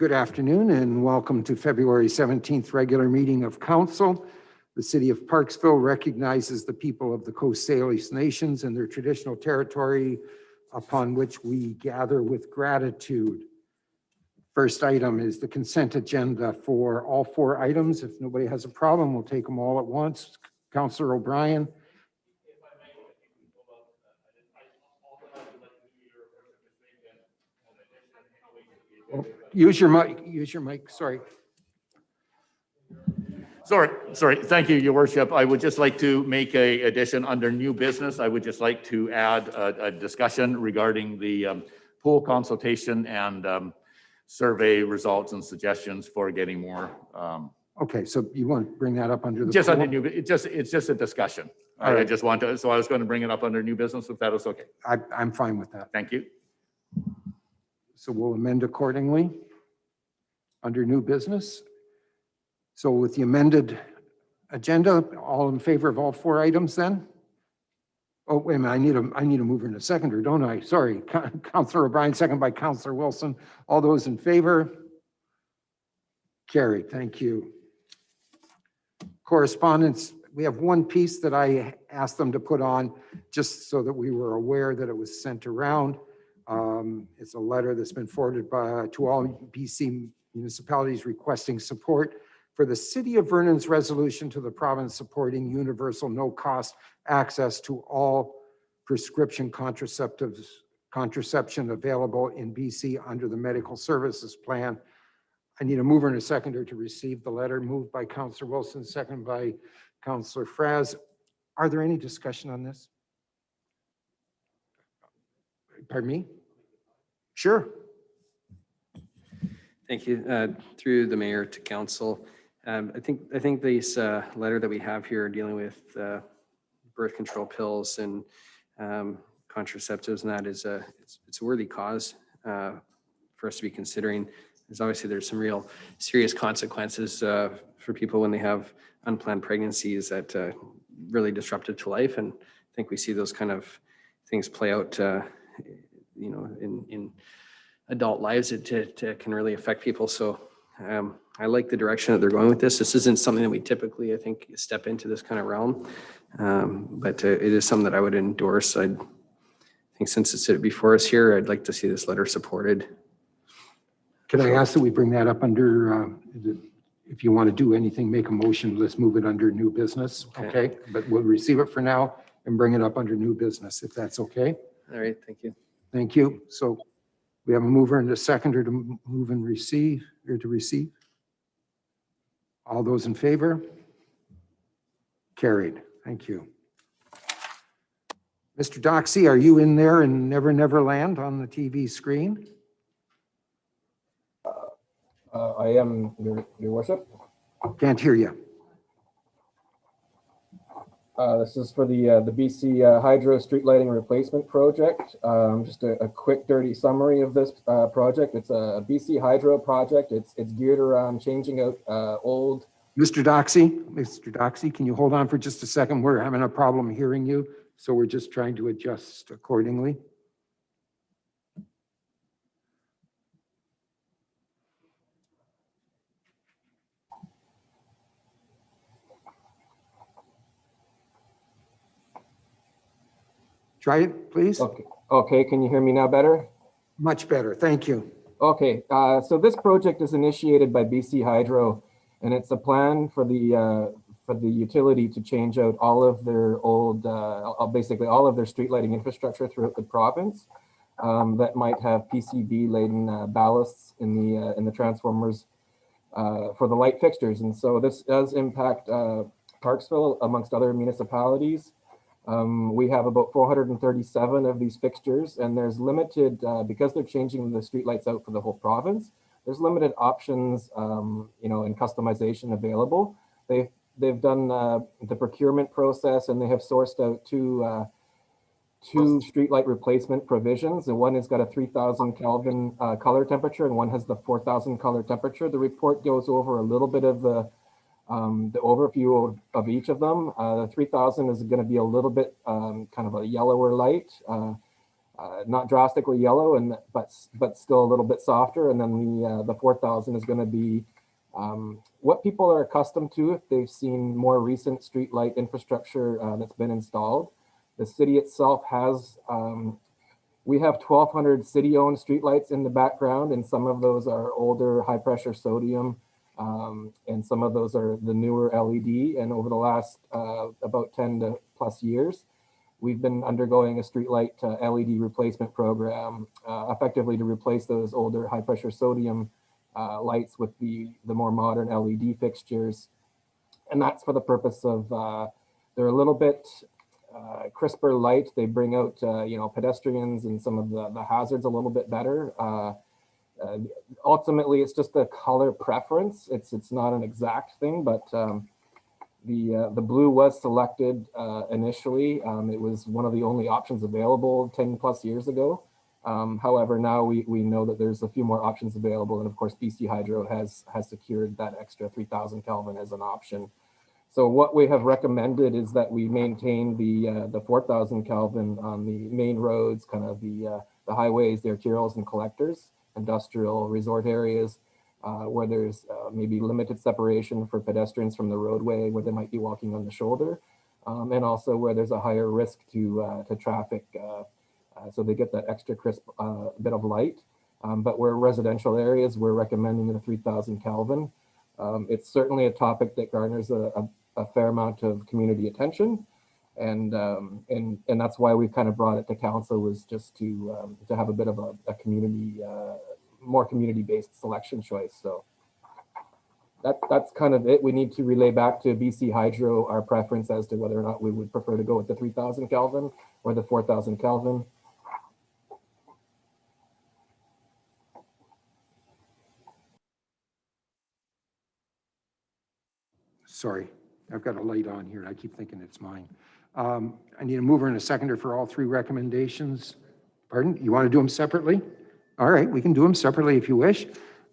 Good afternoon and welcome to February 17th regular meeting of Council. The City of Parksville recognizes the people of the Coast Salish Nations and their traditional territory upon which we gather with gratitude. First item is the consent agenda for all four items. If nobody has a problem, we'll take them all at once. Councillor O'Brien. Use your mic, sorry. Sorry. Thank you, Your Worship. I would just like to make an addition under new business. I would just like to add a discussion regarding the pool consultation and survey results and suggestions for getting more. Okay, so you want to bring that up under the just pool? under new. It's just a discussion. Right. I just want to. So I was going to bring it up under new business if that was okay. I'm fine with that. Thank you. So we'll amend accordingly under new business. So with the amended agenda, all in favor of all four items then? Oh, wait a minute, I need a mover and a seconder, don't I? Sorry, Councillor O'Brien, second by Councillor Wilson. All those in favor? Carried, thank you. Correspondence, we have one piece that I asked them to put on just so that we were aware that it was sent around. It's a letter that's been forwarded to all BC municipalities requesting support for the City of Vernon's resolution to the province supporting universal no-cost access to all prescription contraception available in BC under the Medical Services Plan. I need a mover and a seconder to receive the letter. Moved by Councillor Wilson, second by Councillor Fraz. Are there any discussion on this? Pardon me? Sure. Thank you. Through the mayor to council. I think this letter that we have here dealing with birth control pills and contraceptives and that is it's a worthy cause for us to be considering. There's some real serious consequences for people when they have unplanned pregnancies that really disruptive to life, and I think we see those kind of things play out in adult lives. It can really affect people. So I like the direction that they're going with this. This isn't something that we typically, I think, step into this kind of realm, but it is something that I would endorse. I think since it's before us here, I'd like to see this letter supported. Can I ask that we bring that up under, if you want to do anything, make a motion, let's move it under new business, okay? But we'll receive it for now and bring it up under new business, if that's okay. All right, thank you. Thank you. So we have a mover and a seconder to move and receive, or to receive. All those in favor? Carried. Thank you. Mr. Doxey, are you in there in Never Never Land on the TV screen? I am, Your Worship. Can't hear you. This is for the BC Hydro Street Lighting Replacement Project. Just a quick, dirty summary of this project. It's a BC Hydro project. It's geared around changing out old. Mr. Doxey, can you hold on for just a second? We're having a problem hearing you, so we're just trying to adjust accordingly. Try it, please. Okay, can you hear me now better? Much better, thank you. Okay, so this project is initiated by BC Hydro, and it's a plan for the utility to change out all of their old, basically all of their street lighting infrastructure throughout the province that might have PCB laden ballasts in the transformers for the light fixtures. And so this does impact Parksville amongst other municipalities. We have about 437 of these fixtures, and there's limited, because they're changing the streetlights out for the whole province, there's limited options, and customization available. They've done the procurement process, and they have sourced out two streetlight replacement provisions. The one has got a 3000 Kelvin color temperature, and one has the 4000 color temperature. The report goes over a little bit of the overview of each of them. The 3000 is going to be a little bit kind of a yellower light. not drastically yellow, but still a little bit softer. And then the 4,000 is going to be what people are accustomed to if they've seen more recent street light infrastructure that's been installed. The city itself has, we have 1,200 city-owned streetlights in the background, and some of those are older high-pressure sodium, and some of those are the newer LED. And over the last about 10 to plus years, we've been undergoing a streetlight LED replacement program, effectively to replace those older high-pressure sodium lights with the more modern LED fixtures. And that's for the purpose of, they're a little bit crisper light. They bring out, pedestrians and some of the hazards a little bit better. Ultimately, it's just a color preference. It's not an exact thing, but the blue was selected initially. It was one of the only options available 10 plus years ago. However, now we know that there's a few more options available, and of course, BC Hydro has secured that extra 3,000 Kelvin as an option. So what we have recommended is that we maintain the 4,000 Kelvin on the main roads, kind of the highways, the arterials and collectors, industrial resort areas, where there's maybe limited separation for pedestrians from the roadway, where they might be walking on the shoulder, and also where there's a higher risk to traffic, so they get that extra crisp bit of light. But where residential areas, we're recommending the 3,000 Kelvin. It's certainly a topic that garners a fair amount of community attention, and that's why we kind of brought it to council, was just to have a bit of a community, more community-based selection choice. So that's kind of it. We need to relay back to BC Hydro our preference as to whether or not we would prefer to go with the 3,000 Kelvin or the 4,000 Kelvin. Sorry, I've got a light on here. I keep thinking it's mine. I need a mover and a seconder for all three recommendations. Pardon? You want to do them separately? All right, we can do them separately if you wish.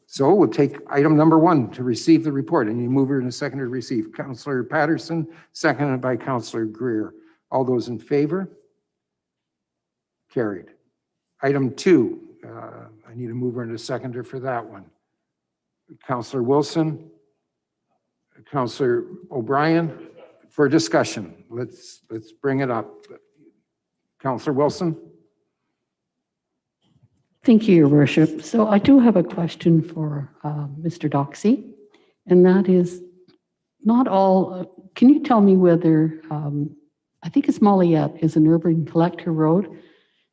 So we'll take item number 1 to receive the report. I need a mover and a seconder to receive. Councillor Patterson, seconded by Councillor Greer. All those in favor? Carried. Item 2, I need a mover and a seconder for that one. Councillor Wilson, Councillor O'Brien, for discussion. Let's bring it up. Councillor Wilson. Thank you, Your Worship. So I do have a question for Mr. Doxey, and that is, not all, can you tell me whether, I think it's Moilliet is an urban collector road,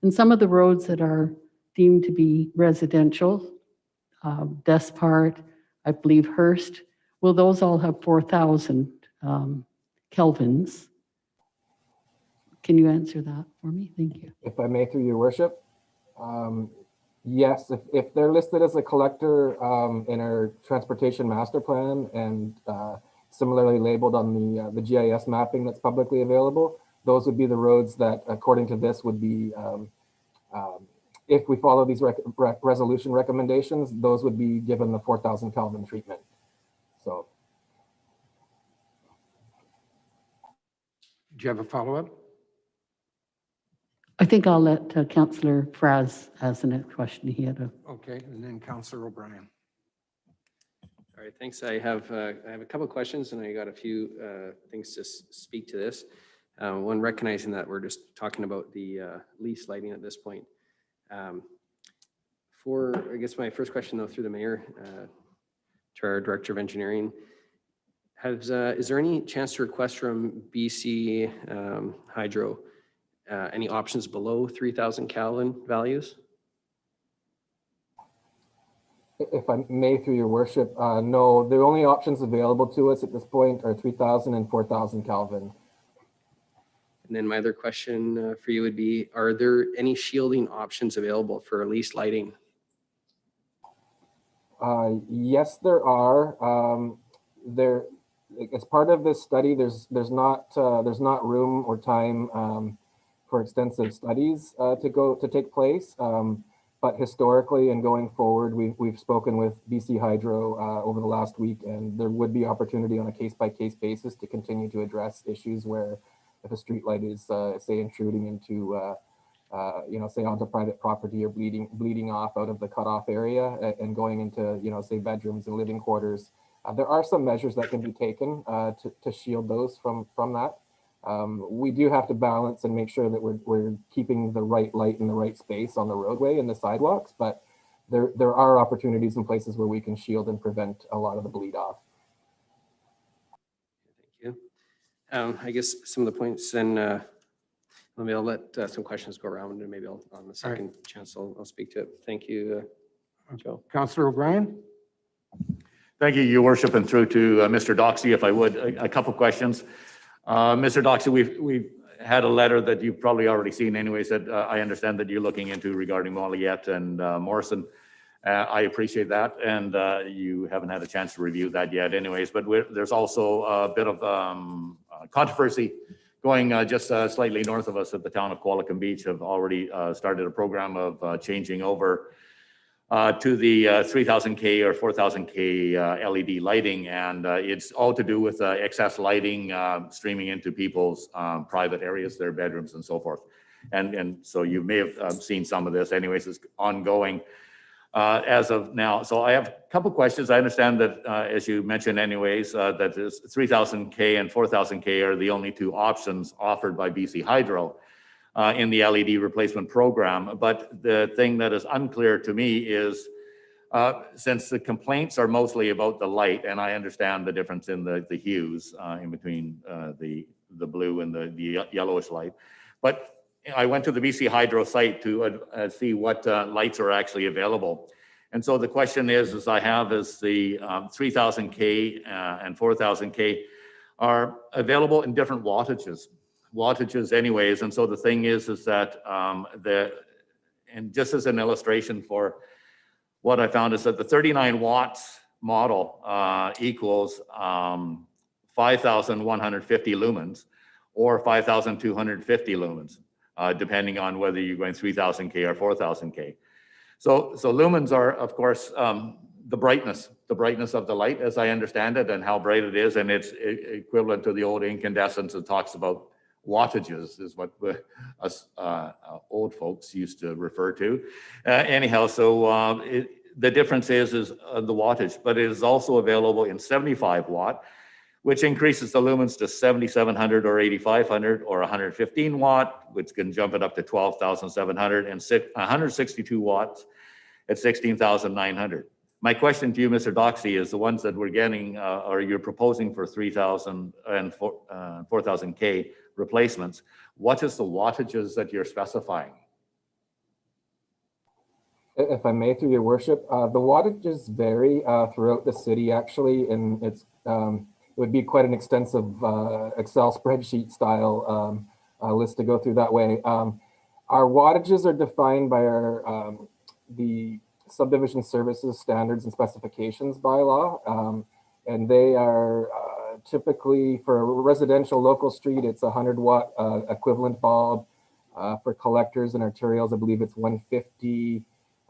and some of the roads that are deemed to be residential, Despard, I believe Hearst, will those all have 4,000 Kelvins? Can you answer that for me? Thank you. If I may, through your worship. Yes, if they're listed as a collector in our transportation master plan and similarly labeled on the GIS mapping that's publicly available, those would be the roads that, according to this, would be, if we follow these resolution recommendations, those would be given the 4,000 Kelvin treatment. So, Do you have a follow-up? I think I'll let Councillor Fraz ask the next question. He had a. Okay, and then Councillor O'Brien. All right, thanks. I have a couple of questions, and I got a few things to speak to this. One, recognizing that we're just talking about the lease lighting at this point. For, I guess, my first question, though, through the mayor to our Director of Engineering, is there any chance to request from BC Hydro any options below 3,000 Kelvin values? if I may, through your worship, no, the only options available to us at this point are 3,000 and 4,000 Kelvin. And then my other question for you would be, are there any shielding options available for lease lighting? Yes, there are. As part of this study, there's not room or time for extensive studies to take place. But historically and going forward, we've spoken with BC Hydro over the last week, and there would be opportunity on a case-by-case basis to continue to address issues where if a streetlight is, say, intruding into say onto private property or bleeding off out of the cutoff area and going into, say bedrooms and living quarters. There are some measures that can be taken to shield those from that. We do have to balance and make sure that we're keeping the right light in the right space on the roadway and the sidewalks, but there are opportunities in places where we can shield and prevent a lot of the bleed off. Thank you. I guess some of the points, and maybe I'll let some questions go around, and maybe on the second chance I'll speak to it. Thank you, Joe. Councillor O'Brien? Thank you, Your Worship, and through to Mr. Doxey, if I would, a couple questions. Mr. Doxey, we've had a letter that you've probably already seen anyways that I understand that you're looking into regarding Moilliet and Morrison. I appreciate that, and you haven't had a chance to review that yet anyways, but there's also a bit of controversy going just slightly north of us at the town of Qualicum Beach. Have already started a program of changing over to the 3000K or 4000K LED lighting, and it's all to do with excess lighting streaming into people's private areas, their bedrooms and so forth. And so you may have seen some of this anyways, it's ongoing as of now. So I have a couple questions. I understand that as you mentioned anyways, that this 3000K and 4000K are the only two options offered by BC Hydro in the LED replacement program. But the thing that is unclear to me is, since the complaints are mostly about the light, and I understand the difference in the hues in between the blue and the yellowish light, but I went to the BC Hydro site to see what lights are actually available. And so the question is I have is the 3000K and 4000K are available in different wattages anyways. And so the thing is that and just as an illustration for what I found is that the 39 watts model equals 5,150 lumens or 5,250 lumens, depending on whether you're going 3000K or 4000K. So lumens are, of course, the brightness of the light, as I understand it, and how bright it is, and it's equivalent to the old incandescence that talks about wattages, is what us old folks used to refer to. Anyhow, so the difference is the wattage, but it is also available in 75 watt, which increases the lumens to 7,700 or 8,500, or 115 watt, which can jump it up to 12,700, and 162 watts at 16,900. My question to you, Mr. Doxey, is the ones that we're getting, or you're proposing for 3,000 and 4,000K replacements, what is the wattages that you're specifying? If I may, through your worship, the wattages vary throughout the city actually, and it would be quite an extensive Excel spreadsheet style list to go through that way. Our wattages are defined by the Subdivision Services Standards and Specifications bylaw, and they are typically for a residential local street, it's a 100 watt equivalent bulb. For collectors and arterials, I believe it's 150.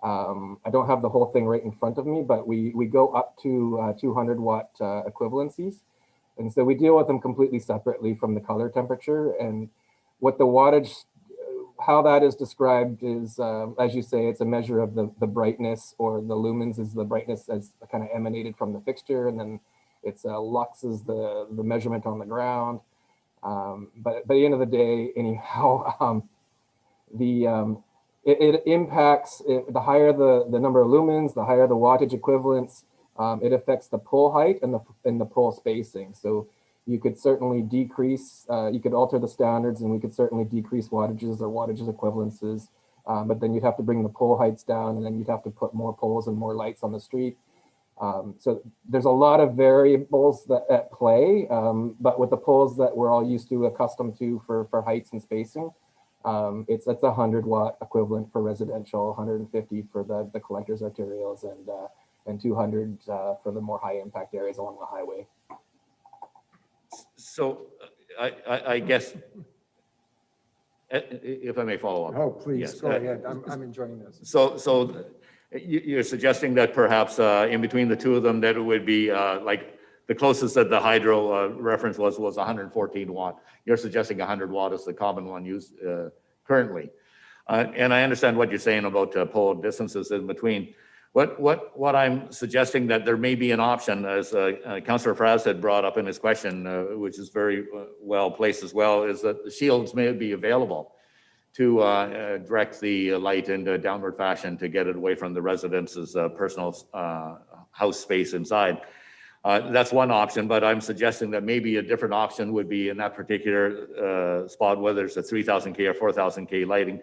I don't have the whole thing right in front of me, but we go up to 200 watt equivalencies. And so we deal with them completely separately from the color temperature. And what the wattage, how that is described is, as you say, it's a measure of the brightness, or the lumens is the brightness as kind of emanated from the fixture. And then it's lux is the measurement on the ground. But by the end of the day, anyhow, it impacts, the higher the number of lumens, the higher the wattage equivalents, it affects the pole height and the pole spacing. So you could certainly decrease, you could alter the standards, and we could certainly decrease wattages or wattages equivalences, but then you'd have to bring the pole heights down, and then you'd have to put more poles and more lights on the street. So there's a lot of variables at play, but with the poles that we're all used to, accustomed to for heights and spacing, it's a 100 watt equivalent for residential, 150 for the collectors arterials, and 200 for the more high impact areas along the highway. So I guess, if I may follow up. Oh, please, Yes, go ahead. I'm enjoying this. So you're suggesting that perhaps in between the two of them, that it would be like the closest that the hydro reference was 114 watt. You're suggesting 100 watt is the common one used currently. And I understand what you're saying about pole distances in between. What I'm suggesting that there may be an option, as Councillor Fraz had brought up in his question, which is very well placed as well, is that the shields may be available to direct the light in a downward fashion to get it away from the residents' personal house space inside. That's one option, but I'm suggesting that maybe a different option would be in that particular spot, whether it's a 3000K or 4000K lighting.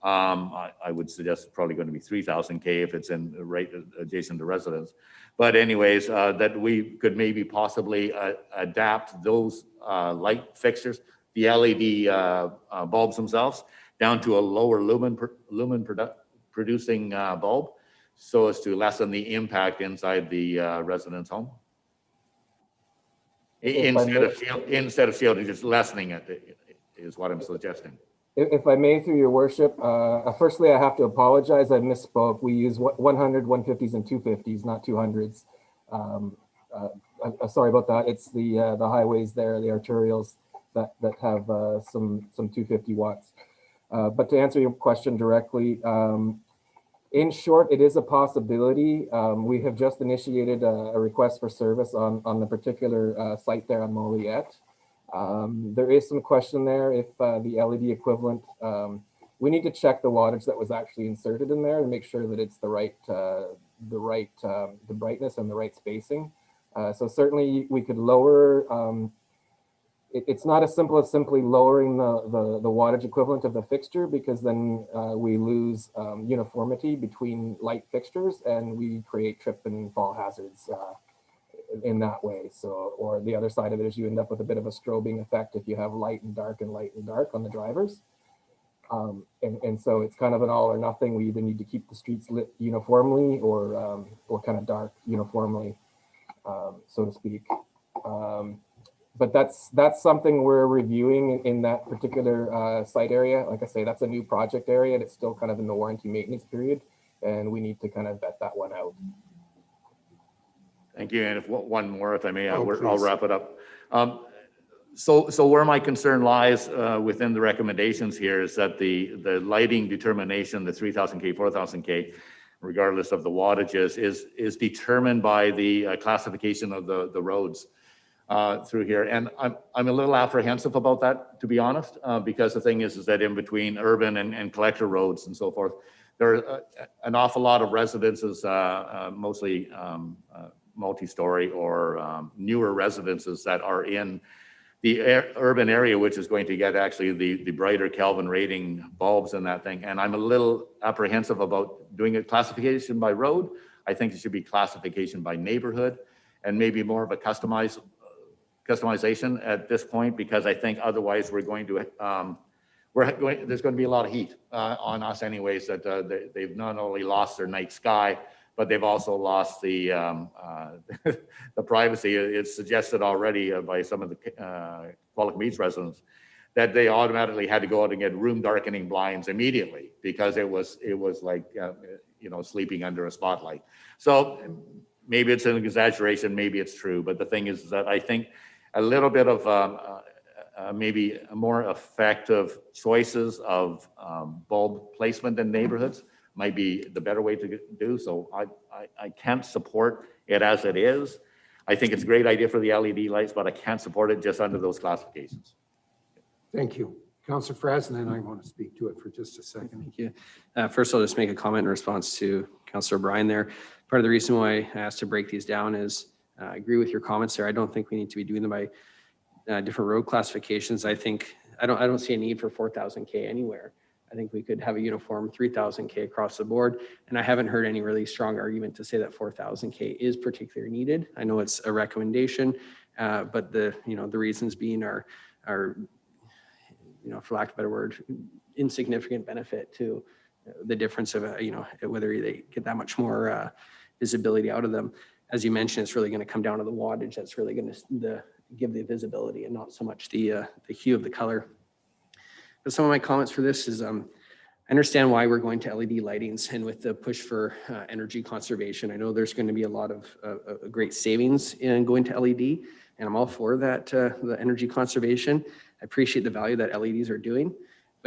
I would suggest it's probably going to be 3000K if it's in right adjacent to residents. But anyways, that we could maybe possibly adapt those light fixtures, the LED bulbs themselves, down to a lower lumen producing bulb, so as to lessen the impact inside the resident's home. Instead of shielding, just lessening it is what I'm suggesting. If I may, through your worship, firstly, I have to apologize. I misspoke. We use 100, 150s, and 250s, not 200s. I'm sorry about that. It's the highways there, the arterials that have some 250 watts. But to answer your question directly, in short, it is a possibility. We have just initiated a request for service on the particular site there on Moilliet. There is some question there if the LED equivalent, we need to check the wattage that was actually inserted in there and make sure that it's the brightness and the right spacing. So certainly we could lower, it's not as simple as simply lowering the wattage equivalent of the fixture, because then we lose uniformity between light fixtures and we create trip and fall hazards in that way. So, or the other side of it is you end up with a bit of a strobing effect if you have light and dark on the drivers. And so it's kind of an all or nothing. We either need to keep the streets lit uniformly or kind of dark uniformly, so to speak. But that's something we're reviewing in that particular site area. Like I say, that's a new project area and it's still kind of in the warranty maintenance period, and we need to kind of vet that one out. Thank you. And if one more, if I may, Oh, I'll wrap it up. So where my concern lies within the recommendations here is that the lighting determination, the 3000K, 4000K, regardless of the wattages, is determined by the classification of the roads through here. And I'm a little apprehensive about that, to be honest, because the thing is that in between urban and collector roads and so forth, there are an awful lot of residences, mostly multi-story or newer residences that are in the urban area, which is going to get actually the brighter Kelvin rating bulbs in that thing. And I'm a little apprehensive about doing a classification by road. I think it should be classification by neighborhood and maybe more of a customization at this point, because I think otherwise we're going to, there's going to be a lot of heat on us anyways, that they've not only lost their night sky, but they've also lost the the privacy. It's suggested already by some of the Qualicum Beach residents that they automatically had to go out and get room darkening blinds immediately because it was like sleeping under a spotlight. So maybe it's an exaggeration, maybe it's true, but the thing is that I think a little bit of maybe more effective choices of bulb placement in neighborhoods might be the better way to do. So I can't support it as it is. I think it's a great idea for the LED lights, but I can't support it just under those classifications. Thank you. Councillor Fraz, and then I want to speak to it for just a second. Thank you. First, I'll just make a comment in response to Councillor Bryan there. Part of the reason why I asked to break these down is I agree with your comments there. I don't think we need to be doing them by different road classifications. I don't see a need for 4000K anywhere. I think we could have a uniform 3000K across the board. And I haven't heard any really strong argument to say that 4000K is particularly needed. I know it's a recommendation, but the reasons being are for lack of a better word, insignificant benefit to the difference of, whether they get that much more visibility out of them. As you mentioned, it's really going to come down to the wattage. That's really going to give the visibility and not so much the hue of the color. But some of my comments for this is I understand why we're going to LED lightings, and with the push for energy conservation, I know there's going to be a lot of great savings in going to LED, and I'm all for that, the energy conservation. I appreciate the value that LEDs are doing,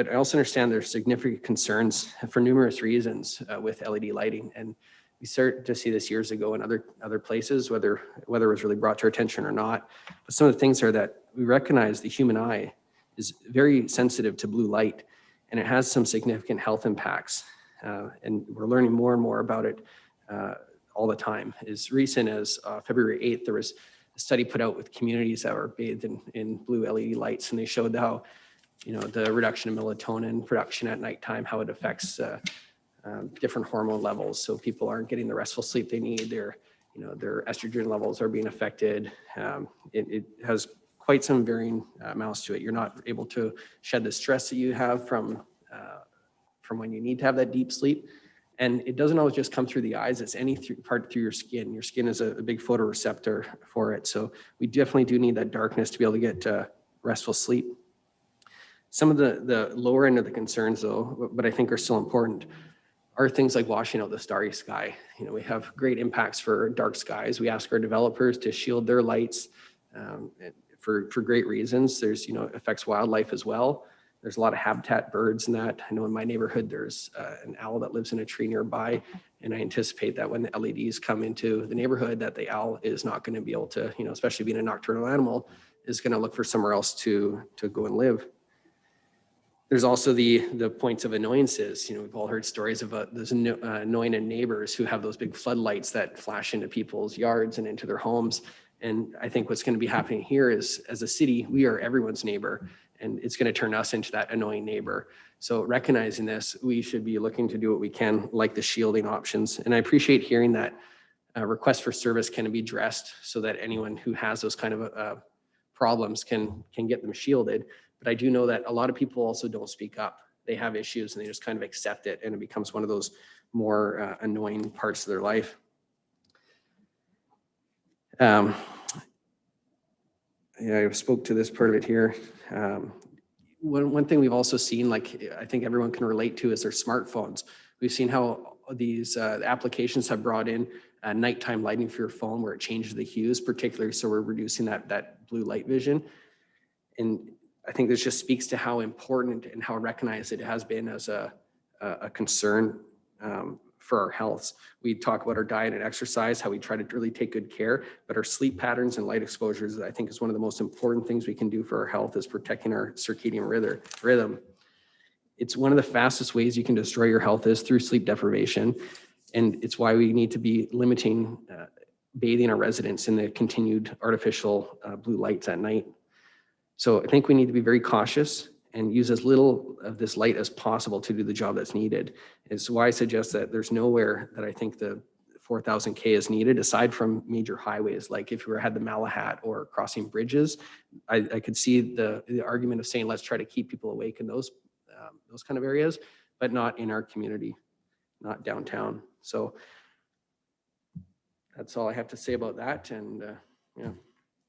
But I also understand there's significant concerns for numerous reasons with LED lighting. And we started to see this years ago in other places, whether it was really brought to our attention or not. But some of the things are that we recognize the human eye is very sensitive to blue light, and it has some significant health impacts. And we're learning more and more about it all the time. As recent as February 8th, there was a study put out with communities that were bathed in blue LED lights, and they showed how, you know, the reduction in melatonin production at nighttime, how it affects different hormone levels. So people aren't getting the restful sleep they need. Their estrogen levels are being affected. It has quite some varying amounts to it. You're not able to shed the stress that you have from when you need to have that deep sleep. And it doesn't always just come through the eyes, it's any part through your skin. Your skin is a big photoreceptor for it. So we definitely do need that darkness to be able to get restful sleep. Some of the lower end of the concerns though, but I think are still important, are things like washing out the starry sky. You know, we have great impacts for dark skies. We ask our developers to shield their lights for great reasons. There's, you know, it affects wildlife as well. There's a lot of habitat birds in that. I know in my neighborhood, there's an owl that lives in a tree nearby. And I anticipate that when the LEDs come into the neighborhood, that the owl is not going to be able to, you know, especially being a nocturnal animal, is going to look for somewhere else to go and live. There's also the points of annoyances. You know, we've all heard stories about those annoying neighbors who have those big floodlights that flash into people's yards and into their homes. And I think what's going to be happening here is, as a city, we are everyone's neighbor, and it's going to turn us into that annoying neighbor. So recognizing this, we should be looking to do what we can, like the shielding options. And I appreciate hearing that request for service can be addressed so that anyone who has those kind of problems can get them shielded. But I do know that a lot of people also don't speak up. They have issues and they just kind of accept it, and it becomes one of those more annoying parts of their life. Yeah, I spoke to this part of it here. One thing we've also seen, like I think everyone can relate to, is their smartphones. We've seen how these applications have brought in nighttime lighting for your phone, where it changes the hues, particularly so we're reducing that blue light vision. And I think this just speaks to how important and how recognized it has been as a concern for our health. We talk about our diet and exercise, how we try to really take good care, but our sleep patterns and light exposures, I think, is one of the most important things we can do for our health, is protecting our circadian rhythm. It's one of the fastest ways you can destroy your health is through sleep deprivation. And it's why we need to be limiting bathing our residents in the continued artificial blue lights at night. So I think we need to be very cautious and use as little of this light as possible to do the job that's needed. It's why I suggest that there's nowhere that I think the 4,000 K is needed, aside from major highways. Like if we had the Malahat or crossing bridges, I could see the argument of saying, let's try to keep people awake in those kind of areas, but not in our community, not downtown. So that's all I have to say about that. And yeah,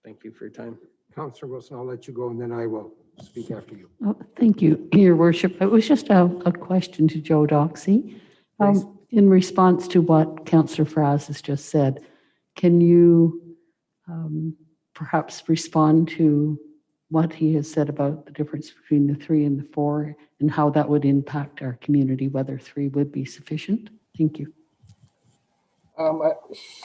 thank you for your time. Councillor Wilson, I'll let you go and then I will speak after you. Oh, thank you, Your Worship. It was just a question to Joe Doxey. In response to what Councillor Fraz has just said, can you perhaps respond to what he has said about the difference between the 3 and the 4 and how that would impact our community, whether 3 would be sufficient? Thank you.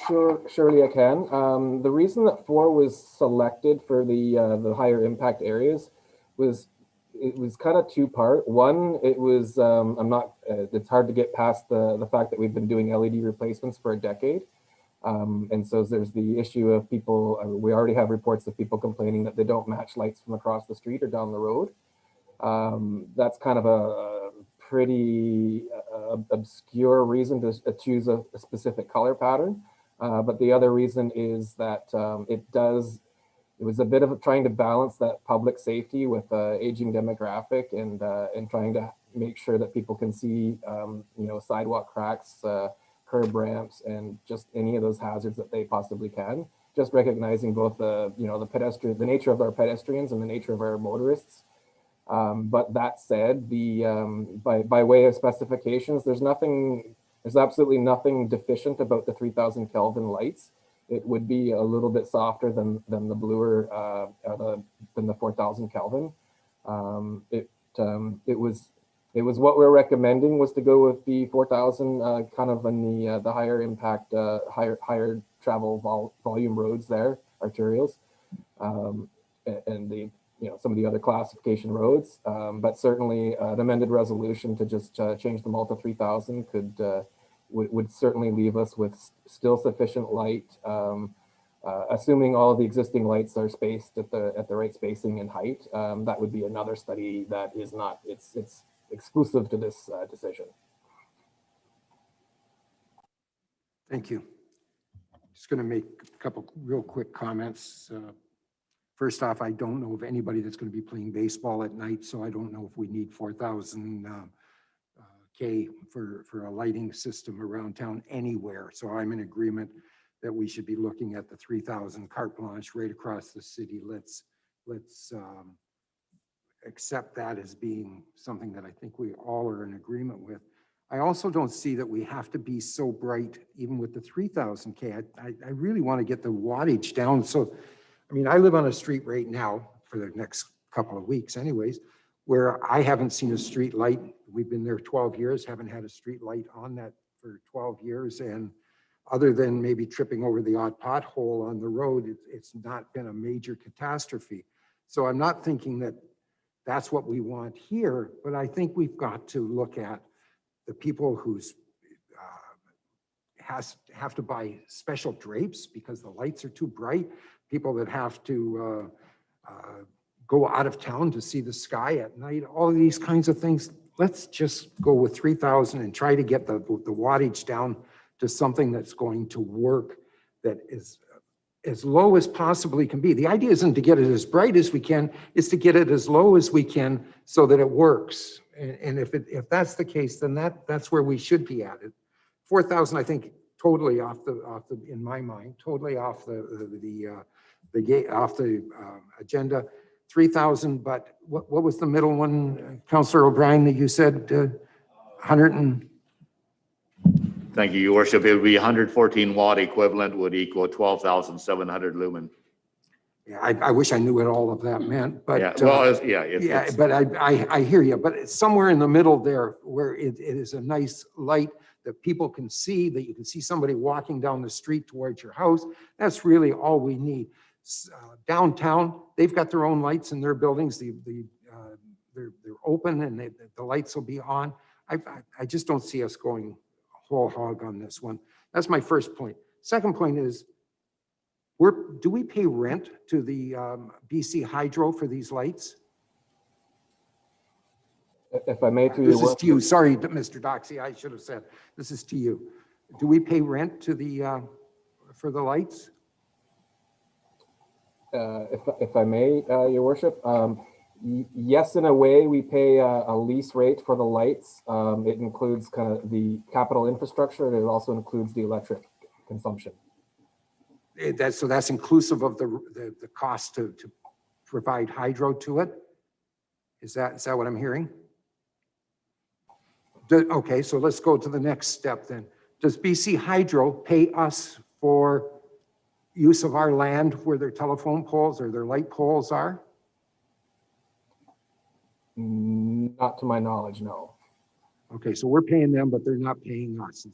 Surely I can. The reason that 4 was selected for the higher impact areas was it was kind of two-part. One, it was it's hard to get past the fact that we've been doing LED replacements for a decade. And so there's the issue of people, we already have reports of people complaining that they don't match lights from across the street or down the road. That's kind of a pretty obscure reason to choose a specific color pattern. But the other reason is that it was a bit of trying to balance that public safety with aging demographic and trying to make sure that people can see, sidewalk cracks, curb ramps, and just any of those hazards that they possibly can. Just recognizing both the nature of our pedestrians and the nature of our motorists. But that said, by way of specifications, there's absolutely nothing deficient about the 3,000 Kelvin lights. It would be a little bit softer than the bluer, than the 4,000 Kelvin. it was what we're recommending was to go with the 4,000 kind of in the higher impact, higher travel volume roads there, arterials, and the some of the other classification roads. But certainly an amended resolution to just change them all to 3,000 would certainly leave us with still sufficient light, assuming all of the existing lights are spaced at the right spacing and height. That would be another study that is not, it's exclusive to this decision. Thank you. Just going to make a couple real quick comments. First off, I don't know of anybody that's going to be playing baseball at night, so I don't know if we need 4,000 K for a lighting system around town anywhere. So I'm in agreement that we should be looking at the 3,000 carte blanche right across the city. Let's accept that as being something that I think we all are in agreement with. I also don't see that we have to be so bright even with the 3,000 K. I really want to get the wattage down. So, I mean, I live on a street right now for the next couple of weeks anyways, where I haven't seen a street light. We've been there 12 years, haven't had a street light on that for 12 years. And other than maybe tripping over the odd pothole on the road, it's not been a major catastrophe. So I'm not thinking that that's what we want here, but I think we've got to look at the people who's have to buy special drapes because the lights are too bright, people that have to go out of town to see the sky at night, all of these kinds of things. Let's just go with 3,000 and try to get the wattage down to something that's going to work, that is as low as possibly can be. The idea isn't to get it as bright as we can, it's to get it as low as we can so that it works. And if that's the case, then that's where we should be at it. 4,000, I think, totally off the in my mind, totally off the agenda. 3,000, but what was the middle one, Councillor O'Brien, that you said 100 and? Thank you, Your Worship. It would be 114 watt equivalent would equal 12,700 lumen. Yeah, I wish I knew what all of that meant, but Yeah, well, but I hear you. But it's somewhere in the middle there where it is a nice light that people can see, that you can see somebody walking down the street towards your house. That's really all we need. Downtown, they've got their own lights in their buildings. They're open and the lights will be on. I just don't see us going whole hog on this one. That's my first point. Second point is, do we pay rent to the BC Hydro for these lights? If I may, through This your is to you. Sorry, Mr. Doxey, I should have said. This is to you. Do we pay rent to the for the lights? If I may, Your Worship, yes, in a way, we pay a lease rate for the lights. It includes kind of the capital infrastructure, and it also includes the electric consumption. So that's inclusive of the cost to provide hydro to it? Is that what I'm hearing? Okay, so let's go to the next step then. Does BC Hydro pay us for use of our land where their telephone poles or their light poles are? Not to my knowledge, no. Okay, so we're paying them, but they're not paying us. Is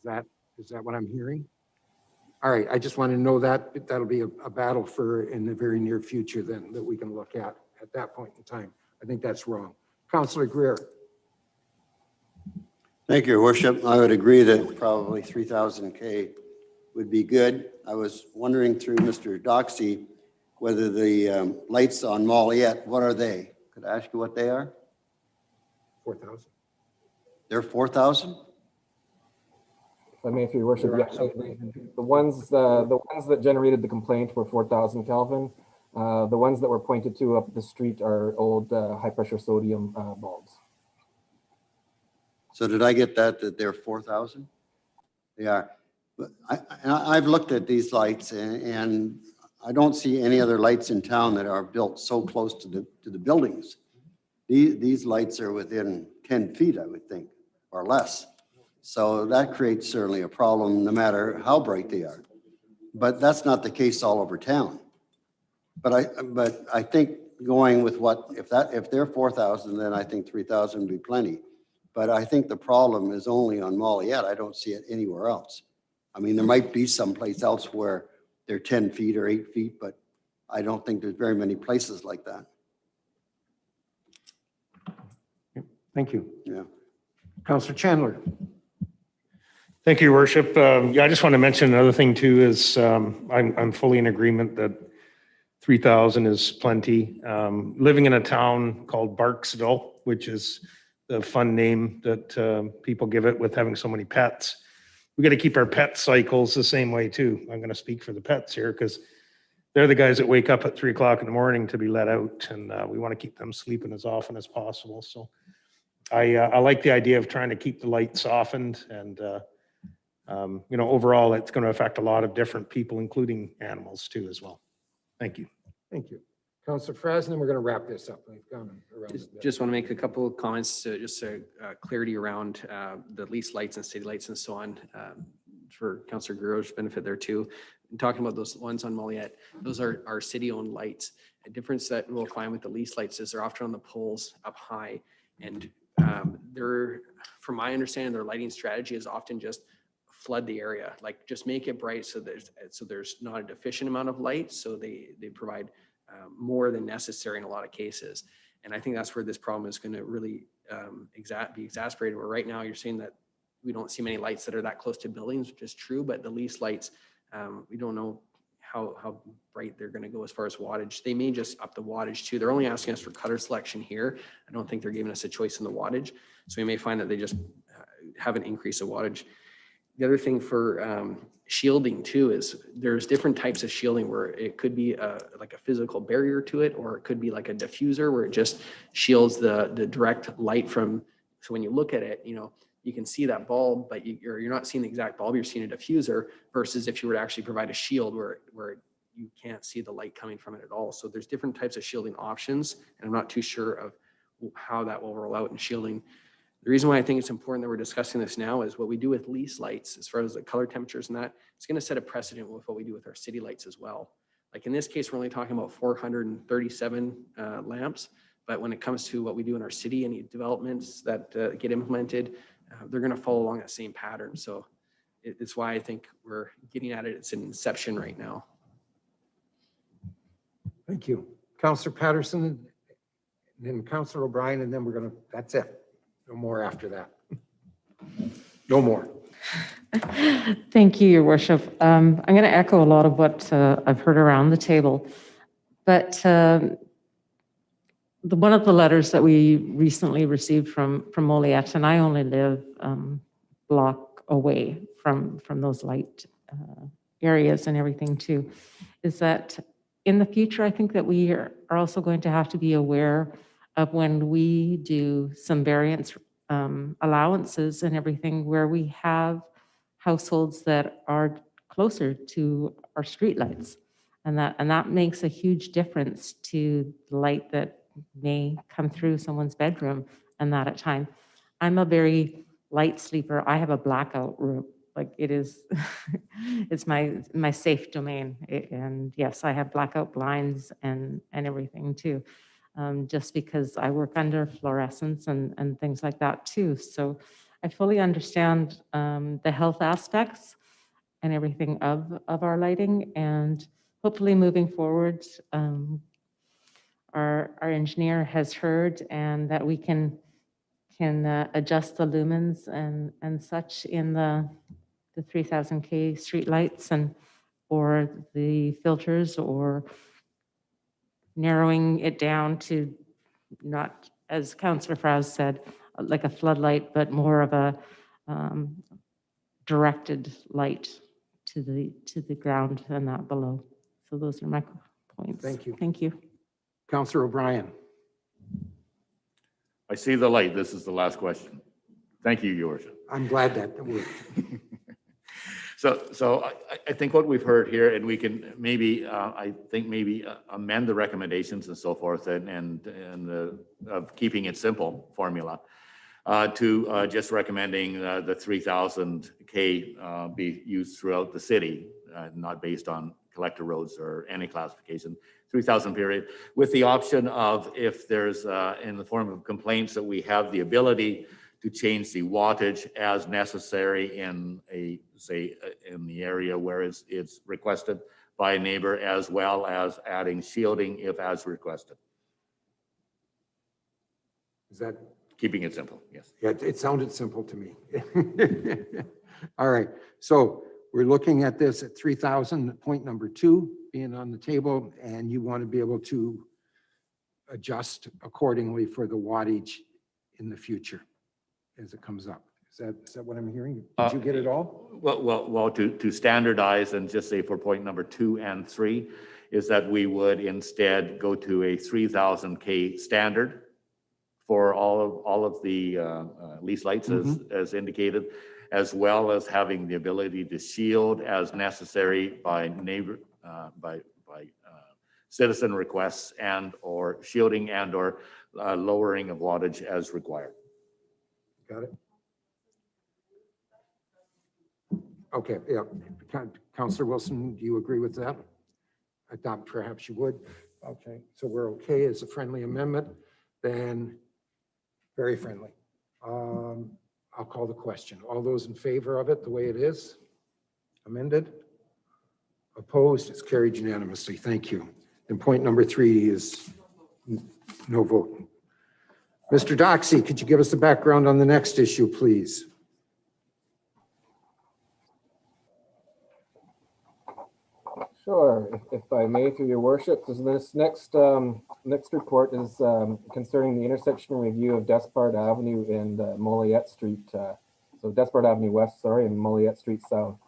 that what I'm hearing? All right, I just want to know that. That'll be a battle for in the very near future then that we can look at that point in time. I think that's wrong. Councillor Greer. Thank you, Your Worship. I would agree that probably 3,000 K would be good. I was wondering through Mr. Doxey whether the lights on Moilliet, what are they? Could I ask you what they are? 4,000. They're 4,000? If I may, through Your Worship, yeah, the ones that generated the complaint were 4,000 Kelvin. The ones that were pointed to up the street are old high pressure sodium bulbs. So did I get that they're 4,000? They are. But I've looked at these lights and I don't see any other lights in town that are built so close to the buildings. These lights are within 10 feet, I would think, or less. So that creates certainly a problem no matter how bright they are. But that's not the case all over town. But I think going with what, if they're 4,000, then I think 3,000 would be plenty. But I think the problem is only on Moilliet. I don't see it anywhere else. I mean, there might be someplace else where they're 10 feet or 8 feet, but I don't think there's very many places like that. Thank you. Yeah. Councillor Chandler. Thank you, Your Worship. Yeah, I just want to mention another thing too is I'm fully in agreement that 3,000 is plenty. Living in a town called Barksville, which is the fun name that people give it with having so many pets. We got to keep our pet cycles the same way too. I'm going to speak for the pets here because they're the guys that wake up at 3 o'clock in the morning to be let out, and we want to keep them sleeping as often as possible. So I like the idea of trying to keep the light softened, and you know, overall, it's going to affect a lot of different people, including animals too, as well. Thank you. Thank you. Councillor Fraz, and then we're going to wrap this up. We've gone around it a bit. Just want to make a couple of comments, just clarity around the lease lights and city lights and so on, for Councillor Guerrero's benefit there too. And talking about those ones on Moilliet, those are our city-owned lights. A difference that we'll find with the lease lights is they're often on the poles up high, and they're, from my understanding, their lighting strategy is often just flood the area, like just make it bright so there's not a deficient amount of light, so they provide more than necessary in a lot of cases. And I think that's where this problem is going to really be exacerbated, where right now you're saying that we don't see many lights that are that close to buildings, which is true, but the lease lights, we don't know how bright they're going to go as far as wattage. They may just up the wattage too. They're only asking us for color selection here. I don't think they're giving us a choice in the wattage. So we may find that they just have an increase of wattage. The other thing for shielding too is there's different types of shielding where it could be like a physical barrier to it, or it could be like a diffuser where it just shields the direct light from. So when you look at it, you know, you can see that bulb, but you're not seeing the exact bulb, you're seeing a diffuser, versus if you were to actually provide a shield where you can't see the light coming from it at all. So there's different types of shielding options, and I'm not too sure of how that will roll out in shielding. The reason why I think it's important that we're discussing this now is what we do with lease lights, as far as the color temperatures and that, it's going to set a precedent with what we do with our city lights as well. Like in this case, we're only talking about 437 lamps, but when it comes to what we do in our city, any developments that get implemented, they're going to follow along that same pattern. So it's why I think we're getting at it. It's in inception right now. Thank you. Councillor Patterson, then Councillor O'Brien, and then we're going to, that's it. No more after that. No more. Thank you, Your Worship. I'm going to echo a lot of what I've heard around the table, but one of the letters that we recently received from Moilliet, and I only live block away from those light areas and everything too, is that in the future, I think that we are also going to have to be aware of when we do some variance allowances and everything, where we have households that are closer to our streetlights, and that makes a huge difference to the light that may come through someone's bedroom and that at time. I'm a very light sleeper. I have a blackout room. Like it is, it's my safe domain. And yes, I have blackout blinds and everything too, just because I work under fluorescence and things like that too. So I fully understand the health aspects and everything of our lighting, and hopefully moving forward, our engineer has heard, and that we can adjust the lumens and such in the 3000K streetlights, and or the filters, or narrowing it down to not, as Councillor Fraz said, like a floodlight, but more of a directed light to the ground and that below. So those are my points. Thank you. Thank you. Councillor O'Brien. I see the light. This is the last question. Thank you, Your Worship. I'm glad that we're, So I think what we've heard here, and we can maybe, I think maybe amend the recommendations and so forth, and of keeping it simple formula to just recommending the 3000K be used throughout the city, not based on collector roads or any classification, 3,000 period, with the option of, if there's in the form of complaints, that we have the ability to change the wattage as necessary in a, say, in the area where it's requested by a neighbor, as well as adding shielding if as requested. Is that, Keeping it simple, yes. yeah, it sounded simple to me. All right, so we're looking at this at 3,000, point number 2 being on the table, and you want to be able to adjust accordingly for the wattage in the future as it comes up. Is that what I'm hearing? Did you get it all? Well, to standardize and just say for point number 2 and 3 is that we would instead go to a 3,000 K standard for all of the lease lights as indicated, as well as having the ability to shield as necessary by neighbor, by citizen requests, and or shielding and or lowering of wattage as required. Got it? Okay, yeah. Councillor Wilson, do you agree with that? I thought perhaps you would. Okay, so we're okay as a friendly amendment, then very friendly. I'll call the question. All those in favor of it the way it is amended? Opposed? It's carried unanimously. Thank you. And point number 3 is no vote. Mr. Doxey, could you give us the background on the next issue, please? Sure, if I may, through your worship. So this next report is concerning the intersection review of Despard Avenue and Moilliet Street. So Despard Avenue West, sorry, and Moilliet Street South.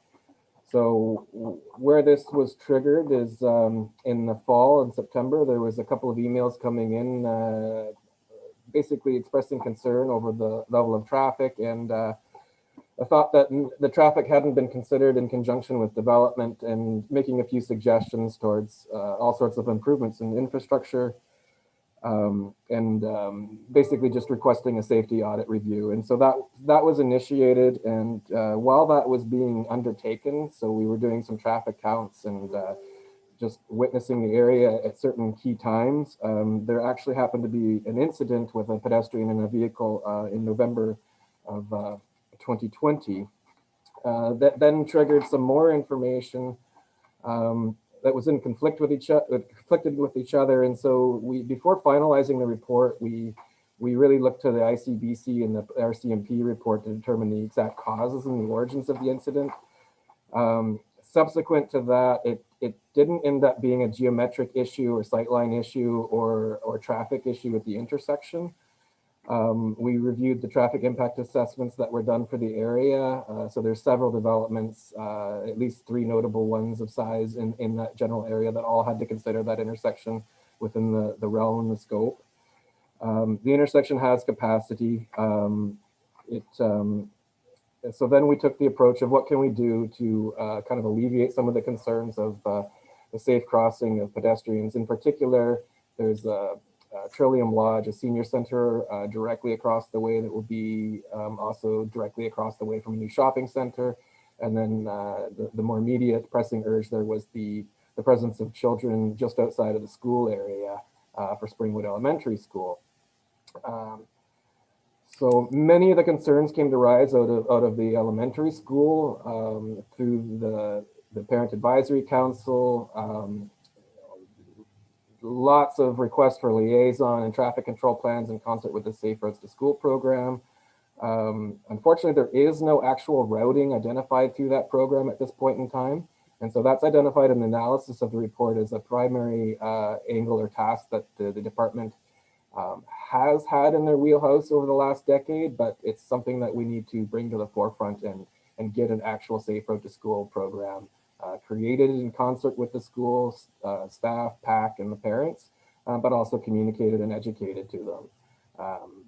So where this was triggered is in the fall, in September, there was a couple of emails coming in basically expressing concern over the level of traffic, and I thought that the traffic hadn't been considered in conjunction with development, and making a few suggestions towards all sorts of improvements in infrastructure, and basically just requesting a safety audit review. And so that was initiated, and while that was being undertaken, so we were doing some traffic counts and just witnessing the area at certain key times, there actually happened to be an incident with a pedestrian and a vehicle in November of 2020 that then triggered some more information that was in conflicted with each other. And so before finalizing the report, we really looked to the ICBC and the RCMP report to determine the exact causes and the origins of the incident. Subsequent to that, it didn't end up being a geometric issue or sightline issue or traffic issue at the intersection. We reviewed the traffic impact assessments that were done for the area. So there's several developments, at least 3 notable ones of size in that general area that all had to consider that intersection within the realm and the scope. The intersection has capacity. So then we took the approach of what can we do to kind of alleviate some of the concerns of the safe crossing of pedestrians. In particular, there's Trillium Lodge, a senior center directly across the way that will be also directly across the way from a new shopping center. And then the more immediate pressing urge there was the presence of children just outside of the school area for Springwood Elementary School. So many of the concerns came to rise out of the elementary school through the Parent Advisory Council, lots of requests for liaison and traffic control plans in concert with the Safe Roads to School program. Unfortunately, there is no actual routing identified through that program at this point in time. And so that's identified in the analysis of the report as a primary angle or task that the department has had in their wheelhouse over the last decade, but it's something that we need to bring to the forefront and get an actual Safe Road to School program created in concert with the schools, staff, PAC, and the parents, but also communicated and educated to them.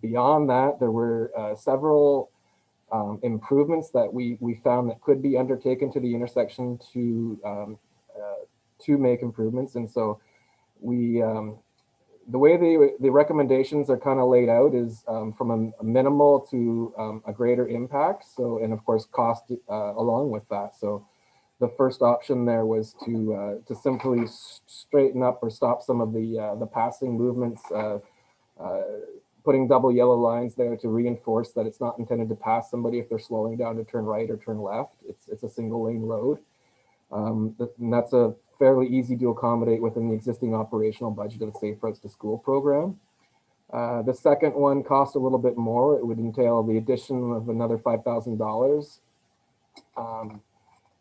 Beyond that, there were several improvements that we found that could be undertaken to the intersection to make improvements. And so the way the recommendations are kind of laid out is from a minimal to a greater impact. So, and of course, cost along with that. So The first option there was to simply straighten up or stop some of the passing movements, putting double yellow lines there to reinforce that it's not intended to pass somebody if they're slowing down to turn right or turn left. It's a single lane road. And that's a fairly easy to accommodate within the existing operational budget of the Safe Routes to School program. The second one cost a little bit more. It would entail the addition of another $5,000.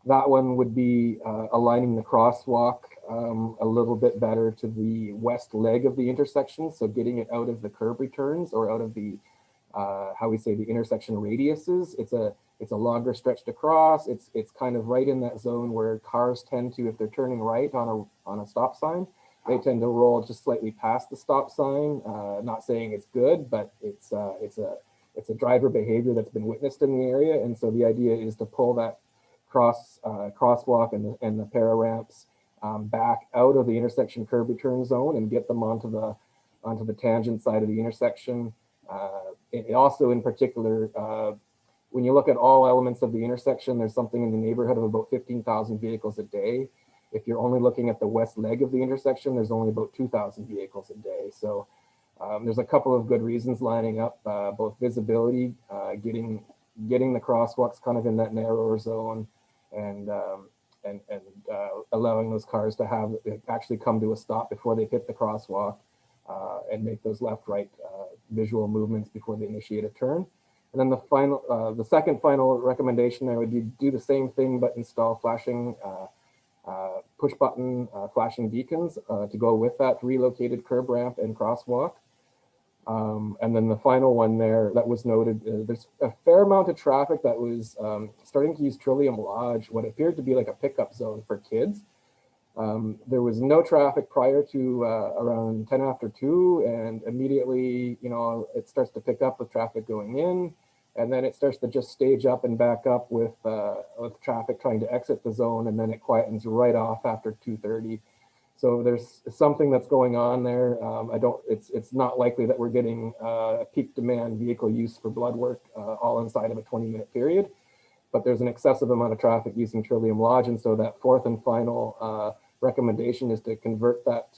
That one would be aligning the crosswalk a little bit better to the west leg of the intersection. So getting it out of the curb returns or out of the, how we say, the intersection radiuses. It's a longer stretch to cross. It's kind of right in that zone where cars tend to, if they're turning right on a stop sign, they tend to roll just slightly past the stop sign. Not saying it's good, but it's a driver behavior that's been witnessed in the area. And so the idea is to pull that crosswalk and the para ramps back out of the intersection curb return zone and get them onto the tangent side of the intersection. It also, in particular, when you look at all elements of the intersection, there's something in the neighborhood of about 15,000 vehicles a day. If you're only looking at the west leg of the intersection, there's only about 2,000 vehicles a day. So there's a couple of good reasons lining up, both visibility, getting the crosswalks kind of in that narrower zone, and allowing those cars to have actually come to a stop before they hit the crosswalk and make those left-right visual movements before they initiate a turn. And then the second final recommendation there would be do the same thing, but install flashing push button flashing beacons to go with that relocated curb ramp and crosswalk. And then the final one there that was noted, there's a fair amount of traffic that was starting to use Trillium Lodge, what appeared to be like a pickup zone for kids. There was no traffic prior to around 10 after 2, and immediately, it starts to pick up with traffic going in, and then it starts to just stage up and back up with traffic trying to exit the zone, and then it quietens right off after 2:30. So there's something that's going on there. It's not likely that we're getting a peak demand vehicle use for blood work all inside of a 20-minute period, but there's an excessive amount of traffic using Trillium Lodge. And so that fourth and final recommendation is to convert that.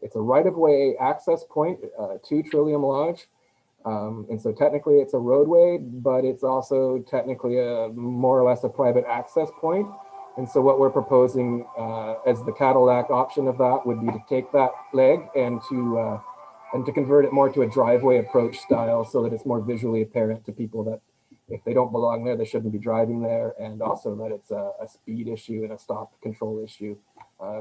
It's a right-of-way access point to Trillium Lodge. And so technically it's a roadway, but it's also technically more or less a private access point. And so what we're proposing as the Cadillac option of that would be to take that leg and to convert it more to a driveway approach style, so that it's more visually apparent to people that if they don't belong there, they shouldn't be driving there, and also that it's a speed issue and a stop control issue,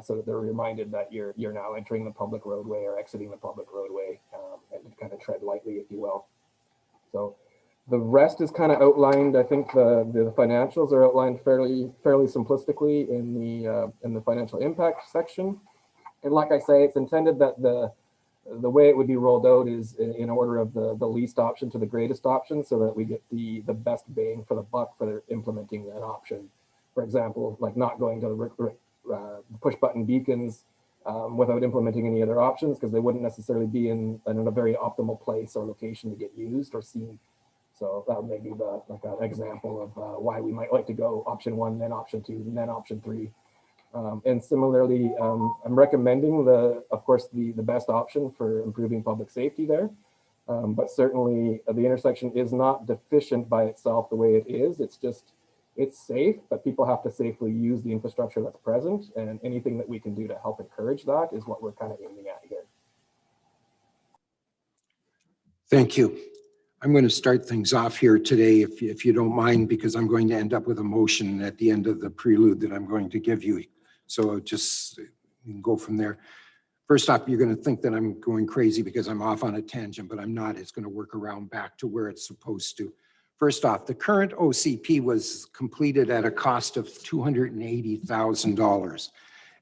so that they're reminded that you're now entering the public roadway or exiting the public roadway, and kind of tread lightly, if you will. So the rest is kind of outlined. I think the financials are outlined fairly simplistically in the financial impact section. And like I say, it's intended that the way it would be rolled out is in order of the least option to the greatest option, so that we get the best bang for the buck for implementing that option. For example, like not going to the push button beacons without implementing any other options, because they wouldn't necessarily be in a very optimal place or location to get used or seen. So that may be like an example of why we might like to go option 1, then option 2, and then option 3. And similarly, I'm recommending of course, the best option for improving public safety there. But certainly the intersection is not deficient by itself the way it is. It's safe, but people have to safely use the infrastructure that's present, and anything that we can do to help encourage that is what we're kind of aiming at here. Thank you. I'm going to start things off here today, if you don't mind, because I'm going to end up with a motion at the end of the prelude that I'm going to give you. So just you can go from there. First off, you're going to think that I'm going crazy because I'm off on a tangent, but I'm not. It's going to work around back to where it's supposed to. First off, the current OCP was completed at a cost of $280,000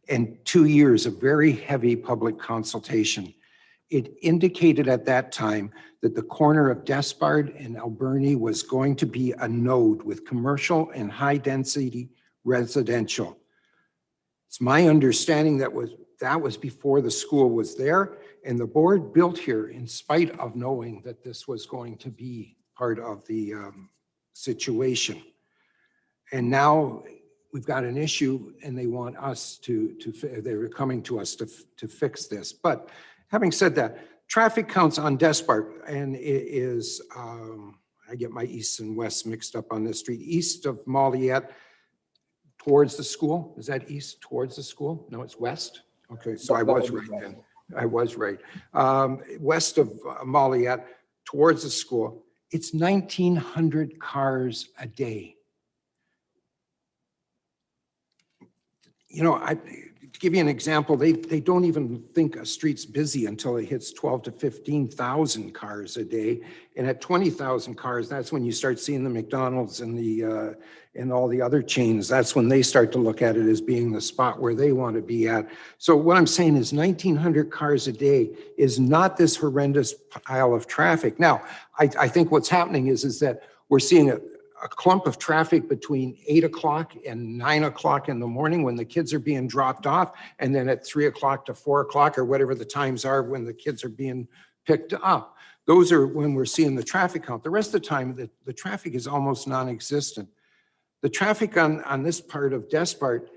and 2 years of very heavy public consultation. It indicated at that time that the corner of Despard and Alberni was going to be a node with commercial and high-density residential. It's my understanding that was before the school was there, and the board built here in spite of knowing that this was going to be part of the situation. And now we've got an issue and they want us they're coming to us to fix this. But having said that, traffic counts on Despard, and it is, I get my east and west mixed up on this street, east of Moilliet towards the school. Is that east towards the school? No, it's west. Okay, so I was right then. I was right. West of Moilliet towards the school, it's 1,900 cars a day. You know, to give you an example, they don't even think a street's busy until it hits 12 to 15,000 cars a day. And at 20,000 cars, that's when you start seeing the McDonald's and and all the other chains. That's when they start to look at it as being the spot where they want to be at. So what I'm saying is 1,900 cars a day is not this horrendous pile of traffic. Now, I think what's happening is that we're seeing a clump of traffic between 8 o'clock and 9 o'clock in the morning when the kids are being dropped off, and then at 3 o'clock to 4 o'clock or whatever the times are when the kids are being picked up. Those are when we're seeing the traffic count. The rest of the time, the traffic is almost non-existent. The traffic on this part of Despard,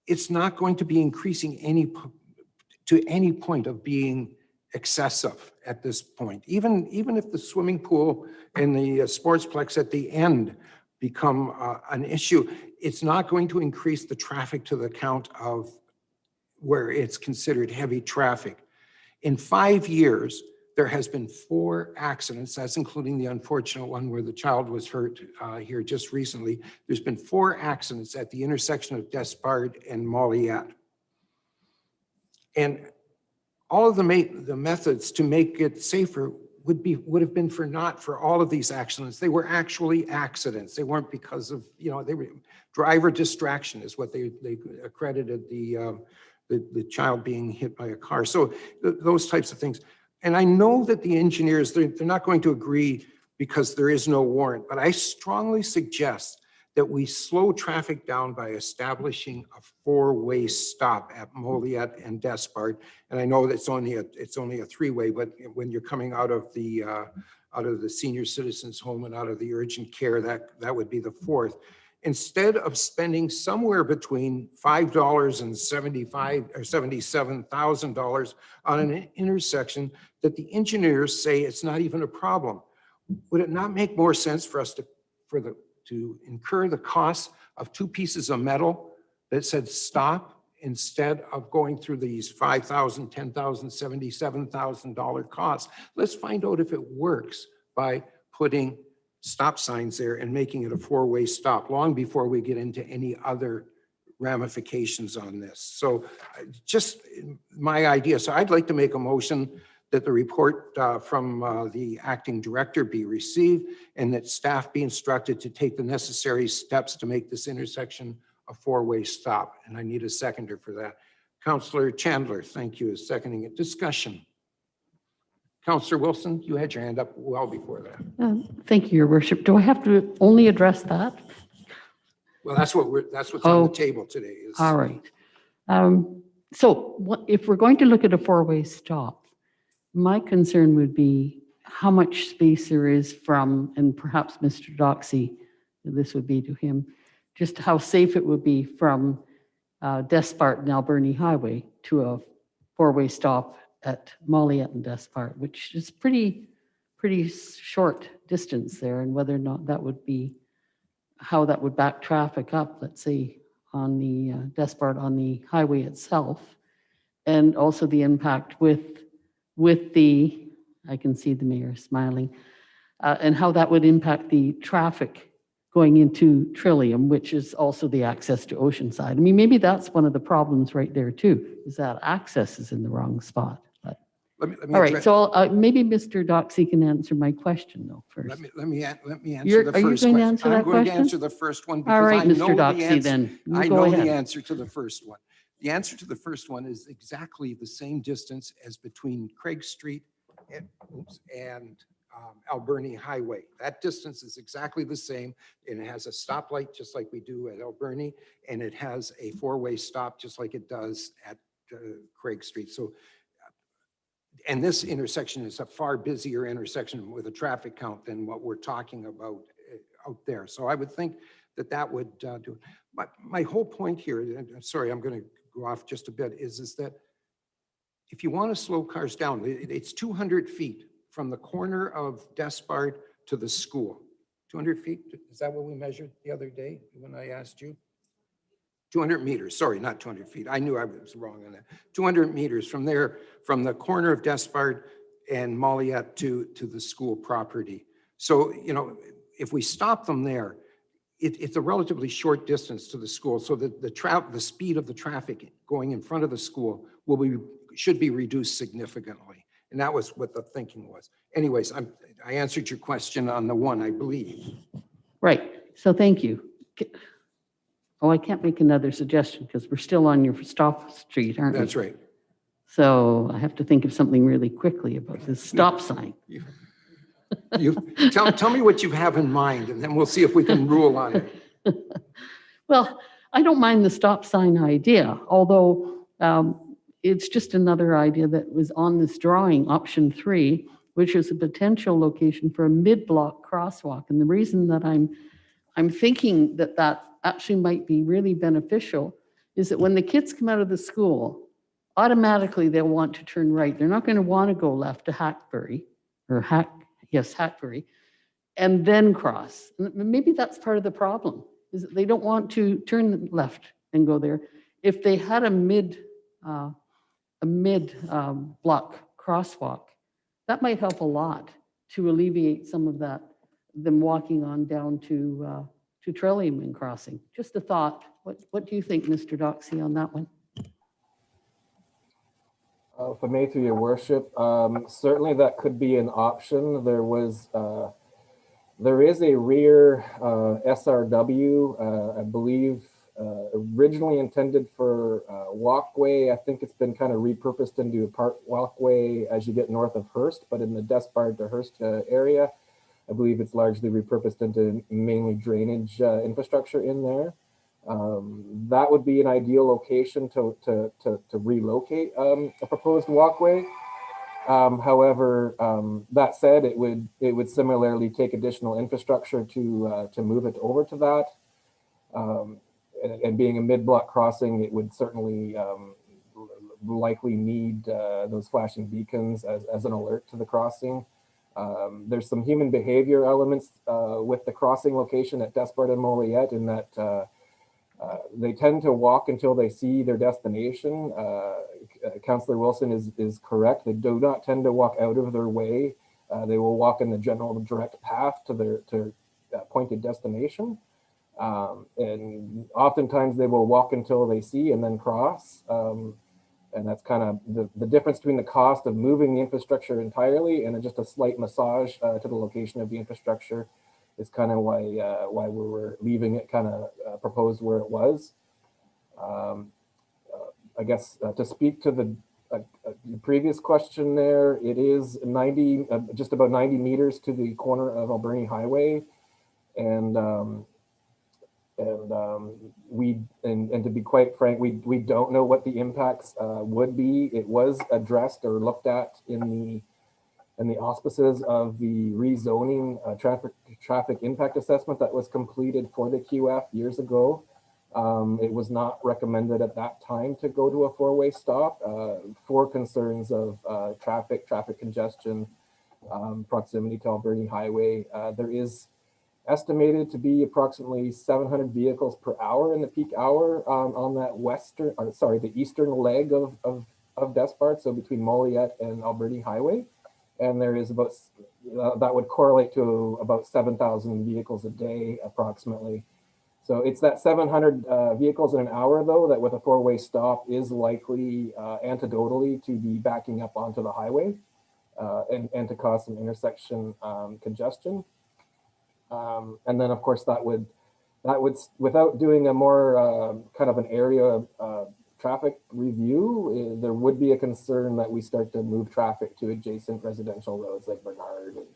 it's not going to be increasing to any point of being excessive at this point. Even if the swimming pool and the sportsplex at the end become an issue, it's not going to increase the traffic to the count of where it's considered heavy traffic. In 5 years, there has been 4 accidents. That's including the unfortunate one where the child was hurt here just recently. There's been 4 accidents at the intersection of Despard and Moilliet. And all of the methods to make it safer would have been not for all of these accidents. They were actually accidents. They weren't because of, they were driver distraction is what they accredited the child being hit by a car. So those types of things. And I know that the engineers, they're not going to agree because there is no warrant, but I strongly suggest that we slow traffic down by establishing a 4-way stop at Moilliet and Despard. And I know that it's only a 3-way, but when you're coming out of the senior citizens home and out of the urgent care, that would be the 4th. Instead of spending somewhere between $5 and $75,000 or $77,000 on an intersection that the engineers say it's not even a problem, would it not make more sense for us to incur the cost of 2 pieces of metal that said stop instead of going through these $5,000, $10,000, $77,000 costs? Let's find out if it works by putting stop signs there and making it a 4-way stop long before we get into any other ramifications on this. So just my idea. So I'd like to make a motion that the report from the acting director be received and that staff be instructed to take the necessary steps to make this intersection a 4-way stop. And I need a seconder for that. Councillor Chandler, thank you, is seconding it. Discussion. Councillor Wilson, you had your hand up well before that. Thank you, Your Worship. Do I have to only address that? Well, that's what's on the table today. All right. So if we're going to look at a 4-way stop, my concern would be how much space there is from, and perhaps Mr. Doxey, this would be to him, just how safe it would be from Despard and Alberni Highway to a 4-way stop at Moilliet and Despard, which is pretty short distance there, and whether or not that would be, how that would back traffic up, let's say, on the Despard on the highway itself, and also the impact with the, I can see the mayor smiling, and how that would impact the traffic going into Trillium, which is also the access to Oceanside. I mean, maybe that's one of the problems right there too, is that access is in the wrong spot. But, let me all right, address, so maybe Mr. Doxey can answer my question though first. let me answer the Are you first going to question. answer that I'm going to question? answer the first one because All right, I know Mr. the Doxey, answer. then. You I go know ahead. the answer to the first one. The answer to the first one is exactly the same distance as between Craig Street and Alberni Highway. That distance is exactly the same, and it has a stoplight just like we do at Alberni, and it has a 4-way stop just like it does at Craig Street. So, and this intersection is a far busier intersection with a traffic count than what we're talking about out there. So I would think that would do. My whole point here, and I'm sorry, I'm going to go off just a bit, is that if you want to slow cars down, it's 200 feet from the corner of Despard to the school. 200 feet, is that what we measured the other day when I asked you? 200 meters, sorry, not 200 feet. I knew I was wrong on that. 200 meters from there, from the corner of Despard and Moilliet to the school property. So, you know, if we stop them there, it's a relatively short distance to the school, so that the speed of the traffic going in front of the school should be reduced significantly. And that was what the thinking was. Anyways, I answered your question on the one, I believe. Right, so thank you. Oh, I can't make another suggestion because we're still on your stop street, aren't we? That's right. So I have to think of something really quickly about this stop sign. You tell me what you have in mind, and then we'll see if we can rule on it. Well, I don't mind the stop sign idea, although it's just another idea that was on this drawing, option 3, which is a potential location for a mid-block crosswalk. And the reason that I'm thinking that that actually might be really beneficial is that when the kids come out of the school, automatically they'll want to turn right. They're not going to want to go left to Hackberry, or Hackberry, and then cross. And maybe that's part of the problem, is that they don't want to turn left and go there. If they had a mid block crosswalk, that might help a lot to alleviate some of that, them walking on down to Trelliman Crossing. Just a thought. What do you think, Mr. Doxey, on that one? If I may, through your worship, certainly that could be an option. There is a rear SRW, I believe, originally intended for walkway. I think it's been kind of repurposed into a park walkway as you get north of Hearst, but in the Despard to Hearst area, I believe it's largely repurposed into mainly drainage infrastructure in there. That would be an ideal location to relocate a proposed walkway. However, that said, it would similarly take additional infrastructure to move it over to that. And being a mid-block crossing, it would certainly likely need those flashing beacons as an alert to the crossing. There's some human behavior elements with the crossing location at Despard and Moilliet in that they tend to walk until they see their destination. Councillor Wilson is correct. They do not tend to walk out of their way. They will walk in the general direct path to their appointed destination. And oftentimes they will walk until they see and then cross. And that's kind of the difference between the cost of moving the infrastructure entirely and just a slight massage to the location of the infrastructure is kind of why we were leaving it kind of proposed where it was. I guess to speak to the previous question there, it is 90, just about 90 meters to the corner of Alberni Highway. And to be quite frank, we don't know what the impacts would be. It was addressed or looked at in the auspices of the rezoning traffic impact assessment that was completed for the QF years ago. It was not recommended at that time to go to a four-way stop for concerns of traffic congestion, proximity to Alberni Highway. There is estimated to be approximately 700 vehicles per hour in the peak hour on that the eastern leg of Despard, so between Moilliet and Alberni Highway. And there is about, that would correlate to about 7,000 vehicles a day approximately. So it's that 700 vehicles in an hour though, that with a four-way stop is likely antidotally to be backing up onto the highway and to cause some intersection congestion. And then of course that would, without doing a more kind of an area traffic review, there would be a concern that we start to move traffic to adjacent residential roads like Bernard and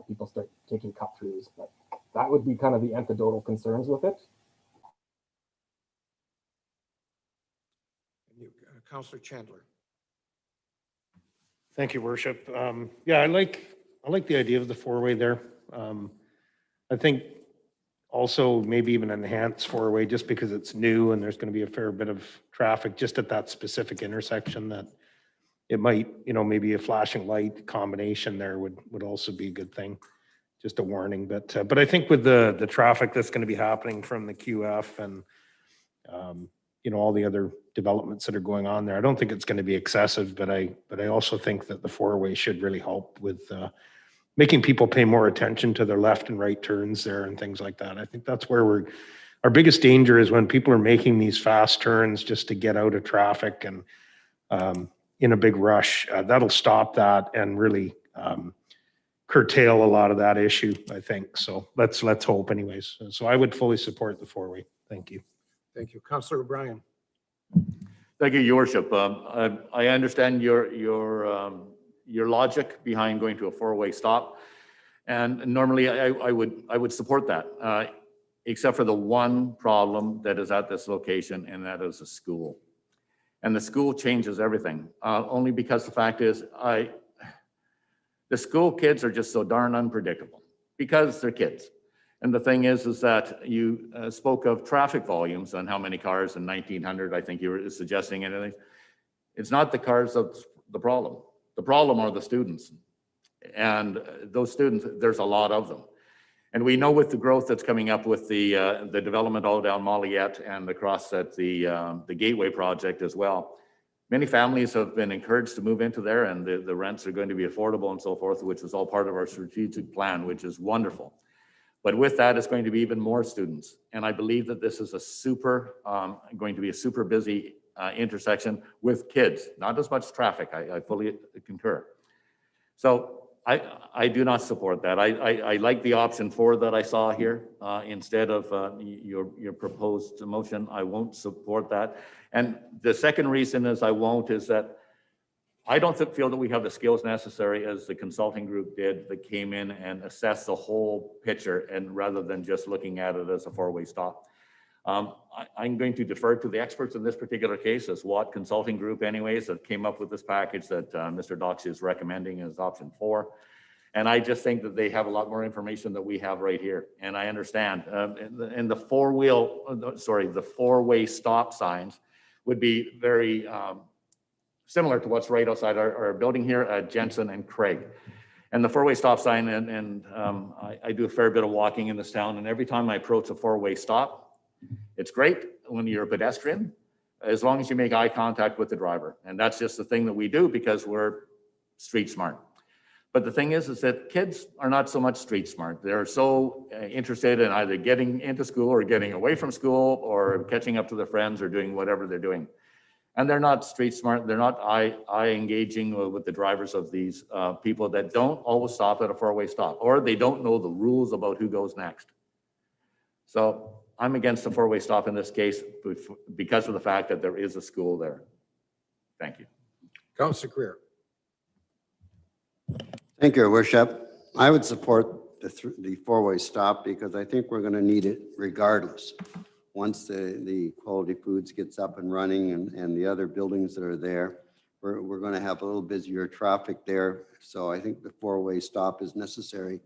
people start taking cut throughs, but that would be kind of the anecdotal concerns with it. Councillor Chandler. Thank you, Worship. Yeah, I like the idea of the four-way there. I think also maybe even enhance four-way just because it's new and there's going to be a fair bit of traffic just at that specific intersection that it might, maybe a flashing light combination there would also be a good thing. Just a warning, but I think with the traffic that's going to be happening from the QF and, all the other developments that are going on there, I don't think it's going to be excessive, but I also think that the four-way should really help with, making people pay more attention to their left and right turns there and things like that. I think that's where our biggest danger is when people are making these fast turns just to get out of traffic and in a big rush. That'll stop that and really curtail a lot of that issue, I think. So let's hope anyways. So I would fully support the four-way. Thank you. Thank you. Councillor O'Brien. Thank you, Your Worship. I understand your logic behind going to a four-way stop, and normally I would support that, except for the one problem that is at this location, and that is a school. And the school changes everything, only because the fact is the school kids are just so darn unpredictable because they're kids. And the thing is that you spoke of traffic volumes and how many cars in 1900, I think you were suggesting anything. It's not the cars that's the problem. The problem are the students. And those students, there's a lot of them. And we know with the growth that's coming up with the development all down Moilliet and across at the Gateway project as well, many families have been encouraged to move into there, and the rents are going to be affordable and so forth, which is all part of our strategic plan, which is wonderful. But with that, it's going to be even more students. And I believe that this is going to be a super busy intersection with kids, not as much traffic. I fully concur. So I do not support that. I like the option 4 that I saw here instead of your proposed motion. I won't support that. And the second reason is is that I don't feel that we have the skills necessary as the consulting group did that came in and assessed the whole picture, and rather than just looking at it as a four-way stop. I'm going to defer to the experts in this particular case, as Watt Consulting Group anyways, that came up with this package that Mr. Doxey is recommending as option 4. And I just think that they have a lot more information that we have right here. And I understand. And the four-way stop signs would be very similar to what's right outside our building here at Jensen and Craig. And the four-way stop sign, I do a fair bit of walking in this town, and every time I approach a four-way stop, it's great when you're a pedestrian, as long as you make eye contact with the driver. And that's just the thing that we do because we're street smart. But the thing is that kids are not so much street smart. They're so interested in either getting into school or getting away from school or catching up to their friends or doing whatever they're doing. And they're not street smart. They're not eye engaging with the drivers of these people that don't always stop at a four-way stop, or they don't know the rules about who goes next. So I'm against the four-way stop in this case because of the fact that there is a school there. Thank you. Councillor Greer. Thank you, Your Worship. I would support the four-way stop because I think we're going to need it regardless. Once the Quality Foods gets up and running and the other buildings that are there, we're going to have a little busier traffic there. So I think the four-way stop is necessary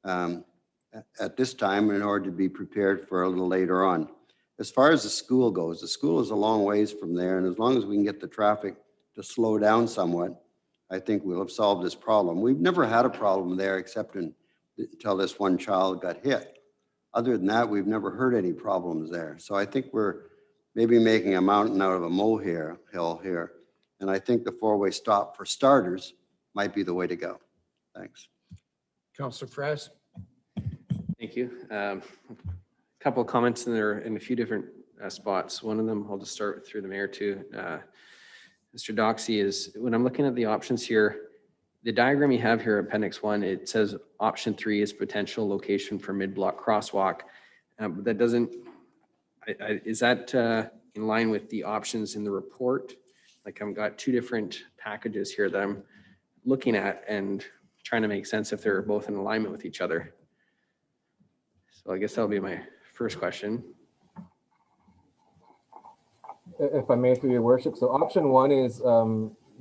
at this time in order to be prepared for a little later on. As far as the school goes, the school is a long ways from there. And as long as we can get the traffic to slow down somewhat, I think we'll have solved this problem. We've never had a problem there except until this one child got hit. Other than that, we've never heard any problems there. So I think we're maybe making a mountain out of a molehill here. And I think the four-way stop for starters might be the way to go. Thanks. Councillor Fraz. Thank you. A couple of comments in there in a few different spots. One of them, I'll just start through the mayor too. Mr. Doxey, is when I'm looking at the options here, the diagram you have here, Appendix 1, it says option 3 is potential location for mid-block crosswalk. But that doesn't, is that in line with the options in the report? Like I've got two different packages here that I'm looking at and trying to make sense if they're both in alignment with each other. So I guess that'll be my first question. If I may, through your worship. So option 1 is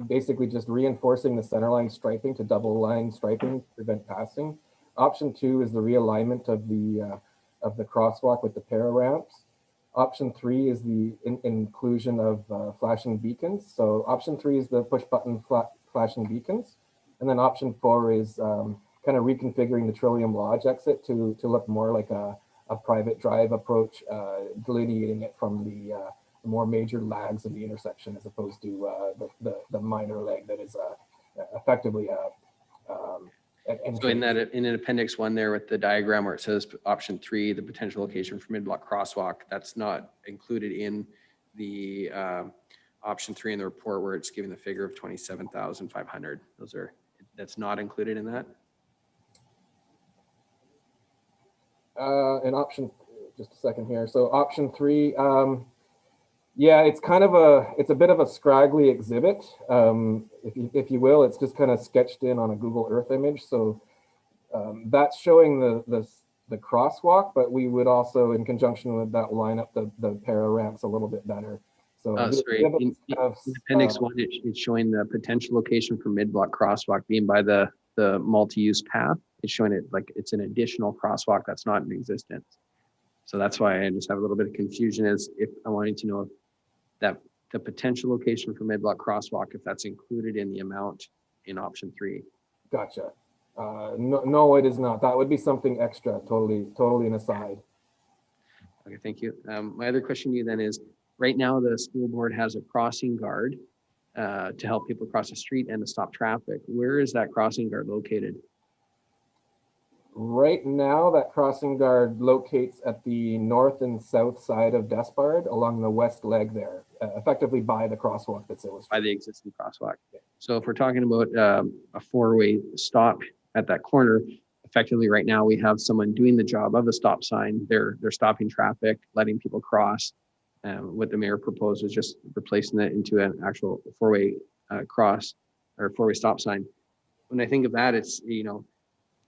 basically just reinforcing the centerline striping to double line striping to prevent passing. Option 2 is the realignment of the of the crosswalk with the para ramps. Option 3 is the inclusion of flashing beacons. So option 3 is the push button flashing beacons. And then option 4 is kind of reconfiguring the Trillium Lodge exit to look more like a private drive approach, delineating it from the more major lags of the intersection as opposed to the minor leg that is effectively So in that, in appendix 1 there with the diagram where it says option 3, the potential location for mid-block crosswalk, that's not included in the option 3 in the report where it's giving the figure of 27,500. That's not included in that. And option, just a second here. So option 3, yeah, it's kind of it's a bit of a scraggly exhibit, if you will. It's just kind of sketched in on a Google Earth image. So that's showing the crosswalk, but we would also, in conjunction with that, line up the para ramps a little bit better. So Sorry, in appendix 1, it's showing the potential location for mid-block crosswalk being by the multi-use path. It's showing it like it's an additional crosswalk that's not in existence. So that's why I just have a little bit of confusion as if I wanted to know if that the potential location for mid-block crosswalk, if that's included in the amount in option 3. Gotcha. No, it is not. That would be something extra, totally an aside. Okay, thank you. My other question to you then is, right now the school board has a crossing guard to help people cross the street and to stop traffic. Where is that crossing guard located? Right now, that crossing guard locates at the north and south side of Despard along the west leg there, effectively by the crosswalk that's illustrated. By the existing crosswalk. So if we're talking about a four-way stop at that corner, effectively right now we have someone doing the job of a stop sign. They're stopping traffic, letting people cross. What the mayor proposed was just replacing it into an actual four-way cross or four-way stop sign. When I think of that, it's,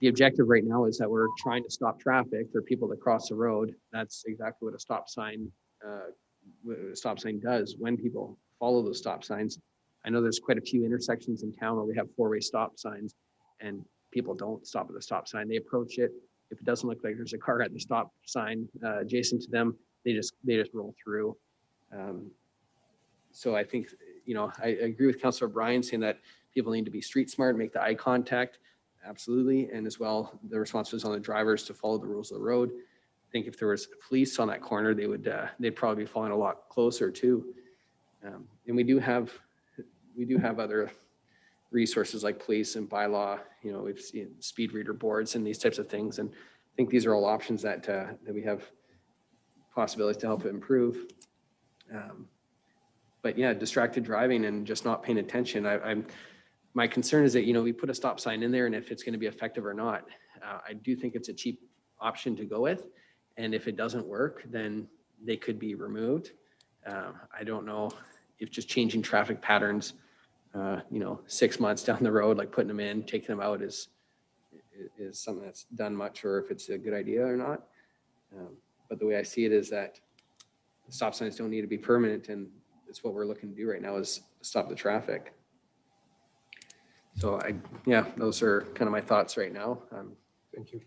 the objective right now is that we're trying to stop traffic for people to cross the road. That's exactly what a stop sign does when people follow those stop signs. I know there's quite a few intersections in town where we have four-way stop signs and people don't stop at the stop sign. They approach it. If it doesn't look like there's a car at the stop sign adjacent to them, they just roll through. So I think, I agree with Councillor Bryan saying that people need to be street smart, make the eye contact. Absolutely. And as well, the responsibility is on the drivers to follow the rules of the road. I think if there was police on that corner, they'd probably be following a lot closer too. And we do have other resources like police and bylaw, we've seen speed reader boards and these types of things. And I think these are all options that we have possibilities to help improve. But yeah, distracted driving and just not paying attention. My concern is that, we put a stop sign in there and if it's going to be effective or not. I do think it's a cheap option to go with. And if it doesn't work, then they could be removed. I don't know if just changing traffic patterns, 6 months down the road, like putting them in, taking them out is something that's done much, or if it's a good idea or not. But the way I see it is that stop signs don't need to be permanent. And it's what we're looking to do right now is stop the traffic. So those are kind of my thoughts right now. Thank you.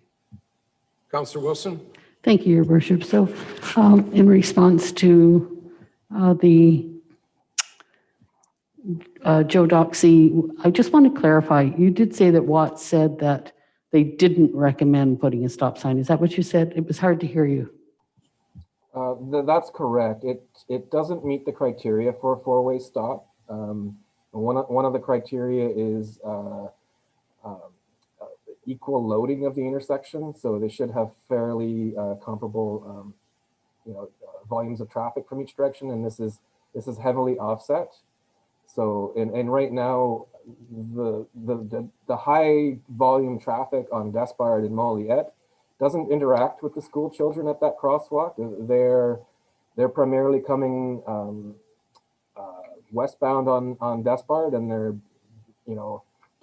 Councillor Wilson? Thank you, Your Worship. So in response to the Joe Doxey, I just want to clarify, you did say that Watts said that they didn't recommend putting a stop sign. Is that what you said? It was hard to hear you. That's correct. It doesn't meet the criteria for a four-way stop. One of the criteria is equal loading of the intersection. So they should have fairly comparable, volumes of traffic from each direction. And this is heavily offset. So, and right now, the high volume traffic on Despard and Moilliet doesn't interact with the school children at that crosswalk. They're primarily coming westbound on Despard, and they're,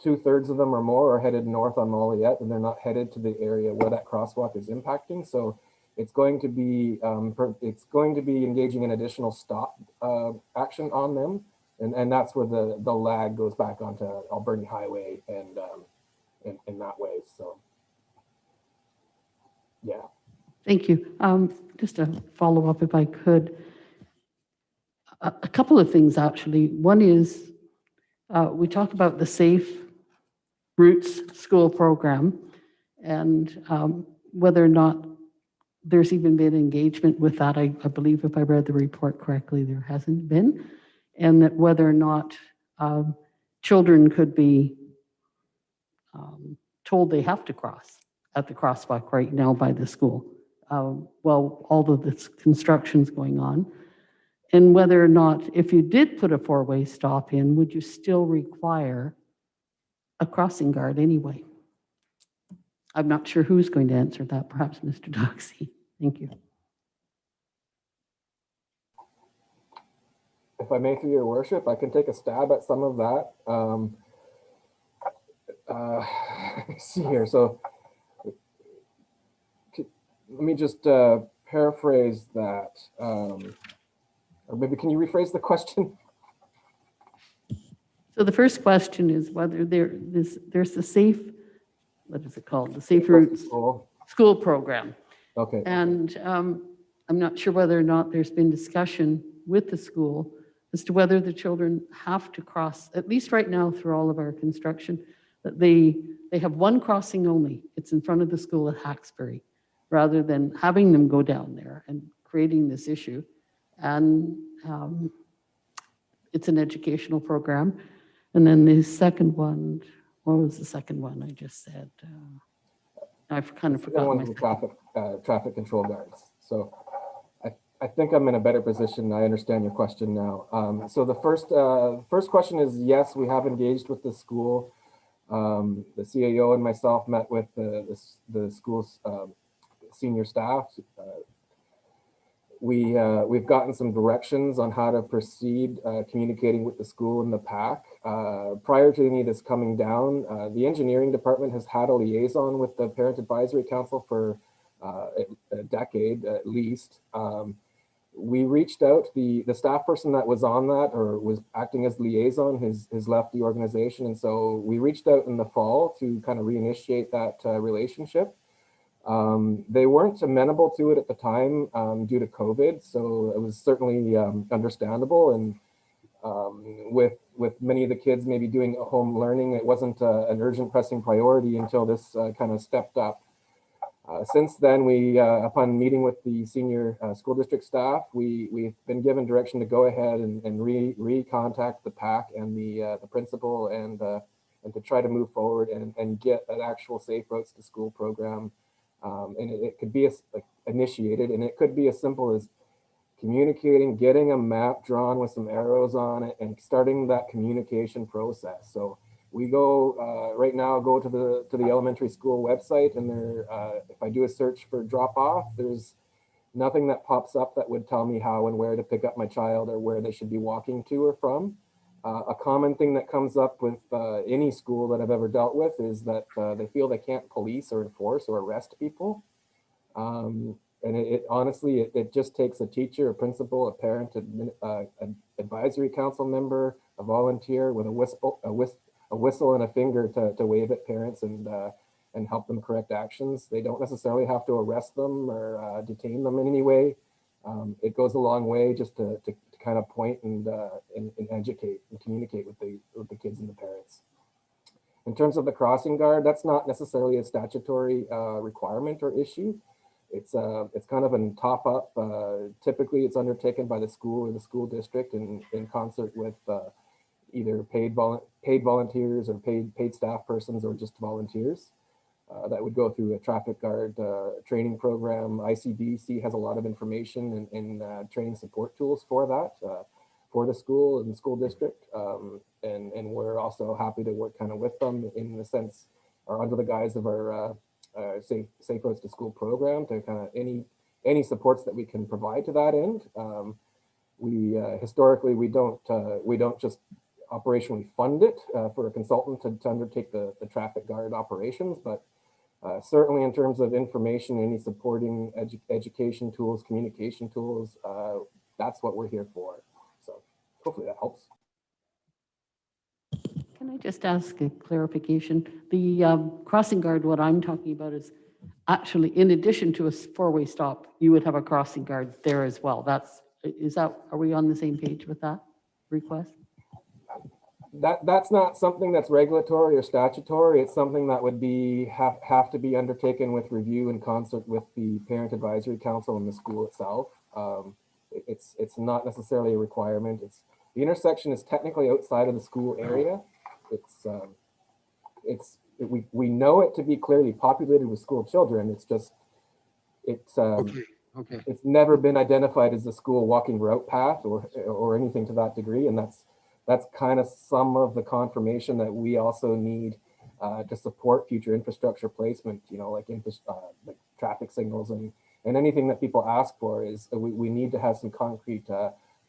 2/3 of them or more are headed north on Moilliet, and they're not headed to the area where that crosswalk is impacting. So it's going to be engaging in additional stop action on them, and that's where the lag goes back onto Alberni Highway and in that way. So yeah. Thank you. Just a follow-up if I could. A couple of things, actually. One is we talk about the Safe Routes School program and whether or not there's even been engagement with that. I believe if I read the report correctly, there hasn't been. And that whether or not children could be told they have to cross at the crosswalk right now by the school. Well, all of this construction's going on. And whether or not, if you did put a four-way stop in, would you still require a crossing guard anyway? I'm not sure who's going to answer that, perhaps Mr. Doxey. Thank you. If I may, through your worship, I can take a stab at some of that. Let me see here. So let me just paraphrase that. Or maybe can you rephrase the question? So the first question is whether there's the safe, what is it called? The Safe Routes School program. Okay. And I'm not sure whether or not there's been discussion with the school as to whether the children have to cross, at least right now through all of our construction, that they have one crossing only. It's in front of the school at Hawkesbury, rather than having them go down there and creating this issue. And it's an educational program. And then the second one, what was the second one I just said? I've kind of forgotten. The traffic control guards. So I think I'm in a better position. I understand your question now. So the first question is, yes, we have engaged with the school. The CAO and myself met with the school's senior staff. We've gotten some directions on how to proceed communicating with the school and the PAC. Prior to any of this coming down, the engineering department has had a liaison with the Parent Advisory Council for a decade at least. We reached out, the staff person that was on that or was acting as liaison has left the organization. And so we reached out in the fall to kind of reinitiate that relationship. They weren't amenable to it at the time due to COVID, so it was certainly understandable. And with many of the kids maybe doing home learning, it wasn't an urgent pressing priority until this kind of stepped up. Since then, upon meeting with the senior school district staff, we've been given direction to go ahead and re-contact the PAC and the principal and to try to move forward and get an actual Safe Routes to School program. And it could be initiated, and it could be as simple as communicating, getting a map drawn with some arrows on it, and starting that communication process. So we go right now. Go to the elementary school website, and there, if I do a search for drop off, there's nothing that pops up that would tell me how and where to pick up my child or where they should be walking to or from. A common thing that comes up with any school that I've ever dealt with is that they feel they can't police or enforce or arrest people. And honestly, it just takes a teacher, a principal, a parent, an advisory council member, a volunteer with a whistle and a finger to wave at parents and help them correct actions. They don't necessarily have to arrest them or detain them in any way. It goes a long way just to kind of point and educate and communicate with the kids and the parents. In terms of the crossing guard, that's not necessarily a statutory requirement or issue. It's kind of a top up. Typically, it's undertaken by the school or the school district in concert with either paid volunteers or paid staff persons or just volunteers. That would go through a traffic guard training program. ICDC has a lot of information and training support tools for that, for the school and the school district. And we're also happy to work kind of with them in the sense, or under the guise of our Safe Routes to School program, to kind of any supports that we can provide to that end. Historically, we don't just operationally fund it for a consultant to undertake the traffic guard operations, but certainly in terms of information, any supporting education tools, communication tools, that's what we're here for. So hopefully that helps. Can I just ask a clarification? The crossing guard, what I'm talking about is actually, in addition to a four-way stop, you would have a crossing guard there as well. Are we on the same page with that request? That's not something that's regulatory or statutory. It's something that would have to be undertaken with review in concert with the Parent Advisory Council and the school itself. It's not necessarily a requirement. The intersection is technically outside of the school area. We know it to be clearly populated with school children. Okay. It's never been identified as a school walking route path or anything to that degree, and that's kind of some of the confirmation that we also need to support future infrastructure placement. Like traffic signals and anything that people ask for is we need to have some concrete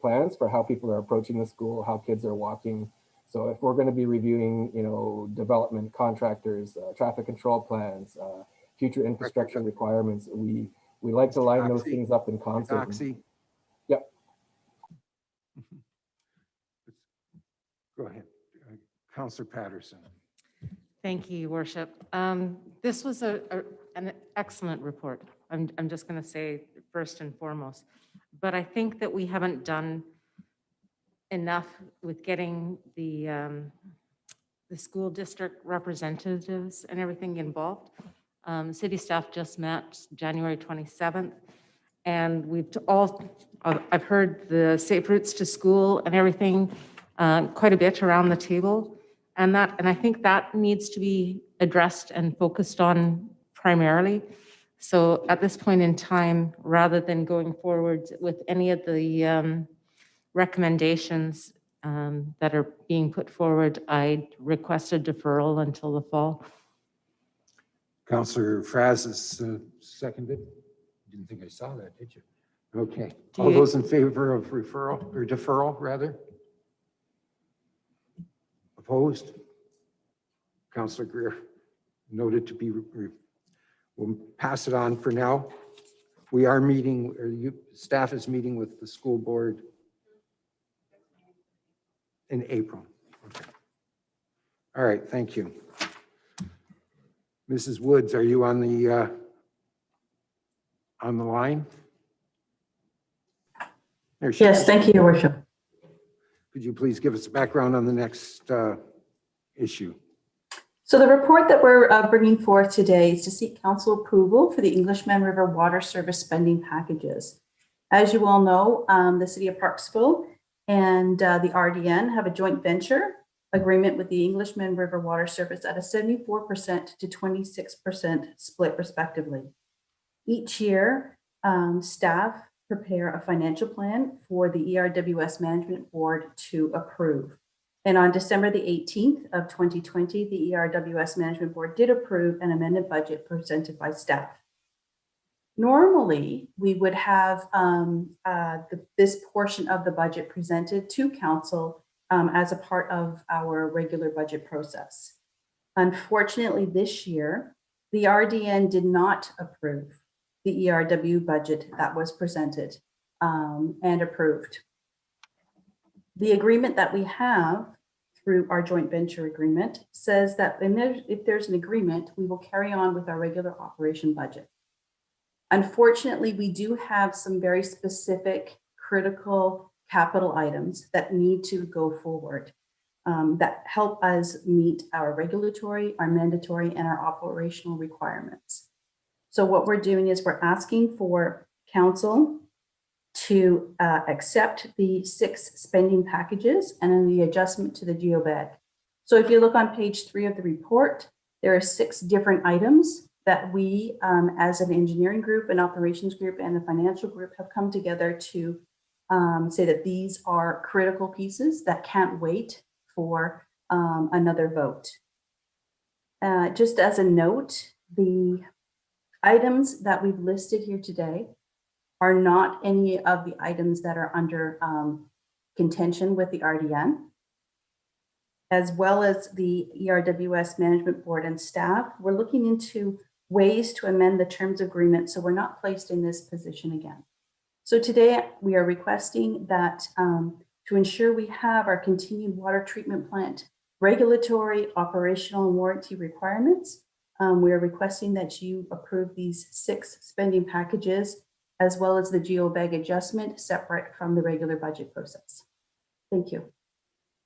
plans for how people are approaching the school, how kids are walking. So if we're going to be reviewing, development contractors, traffic control plans, future infrastructure requirements, we like to line those things up in concert. Doxy. Yep. Go ahead. Councillor Patterson. Thank you, Your Worship. This was an excellent report. I'm just going to say first and foremost, but I think that we haven't done enough with getting the school district representatives and everything involved. City staff just met January 27th, and I've heard the safe routes to school and everything quite a bit around the table, and I think that needs to be addressed and focused on primarily. So at this point in time, rather than going forward with any of the recommendations that are being put forward, I request a deferral until the fall. Councillor Fraz is seconded. Didn't think I saw that, did you? Okay. All those in favor of referral or deferral, rather? Opposed? Councillor Greer, noted to be. We'll pass it on for now. We are meeting, staff is meeting with the school board in April. Okay. All right, thank you. Mrs. Woods, are you on the line? There she Yes, is. thank you, Your Worship. Could you please give us a background on the next issue? So the report that we're bringing forth today is to seek council approval for the Englishman River water service spending packages. As you all know, the City of Parksville and the RDN have a joint venture agreement with the Englishman River water service at a 74% to 26% split respectively. Each year, staff prepare a financial plan for the ERWS Management Board to approve. And on December the 18th of 2020, the ERWS Management Board did approve an amended budget presented by staff. Normally, we would have this portion of the budget presented to council as a part of our regular budget process. Unfortunately, this year, the RDN did not approve the ERW budget that was presented and approved. The agreement that we have through our joint venture agreement says that if there's an agreement, we will carry on with our regular operation budget. Unfortunately, we do have some very specific critical capital items that need to go forward that help us meet our regulatory, our mandatory, and our operational requirements. So what we're doing is we're asking for council to accept the 6 spending packages and then the adjustment to the GeoBag. So if you look on page 3 of the report, there are 6 different items that we as an engineering group, an operations group, and a financial group have come together to say that these are critical pieces that can't wait for another vote. Just as a note, the items that we've listed here today are not any of the items that are under contention with the RDN, as well as the ERWS Management Board and staff. We're looking into ways to amend the terms of agreement so we're not placed in this position again. So today we are requesting that to ensure we have our continued water treatment plant regulatory, operational, and warranty requirements, We are requesting that you approve these 6 spending packages as well as the GEOBAG adjustment separate from the regular budget process. Thank you.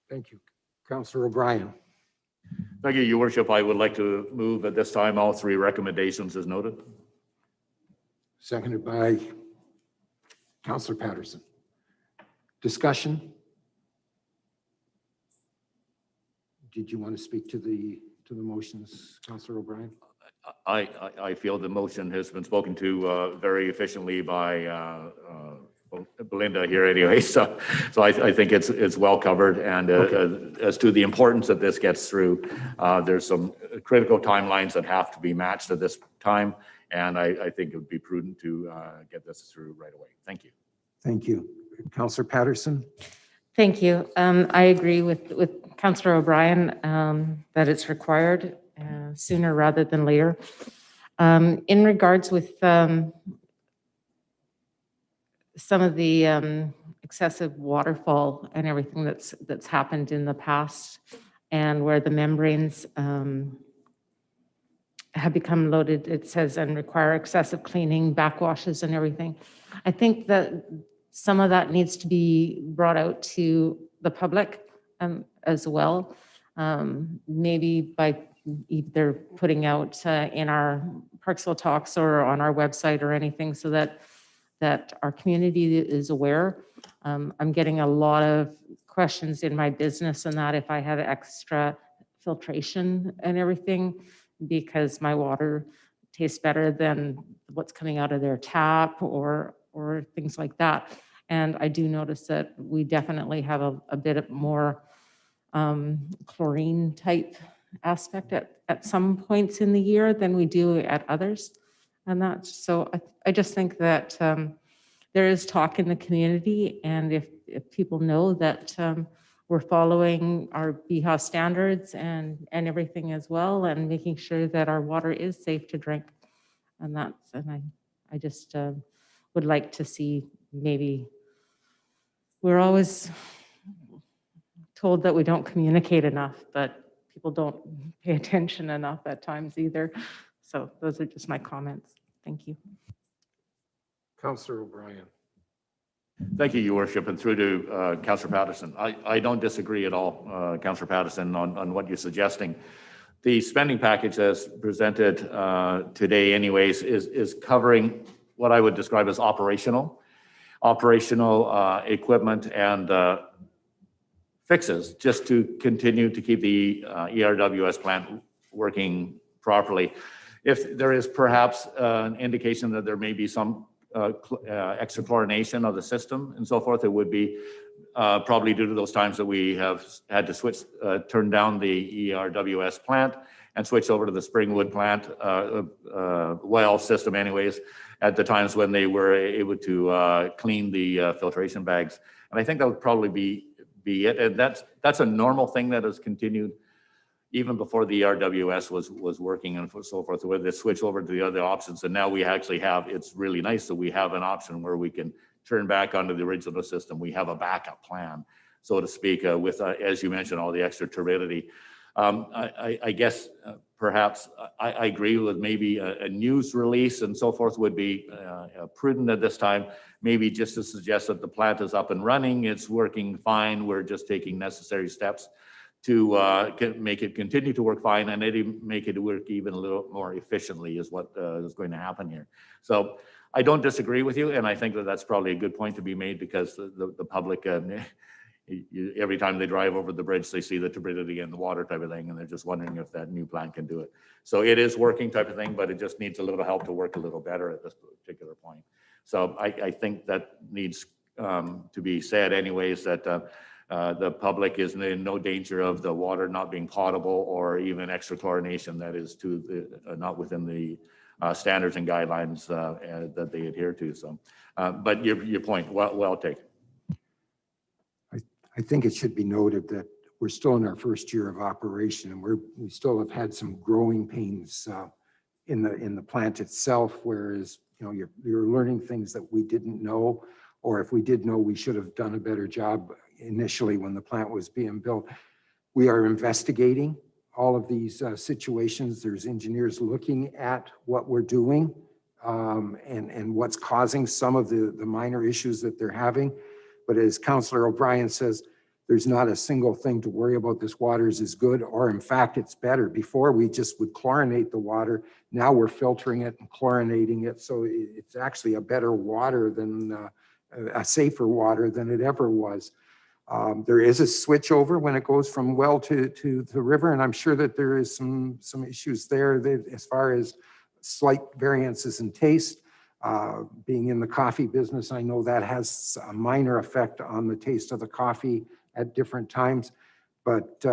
Thank you. Councillor O'Brien. Thank you, Your Worship. I would like to move at this time all 3 recommendations as noted. Seconded by Councillor Patterson. Discussion? Did you want to speak to the motions, Councillor O'Brien? I feel the motion has been spoken to very efficiently by Belinda here anyway. So I think it's well covered. And as to the importance that this gets through, there's some critical timelines that have to be matched at this time. And I think it would be prudent to get this through right away. Thank you. Thank you. Councillor Patterson? Thank you. I agree with Councillor O'Brien that it's required sooner rather than later. In regards with some of the excessive waterfall and everything that's happened in the past, and where the membranes have become loaded, it says, and require excessive cleaning, backwashes and everything. I think that some of that needs to be brought out to the public as well, maybe by either putting out in our Parksville Talks or on our website or anything, so that our community is aware. I'm getting a lot of questions in my business and that if I have extra filtration and everything, because my water tastes better than what's coming out of their tap or things like that. And I do notice that we definitely have a bit more chlorine type aspect at some points in the year than we do at others. And that's, so I just think that there is talk in the community, and if people know that we're following our BHA standards and everything as well, and making sure that our water is safe to drink. And I just would like to see, maybe we're always told that we don't communicate enough, but people don't pay attention enough at times either. So those are just my comments. Thank you. Councillor O'Brien. Thank you, Your Worship, and through to Councillor Patterson. I don't disagree at all, Councillor Patterson, on what you're suggesting. The spending package as presented today anyways is covering what I would describe as operational equipment and fixes, just to continue to keep the ERWS plant working properly. If there is perhaps an indication that there may be some extra chlorination of the system and so forth, it would be probably due to those times that we have had to switch, turn down the ERWS plant and switch over to the Springwood plant well system anyways, at the times when they were able to clean the filtration bags. And I think that would probably be it. And that's a normal thing that has continued even before the ERWS was working and so forth, where they switch over to the other options. And now we actually have, it's really nice that we have an option where we can turn back onto the original system. We have a backup plan, so to speak, with, as you mentioned, all the extra turbidity. I guess perhaps I agree with maybe a news release and so forth would be prudent at this time, maybe just to suggest that the plant is up and running, it's working fine, we're just taking necessary steps to make it continue to work fine, and make it work even a little more efficiently is what is going to happen here. So I don't disagree with you, and I think that that's probably a good point to be made, because the public, every time they drive over the bridge, they see the turbidity in the water type of thing, and they're just wondering if that new plant can do it. So it is working type of thing, but it just needs a little help to work a little better at this particular point. So I think that needs to be said anyways, that the public is in no danger of the water not being potable or even extra chlorination that is not within the standards and guidelines that they adhere to. So, but your point, well taken. I think it should be noted that we're still in our first year of operation, and we still have had some growing pains in the plant itself, whereas you're learning things that we didn't know, or if we did know, we should have done a better job initially when the plant was being built. We are investigating all of these situations. There's engineers looking at what we're doing and what's causing some of the minor issues that they're having. But as Councillor O'Brien says, there's not a single thing to worry about. This water is as good, or in fact, it's better. Before, we just would chlorinate the water. Now we're filtering it and chlorinating it. So it's actually a better water than a safer water than it ever was. There is a switch over when it goes from well to the river, and I'm sure that there is some issues there that, as far as slight variances in taste. Being in the coffee business, I know that has a minor effect on the taste of the coffee at different times, but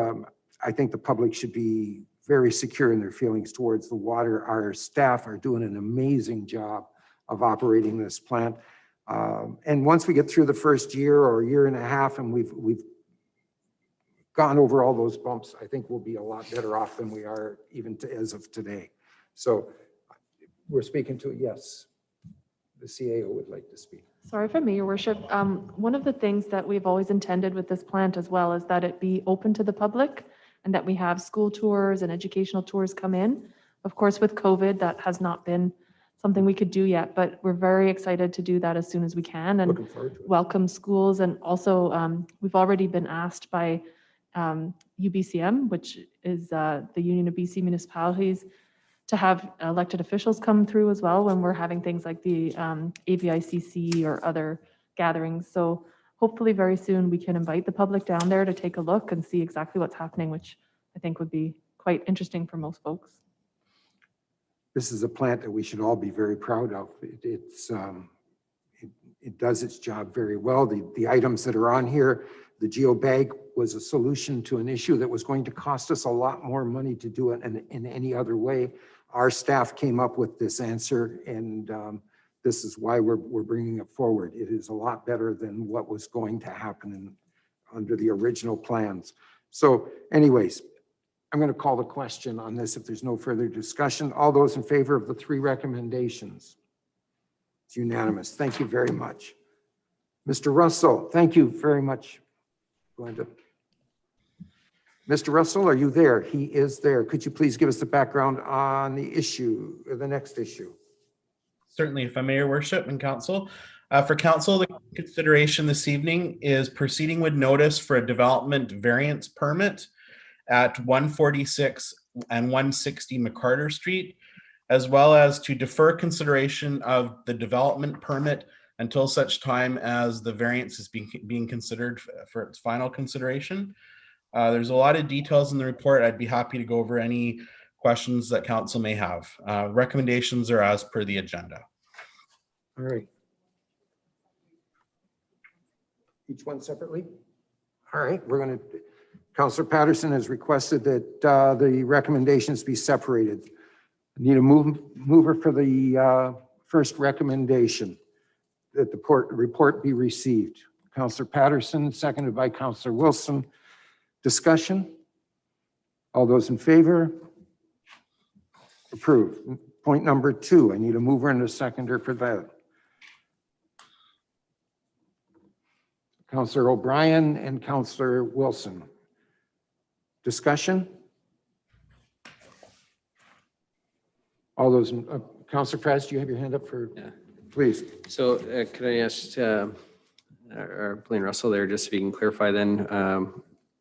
I think the public should be very secure in their feelings towards the water. Our staff are doing an amazing job of operating this plant. And once we get through the first year or year and a half and we've gone over all those bumps, I think we'll be a lot better off than we are even as of today. So we're speaking to, yes, the CAO would like to speak. Sorry, if I may, Your Worship. One of the things that we've always intended with this plant as well is that it be open to the public and that we have school tours and educational tours come in. Of course, with COVID, that has not been something we could do yet, but we're very excited to do that as soon as we can and Looking forward to it. welcome schools. And also, we've already been asked by UBCM, which is the Union of BC Municipalities, to have elected officials come through as well when we're having things like the AVICC or other gatherings. So hopefully very soon we can invite the public down there to take a look and see exactly what's happening, which I think would be quite interesting for most folks. This is a plant that we should all be very proud of. It does its job very well. The items that are on here, the geobag was a solution to an issue that was going to cost us a lot more money to do it in any other way. Our staff came up with this answer, and this is why we're bringing it forward. It is a lot better than what was going to happen under the original plans. So anyways, I'm going to call the question on this if there's no further discussion. All those in favor of the three recommendations? It's unanimous. Thank you very much. Mr. Russell, thank you very much, Glenda. Mr. Russell, are you there? He is there. Could you please give us the background on the issue, the next issue? Certainly, if I may, Your Worship and Council. For Council, the consideration this evening is proceeding with notice for a development variance permit at 146 and 160 McCarter Street, as well as to defer consideration of the development permit until such time as the variance is being considered for its final consideration. There's a lot of details in the report. I'd be happy to go over any questions that Council may have. Recommendations are as per the agenda. All right. Each one separately? All right, we're going to, Councillor Patterson has requested that the recommendations be separated. I need a mover for the first recommendation, that the report be received. Councillor Patterson, seconded by Councillor Wilson. Discussion? All those in favor? Approved. Point number 2, I need a mover and a seconder for that. Councillor O'Brien and Councillor Wilson. Discussion? All those, Councillor Press, do you have your hand up for, Yeah. Please. So could I ask Blaine Russell there, just so we can clarify then,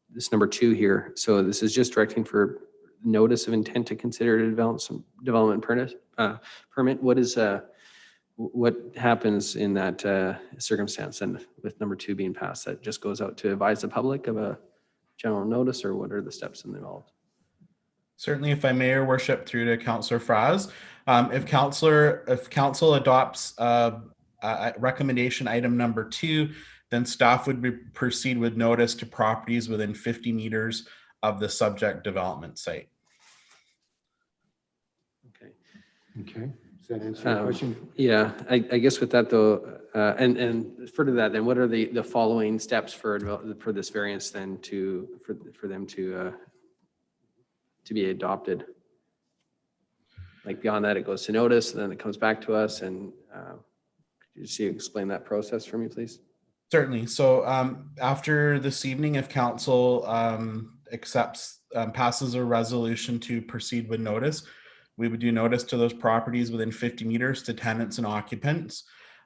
this number 2 here. So this is just directing for notice of intent to consider a development permit. What happens in that circumstance and with number 2 being passed? That just goes out to advise the public of a general notice, or what are the steps involved? Certainly, if I may, Your Worship, through to Councillor Fraz. If Council adopts recommendation item number 2, then staff would proceed with notice to properties within 50 meters of the subject development site. Okay. Okay. Does that answer your question? Yeah, I guess with that though, and further to that, then what are the following steps for this variance then for them to be adopted? Like beyond that, it goes to notice and then it comes back to us, and could you explain that process for me, please? Certainly. So after this evening, if Council accepts, passes a resolution to proceed with notice, we would do notice to those properties within 50 meters to tenants and occupants.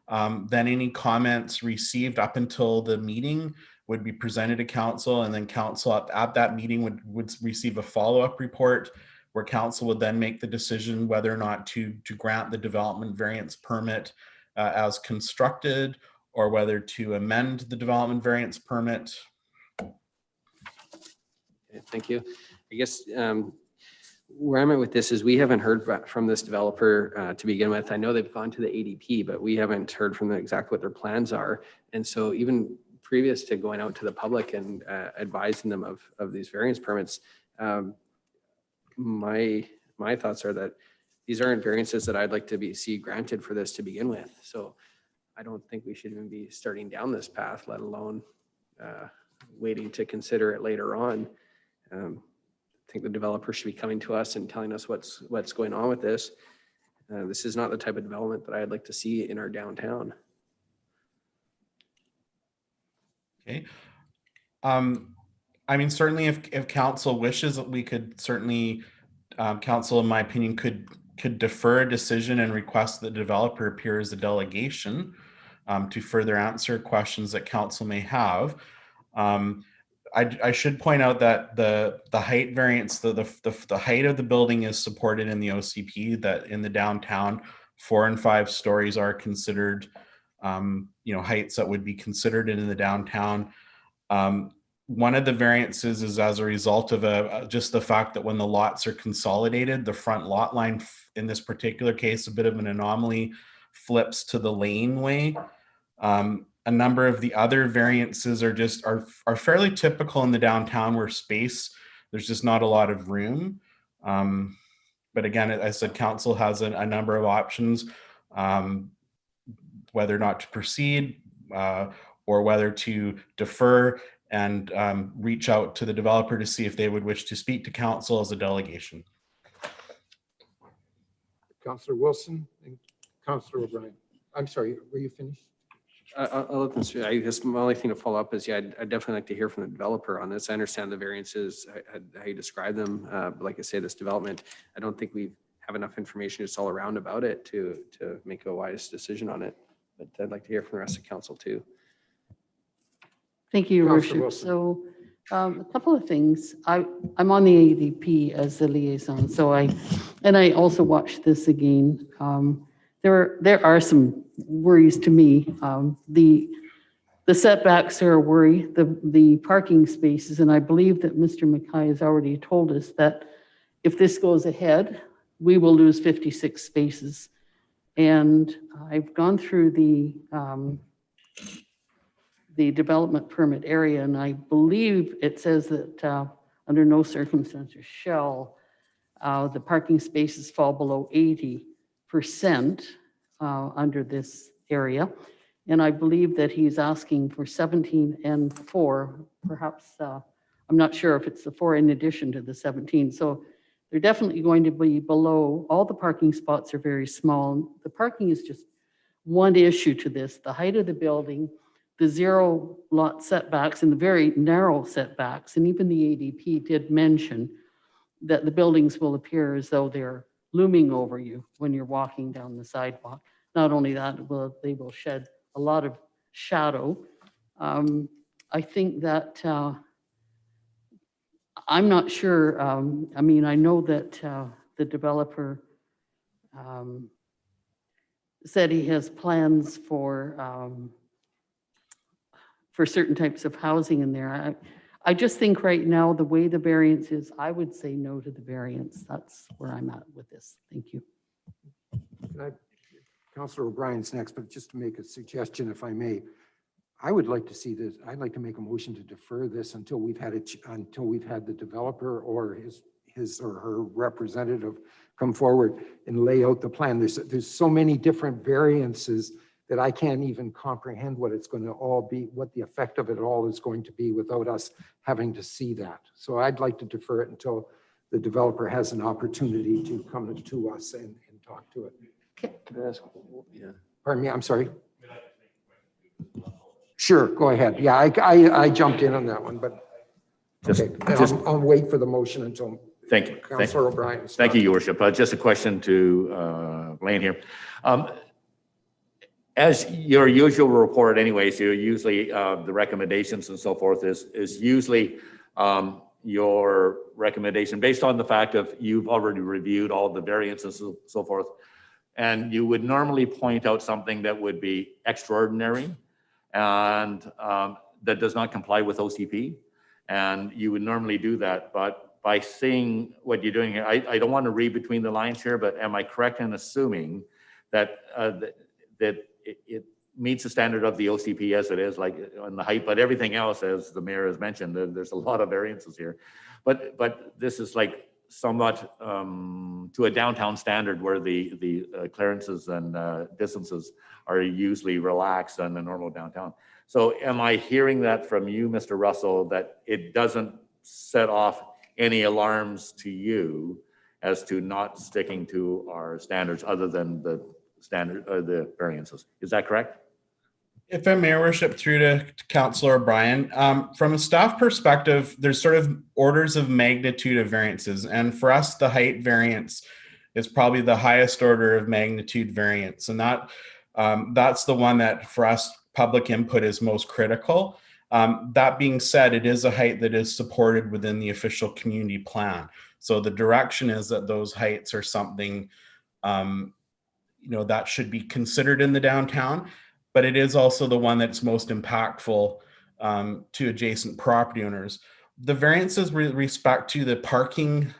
Then any comments received up until the meeting would be presented to council, and then council at that meeting would receive a follow-up report where council would then make the decision whether or not to grant the development variance permit as constructed, or whether to amend the development variance permit. Okay, thank you. I guess where I'm at with this is we haven't heard from this developer to begin with. I know they've gone to the ADP, but we haven't heard from them exactly what their plans are. And so even previous to going out to the public and advising them of these variance permits, my thoughts are that these aren't variances that I'd like to see granted for this to begin with. So I don't think we should even be starting down this path, let alone waiting to consider it later on. I think the developer should be coming to us and telling us what's going on with this. This is not the type of development that I'd like to see in our downtown. Okay. I mean, certainly if council wishes, we could certainly, council, in my opinion, could defer a decision and request the developer appear as a delegation to further answer questions that council may have. I should point out that the height variance, the height of the building is supported in the OCP, that in the downtown 4 and 5 stories are considered, heights that would be considered in the downtown. One of the variances is as a result of just the fact that when the lots are consolidated, the front lot line in this particular case, a bit of an anomaly, flips to the laneway. A number of the other variances are fairly typical in the downtown, where there's just not a lot of room. But again, as I said, council has a number of options, whether or not to proceed or whether to defer and reach out to the developer to see if they would wish to speak to council as a delegation. Councillor Wilson and Councillor O'Brien. I'm sorry, were you finished? I'll let them speak. I guess my only thing to follow up is, yeah, I'd definitely like to hear from the developer on this. I understand the variances, how you describe them. But like I say, this development, I don't think we have enough information just all around about it to make a wise decision on it. But I'd like to hear from the rest of council too. Thank you, Your Councillor Worship. Wilson. So a couple of things. I'm on the ADP as the liaison, so I also watched this again. There are some worries to me. The setbacks are a worry, the parking spaces, and I believe that Mr. McKay has already told us that if this goes ahead, we will lose 56 spaces. And I've gone through the development permit area, and I believe it says that under no circumstances shall the parking spaces fall below 80% under this area. And I believe that he's asking for 17 and 4, perhaps, I'm not sure if it's the 4 in addition to the 17. So they're definitely going to be below. All the parking spots are very small. The parking is just one issue to this. The height of the building, the 0 lot setbacks and the very narrow setbacks, and even the ADP did mention that the buildings will appear as though they're looming over you when you're walking down the sidewalk. Not only that, they will shed a lot of shadow. I think that I'm not sure. I mean, I know that the developer said he has plans for certain types of housing in there. I just think right now, the way the variance is, I would say no to the variance. That's where I'm at with this. Thank you. Councillor O'Brien's next, but just to make a suggestion, if I may, I would like to see this. I'd like to make a motion to defer this until we've had the developer or his or her representative come forward and lay out the plan. There's so many different variances that I can't even comprehend what it's going to all be, what the effect of it all is going to be without us having to see that. So I'd like to defer it until the developer has an opportunity to come to us and talk to it. Yeah. Pardon me, I'm sorry. Sure, go ahead. Yeah, I jumped in on that one, but Just, Okay, just, I'll wait for the motion until thank you. Councillor O'Brien. Thank you, Your Worship. Just a question to Blaine here. As your usual report anyways, you usually, the recommendations and so forth is usually your recommendation based on the fact of you've already reviewed all the variances and so forth. And you would normally point out something that would be extraordinary and that does not comply with OCP. And you would normally do that. But by seeing what you're doing here, I don't want to read between the lines here, but am I correct in assuming that that it meets the standard of the OCP as it is, like on the height, but everything else, as the mayor has mentioned, there's a lot of variances here. But this is like somewhat to a downtown standard where the clearances and distances are usually relaxed on the normal downtown. So am I hearing that from you, Mr. Russell, that it doesn't set off any alarms to you as to not sticking to our standards other than the standard or the variances? Is that correct? If I may, Your Worship, through to Councillor O'Brien, from a staff perspective, there's sort of orders of magnitude of variances. And for us, the height variance is probably the highest order of magnitude variance. And that's the one that for us, public input is most critical. That being said, it is a height that is supported within the official community plan. So the direction is that those heights are something that should be considered in the downtown. But it is also the one that's most impactful to adjacent property owners. The variances with respect to the parking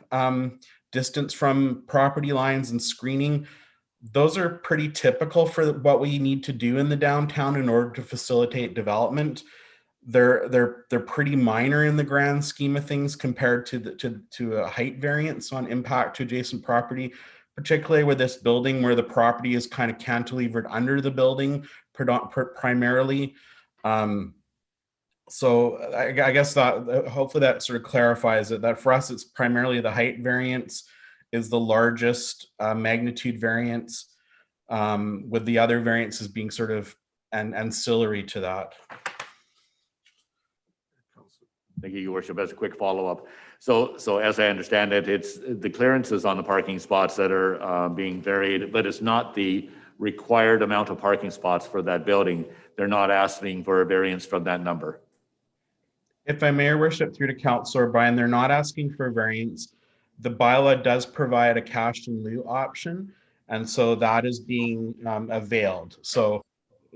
distance from property lines and screening, those are pretty typical for what we need to do in the downtown in order to facilitate development. They're pretty minor in the grand scheme of things compared to a height variance on impact to adjacent property, particularly with this building where the property is kind of cantilevered under the building primarily. So I guess that hopefully that sort of clarifies it, that for us, it's primarily the height variance is the largest magnitude variance, with the other variances being sort of ancillary to that. Thank you, Your Worship. As a quick follow-up. So as I understand it, it's the clearances on the parking spots that are being varied, but it's not the required amount of parking spots for that building. They're not asking for a variance from that number. If I may, Your Worship, through to Councillor O'Brien, they're not asking for a variance. The bylaw does provide a cash in lieu option, and so that is being availed. So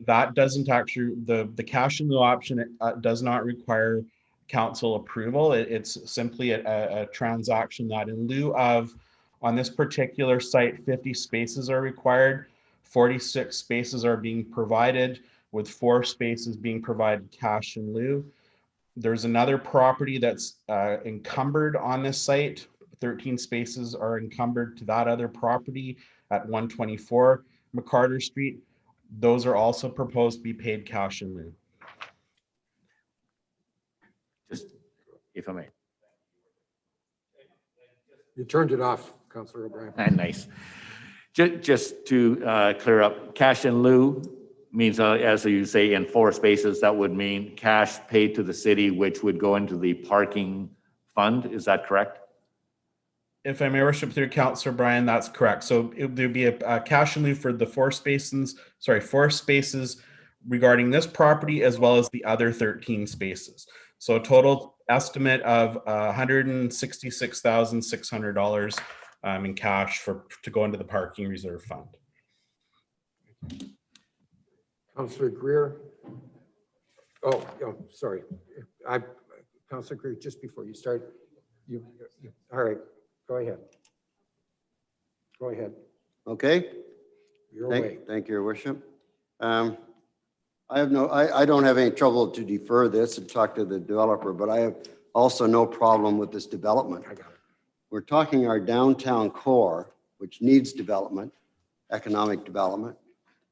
that doesn't actually, the cash in lieu option does not require council approval. It's simply a transaction that in lieu of, on this particular site, 50 spaces are required. 46 spaces are being provided, with 4 spaces being provided cash in lieu. There's another property that's encumbered on this site. 13 spaces are encumbered to that other property at 124 McCarter Street. Those are also proposed to be paid cash in lieu. Just, if I may. You turned it off, Councillor O'Brien. Nice. Just to clear up, cash in lieu means, as you say, in 4 spaces, that would mean cash paid to the city, which would go into the parking fund. Is that correct? If I may, Worship, through Councillor O'Brien, that's correct. So there'd be a cash in lieu for the 4 spaces regarding this property, as well as the other 13 spaces. So a total estimate of $166,600 in cash to go into the parking reserve fund. Councillor Greer. Oh, sorry. Councillor Greer, just before you start, all right, go ahead. Go ahead. Okay. Your way. Thank you, Your Worship. I don't have any trouble to defer this and talk to the developer, but I have also no problem with this development. I got it. We're talking our downtown core, which needs development, economic development.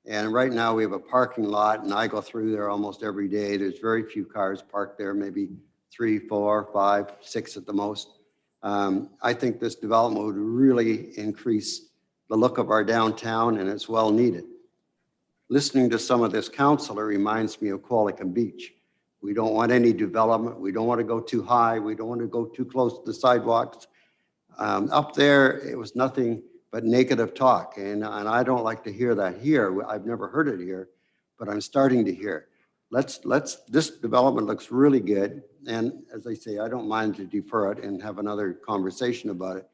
And right now we have a parking lot, and I go through there almost every day. There's very few cars parked there, maybe 3, 4, 5, 6 at the most. I think this development would really increase the look of our downtown, and it's well needed. Listening to some of this council, it reminds me of Qualicum Beach, We don't want any development. We don't want to go too high. We don't want to go too close to the sidewalks. Up there, it was nothing but negative talk. And I don't like to hear that here. I've never heard it here, but I'm starting to hear. This development looks really good. And as I say, I don't mind to defer it and have another conversation about it.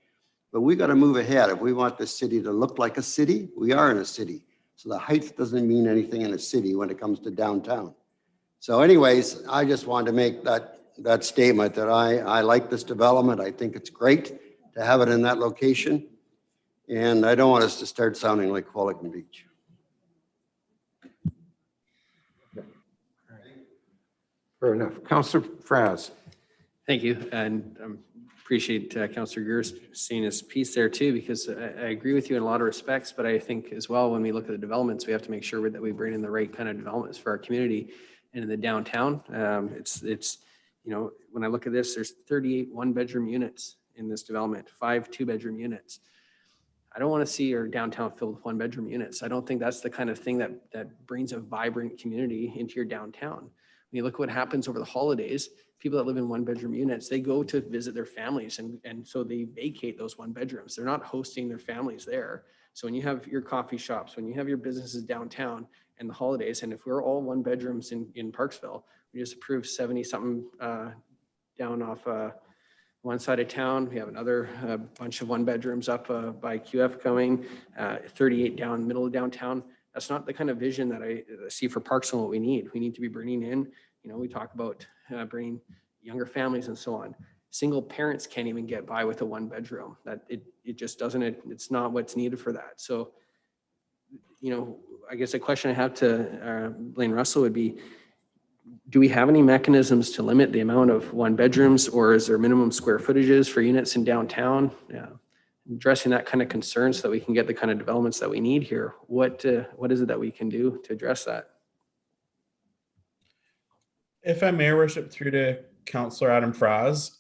But we got to move ahead. If we want this city to look like a city, we are in a city. So the height doesn't mean anything in a city when it comes to downtown. So anyways, I just wanted to make that statement that I like this development. I think it's great to have it in that location. And I don't want us to start sounding like Qualicum Beach. Fair enough. Councillor Fraz. Thank you, and appreciate Councillor Greer seeing his piece there too, because I agree with you in a lot of respects, but I think as well, when we look at the developments, we have to make sure that we bring in the right kind of developments for our community. And in the downtown, it's you know, when I look at this, there's 38 one-bedroom units in this development, 5 two-bedroom units. I don't want to see our downtown filled with one-bedroom units. I don't think that's the kind of thing that brings a vibrant community into your downtown. When you look at what happens over the holidays, people that live in one-bedroom units, they go to visit their families, and so they vacate those one bedrooms. They're not hosting their families there. So when you have your coffee shops, when you have your businesses downtown and the holidays, and if we're all one bedrooms in Parksville, we just approved 70 something down off one side of town. We have another bunch of one bedrooms up by QF coming, 38 down middle of downtown. That's not the kind of vision that I see for Parksville and what we need. We need to be bringing in, you know, we talk about bringing younger families and so on. Single parents can't even get by with a one bedroom. That it just doesn't, it's not what's needed for that. So, you know, I guess a question I have to Blaine Russell would be, do we have any mechanisms to limit the amount of one bedrooms, or is there minimum square footages for units in downtown? Yeah. Addressing that kind of concern so that we can get the kind of developments that we need here. What is it that we can do to address that? If I may, Your Worship, through to Councillor Adam Fraz,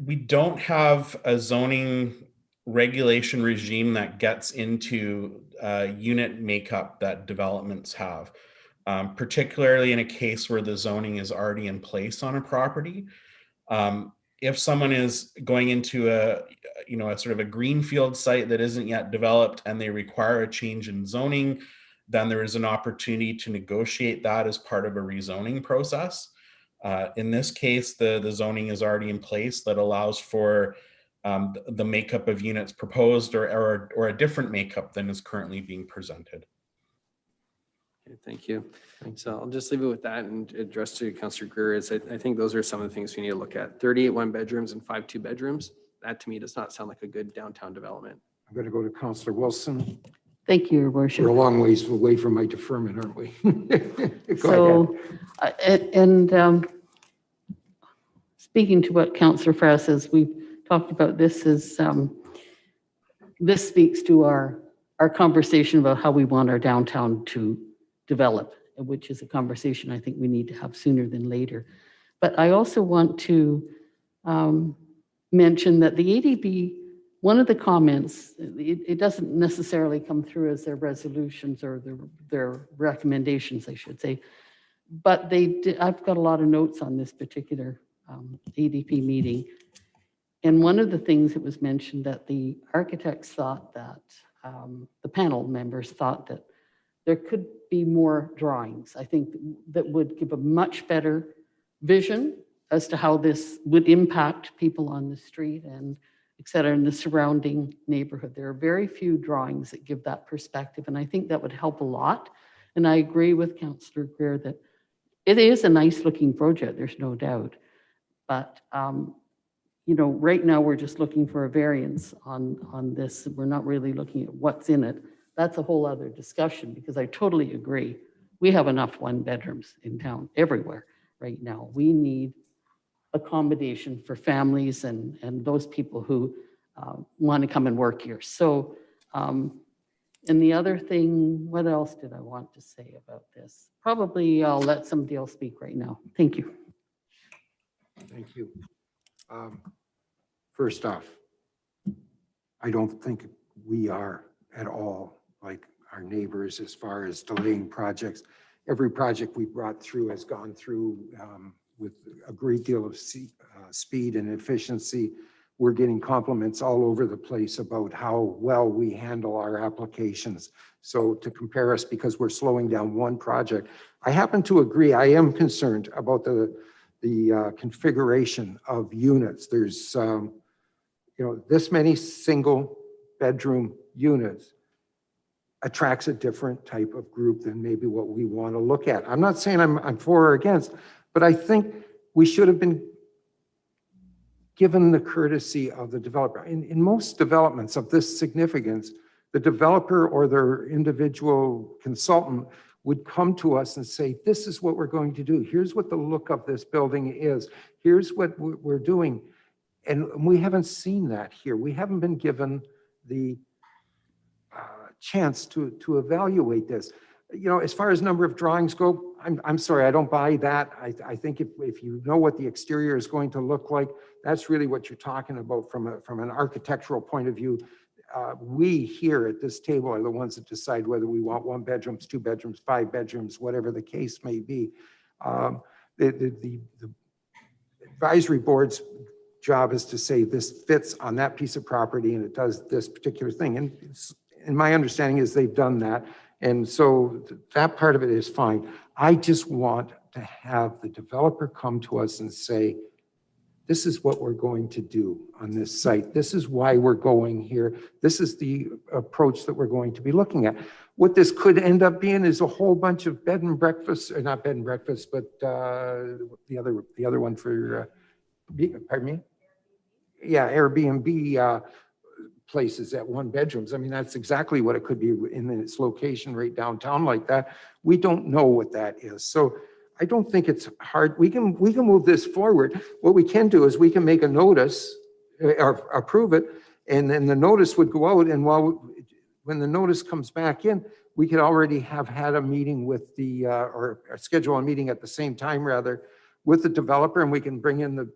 we don't have a zoning regulation regime that gets into unit makeup that developments have, particularly in a case where the zoning is already in place on a property. If someone is going into a sort of a greenfield site that isn't yet developed and they require a change in zoning, then there is an opportunity to negotiate that as part of a rezoning process. In this case, the zoning is already in place that allows for the makeup of units proposed or a different makeup than is currently being presented. Okay, thank you. So I'll just leave it with that and address to Councillor Greer. I think those are some of the things we need to look at. 38 one bedrooms and 5 two bedrooms. That to me does not sound like a good downtown development. I'm going to go to Councillor Wilson. Thank you, Your Worship. We're a long ways away from my deferment, aren't we? Go So, speaking to what Councillor Fraz says, we've talked about this this speaks to our conversation about how we want our downtown to develop, which is a conversation I think we need to have sooner than later. But I also want to mention that the ADB, one of the comments, it doesn't necessarily come through as their resolutions or their recommendations, I should say, but I've got a lot of notes on this particular ADP meeting. And one of the things that was mentioned that the architects thought that, the panel members thought that there could be more drawings. I think that would give a much better vision as to how this would impact people on the street and et cetera, in the surrounding neighborhood. There are very few drawings that give that perspective, and I think that would help a lot. And I agree with Councillor Greer that it is a nice looking project, there's no doubt. But you know, right now we're just looking for a variance on this. We're not really looking at what's in it. That's a whole other discussion, because I totally agree. We have enough one bedrooms in town everywhere right now. We need accommodation for families and those people who want to come and work here. So, and the other thing, what else did I want to say about this? Probably I'll let somebody else speak right now. Thank you. Thank you. First off, I don't think we are at all like our neighbors as far as delaying projects. every project we brought through has gone through with a great deal of speed and efficiency. We're getting compliments all over the place about how well we handle our applications. So to compare us, because we're slowing down one project, I happen to agree. I am concerned about the configuration of units. There's this many single bedroom units attracts a different type of group than maybe what we want to look at. I'm not saying I'm for or against, but I think we should have been given the courtesy of the developer. In most developments of this significance, the developer or their individual consultant would come to us and say, this is what we're going to do. Here's what the look of this building is. Here's what we're doing. And we haven't seen that here. We haven't been given the chance to evaluate this. As far as number of drawings go, I'm sorry, I don't buy that. I think if you know what the exterior is going to look like, that's really what you're talking about from an architectural point of view. We here at this table are the ones that decide whether we want 1 bedrooms, 2 bedrooms, 5 bedrooms, whatever the case may be. The advisory board's job is to say this fits on that piece of property and it does this particular thing. And my understanding is they've done that. And so that part of it is fine. I just want to have the developer come to us and say, this is what we're going to do on this site. This is why we're going here. This is the approach that we're going to be looking at. What this could end up being is a whole bunch of bed and breakfast, or not bed and breakfast, but the other one for, pardon me? Yeah, Airbnb places at 1 bedrooms. I mean, that's exactly what it could be in its location right downtown like that. We don't know what that is. So I don't think it's hard. We can move this forward. What we can do is we can make a notice or approve it, and then the notice would go out. And when the notice comes back in, we could already have had a meeting with the, or schedule a meeting at the same time rather with the developer, and we can bring in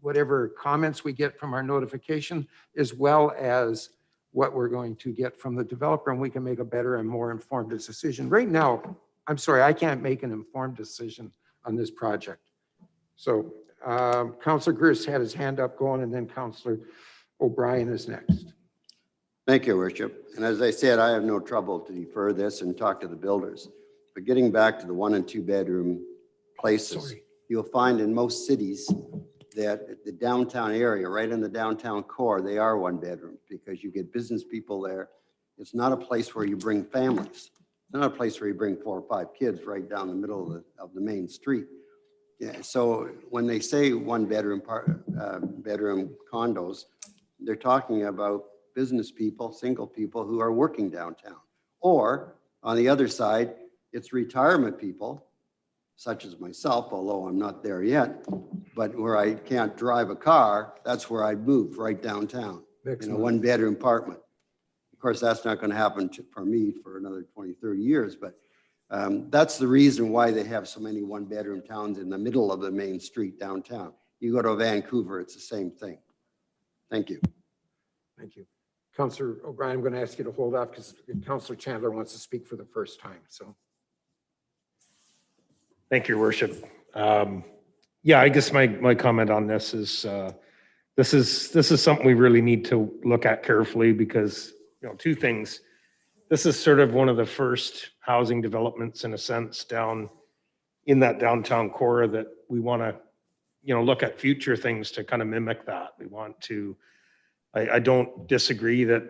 whatever comments we get from our notification, as well as what we're going to get from the developer, and we can make a better and more informed decision. Right now, I'm sorry, I can't make an informed decision on this project. So Councillor Griss had his hand up going, and then Councillor O'Brien is next. Thank you, Worship. And as I said, I have no trouble to defer this and talk to the builders. But getting back to the 1 and 2 bedroom places, you'll find in most cities that the downtown area, right in the downtown core, they are 1 bedroom because you get business people there. It's not a place where you bring families. It's not a place where you bring 4 or 5 kids right down the middle of the main street. Yeah, so when they say 1 bedroom bedroom condos, they're talking about business people, single people who are working downtown. Or on the other side, it's retirement people, such as myself, although I'm not there yet, but where I can't drive a car, that's where I'd move, right downtown. Excellent. In a 1 bedroom apartment. Of course, that's not going to happen for me for another 20, 30 years, but that's the reason why they have so many 1 bedroom towns in the middle of the main street downtown. You go to Vancouver, it's the same thing. Thank you. Thank you. Councillor O'Brien, I'm going to ask you to hold off because Councillor Chandler wants to speak for the first time. So. Thank you, Your Worship. Yeah, I guess my comment on this is this is something we really need to look at carefully because, 2 things. This is sort of one of the first housing developments in a sense down in that downtown core that we want to, look at future things to kind of mimic that. We want to, I don't disagree that,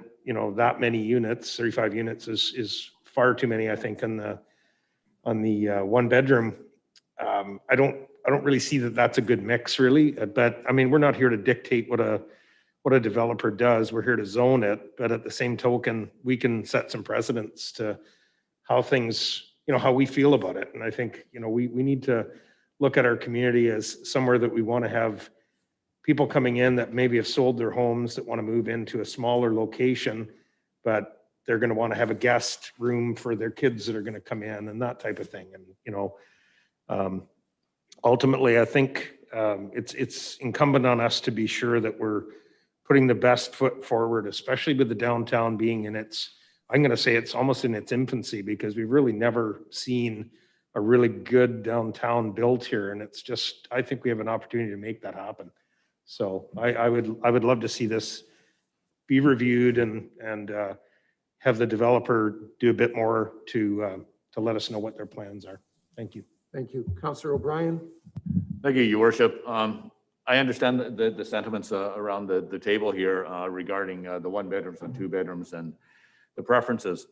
that many units, 35 units is far too many, I think, on the 1 bedroom. I don't really see that that's a good mix really, but I mean, we're not here to dictate what a developer does. We're here to zone it, but at the same token, we can set some precedents to how things, how we feel about it. And I think, we need to look at our community as somewhere that we want to have people coming in that maybe have sold their homes that want to move into a smaller location, but they're going to want to have a guest room for their kids that are going to come in and that type of thing. And, ultimately, I think it's incumbent on us to be sure that we're putting the best foot forward, especially with the downtown being in its, I'm going to say it's almost in its infancy because we've really never seen a really good downtown built here. And it's just, I think we have an opportunity to make that happen. So I would love to see this be reviewed and have the developer do a bit more to let us know what their plans are. Thank you. Thank you. Councillor O'Brien? Thank you, Your Worship. I understand the sentiments around the table here regarding the 1 bedrooms and 2 bedrooms and the preferences.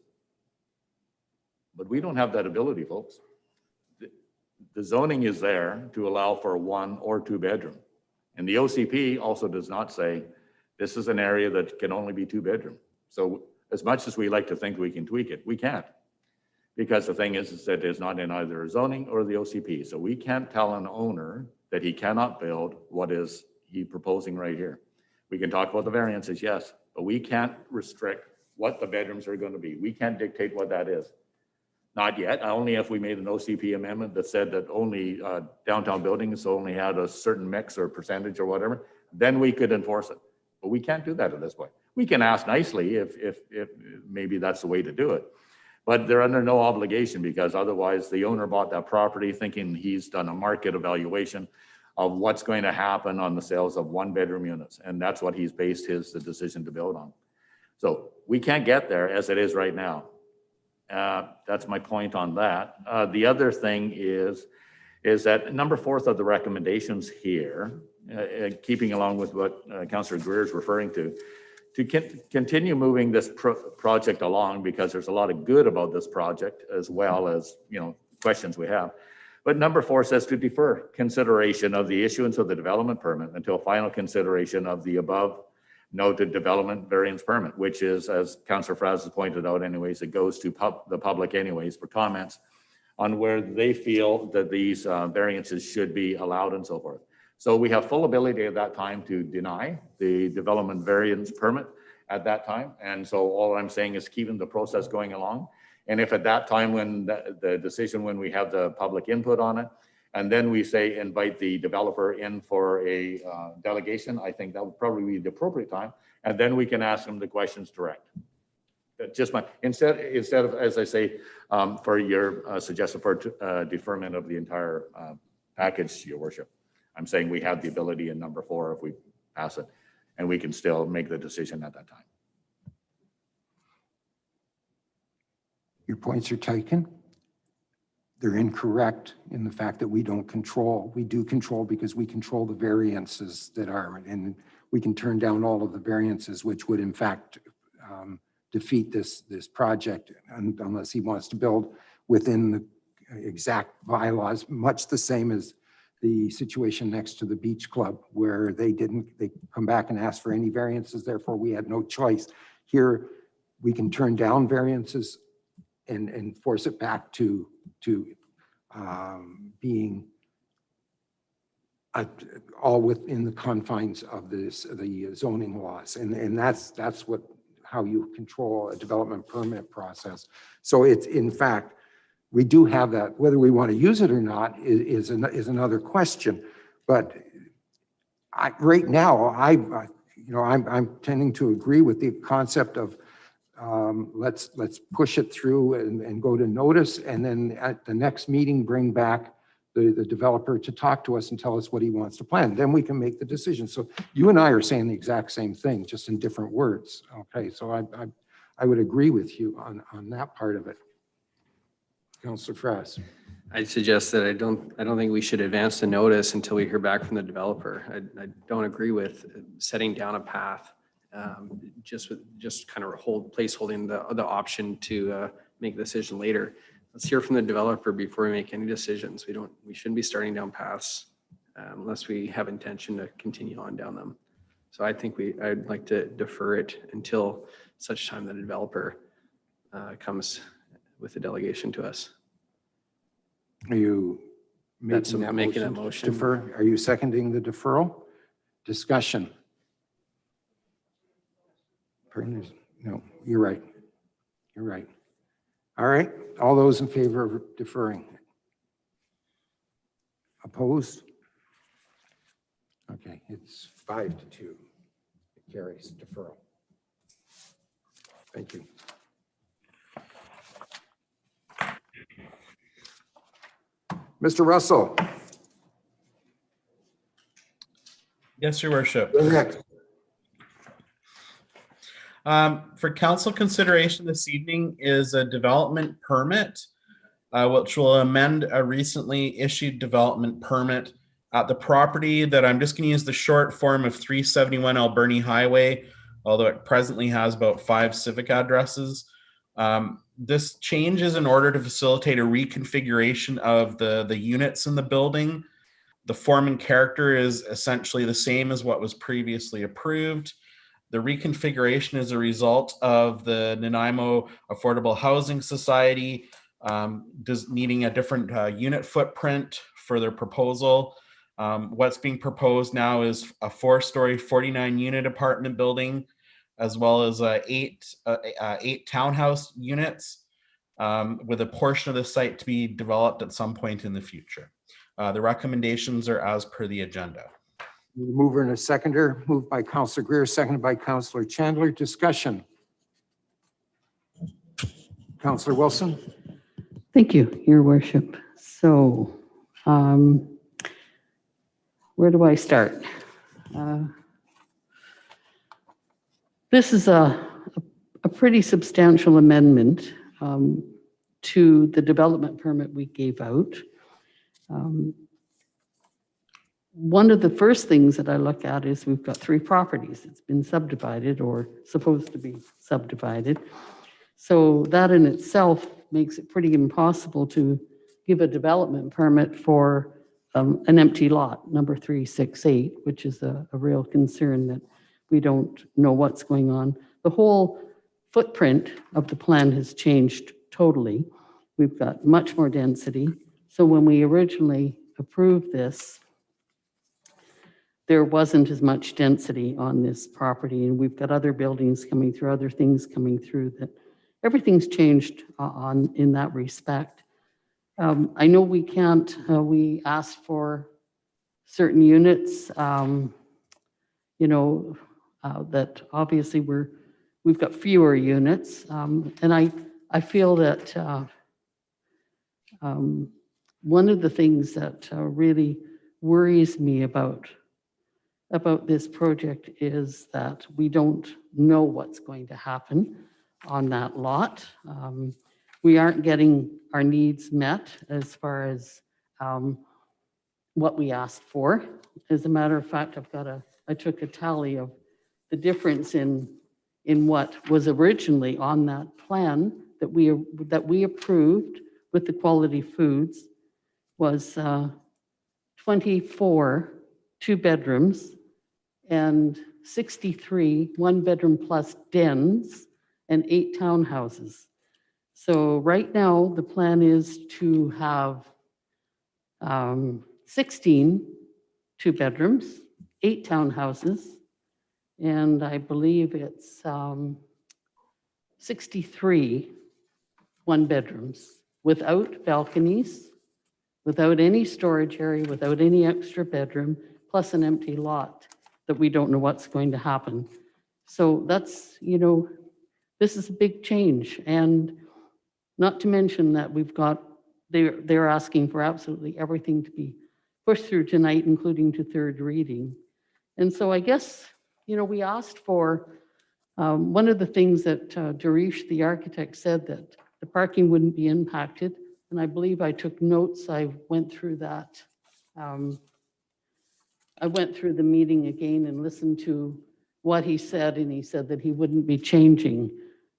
But we don't have that ability, folks. The zoning is there to allow for a 1 or 2 bedroom. And the OCP also does not say this is an area that can only be 2 bedroom. So as much as we like to think we can tweak it, we can't. Because the thing is that it's not in either zoning or the OCP. So we can't tell an owner that he cannot build what is he proposing right here. We can talk about the variances, yes, but we can't restrict what the bedrooms are going to be. We can't dictate what that is. Not yet, only if we made an OCP amendment that said that only downtown buildings only had a certain mix or percentage or whatever, then we could enforce it. But we can't do that at this point. We can ask nicely if maybe that's the way to do it. But they're under no obligation because otherwise the owner bought that property thinking he's done a market evaluation of what's going to happen on the sales of 1 bedroom units. And that's what he's based the decision to build on. So we can't get there as it is right now. That's my point on that. The other thing is that number 4 of the recommendations here, keeping along with what Councillor Greer is referring to continue moving this project along because there's a lot of good about this project as well as, questions we have. But number 4 says to defer consideration of the issuance of the development permit until final consideration of the above noted development variance permit, which is, as Councillor Fraz has pointed out anyways, it goes to the public anyways for comments on where they feel that these variances should be allowed and so forth. So we have full ability at that time to deny the development variance permit at that time. And so all I'm saying is keeping the process going along. And if at that time when the decision, when we have the public input on it, and then we say invite the developer in for a delegation, I think that would probably be the appropriate time. And then we can ask them the questions direct. Just instead of, as I say, for your suggestion for deferment of the entire package, Your Worship. I'm saying we have the ability in number 4 if we pass it, and we can still make the decision at that time. Your points are taken. They're incorrect in the fact that we don't control. We do control because we control the variances that are, and we can turn down all of the variances, which would in fact defeat this project unless he wants to build within the exact bylaws, much the same as the situation next to the beach club where they come back and ask for any variances, therefore we had no choice. Here, we can turn down variances and force it back to being all within the confines of the zoning laws. And that's how you control a development permit process. So it's, in fact, we do have that. Whether we want to use it or not is another question. But right now, I'm tending to agree with the concept of let's push it through and go to notice, and then at the next meeting bring back the developer to talk to us and tell us what he wants to plan. Then we can make the decision. So you and I are saying the exact same thing, just in different words. Okay, so I would agree with you on that part of it. Councillor Frass. I'd suggest that I don't think we should advance the notice until we hear back from the developer. I don't agree with setting down a path, just kind of placeholding the option to make a decision later. Let's hear from the developer before we make any decisions. We shouldn't be starting down paths unless we have intention to continue on down them. So I think I'd like to defer it until such time that a developer comes with a delegation to us. Are you making that motion? Defer? Are you seconding the deferral? Discussion. No, you're right. You're right. All right. All those in favor of deferring? Opposed? Okay, it's 5-2. It carries deferral. Thank you. Mr. Russell. Yes, your worship. Go ahead. For council consideration this evening is a development permit, which will amend a recently issued development permit at the property that I'm just going to use the short form of 371 Alberni Highway, although it presently has about 5 civic addresses. This change is in order to facilitate a reconfiguration of the units in the building. The form and character is essentially the same as what was previously approved. The reconfiguration is a result of the Nanaimo Affordable Housing Society needing a different unit footprint for their proposal. What's being proposed now is a 4-story, 49-unit apartment building, as well as eight townhouse units, with a portion of the site to be developed at some point in the future. The recommendations are as per the agenda. Mover and a seconder, moved by Councillor Greer, seconded by Councillor Chandler. Discussion. Councillor Wilson. Thank you, Your Worship. So, where do I start? This is a pretty substantial amendment to the development permit we gave out. One of the first things that I look at is we've got 3 properties. It's been subdivided or supposed to be subdivided. So that in itself makes it pretty impossible to give a development permit for an empty lot, number 368, which is a real concern that we don't know what's going on. The whole footprint of the plan has changed totally. We've got much more density. So when we originally approved this, there wasn't as much density on this property, and we've got other buildings coming through, other things coming through, that everything's changed in that respect. I know we can't, we asked for certain units, that obviously we've got fewer units, and I feel that one of the things that really worries me about this project is that we don't know what's going to happen on that lot. We aren't getting our needs met as far as what we asked for. As a matter of fact, I took a tally of the difference in what was originally on that plan that we approved with the quality foods was 24 2-bedrooms and 63 1-bedroom plus dens and 8 townhouses. So right now the plan is to have 16 2-bedrooms, 8 townhouses, and I believe it's 63 1-bedrooms without balconies, without any storage area, without any extra bedroom, plus an empty lot that we don't know what's going to happen. So that's, this is a big change. And not to mention that we've got, they're asking for absolutely everything to be pushed through tonight, including to 3rd reading. And so I guess, we asked for, one of the things that Darish, the architect, said that the parking wouldn't be impacted. And I believe I took notes. I went through that. I went through the meeting again and listened to what he said, and he said that he wouldn't be changing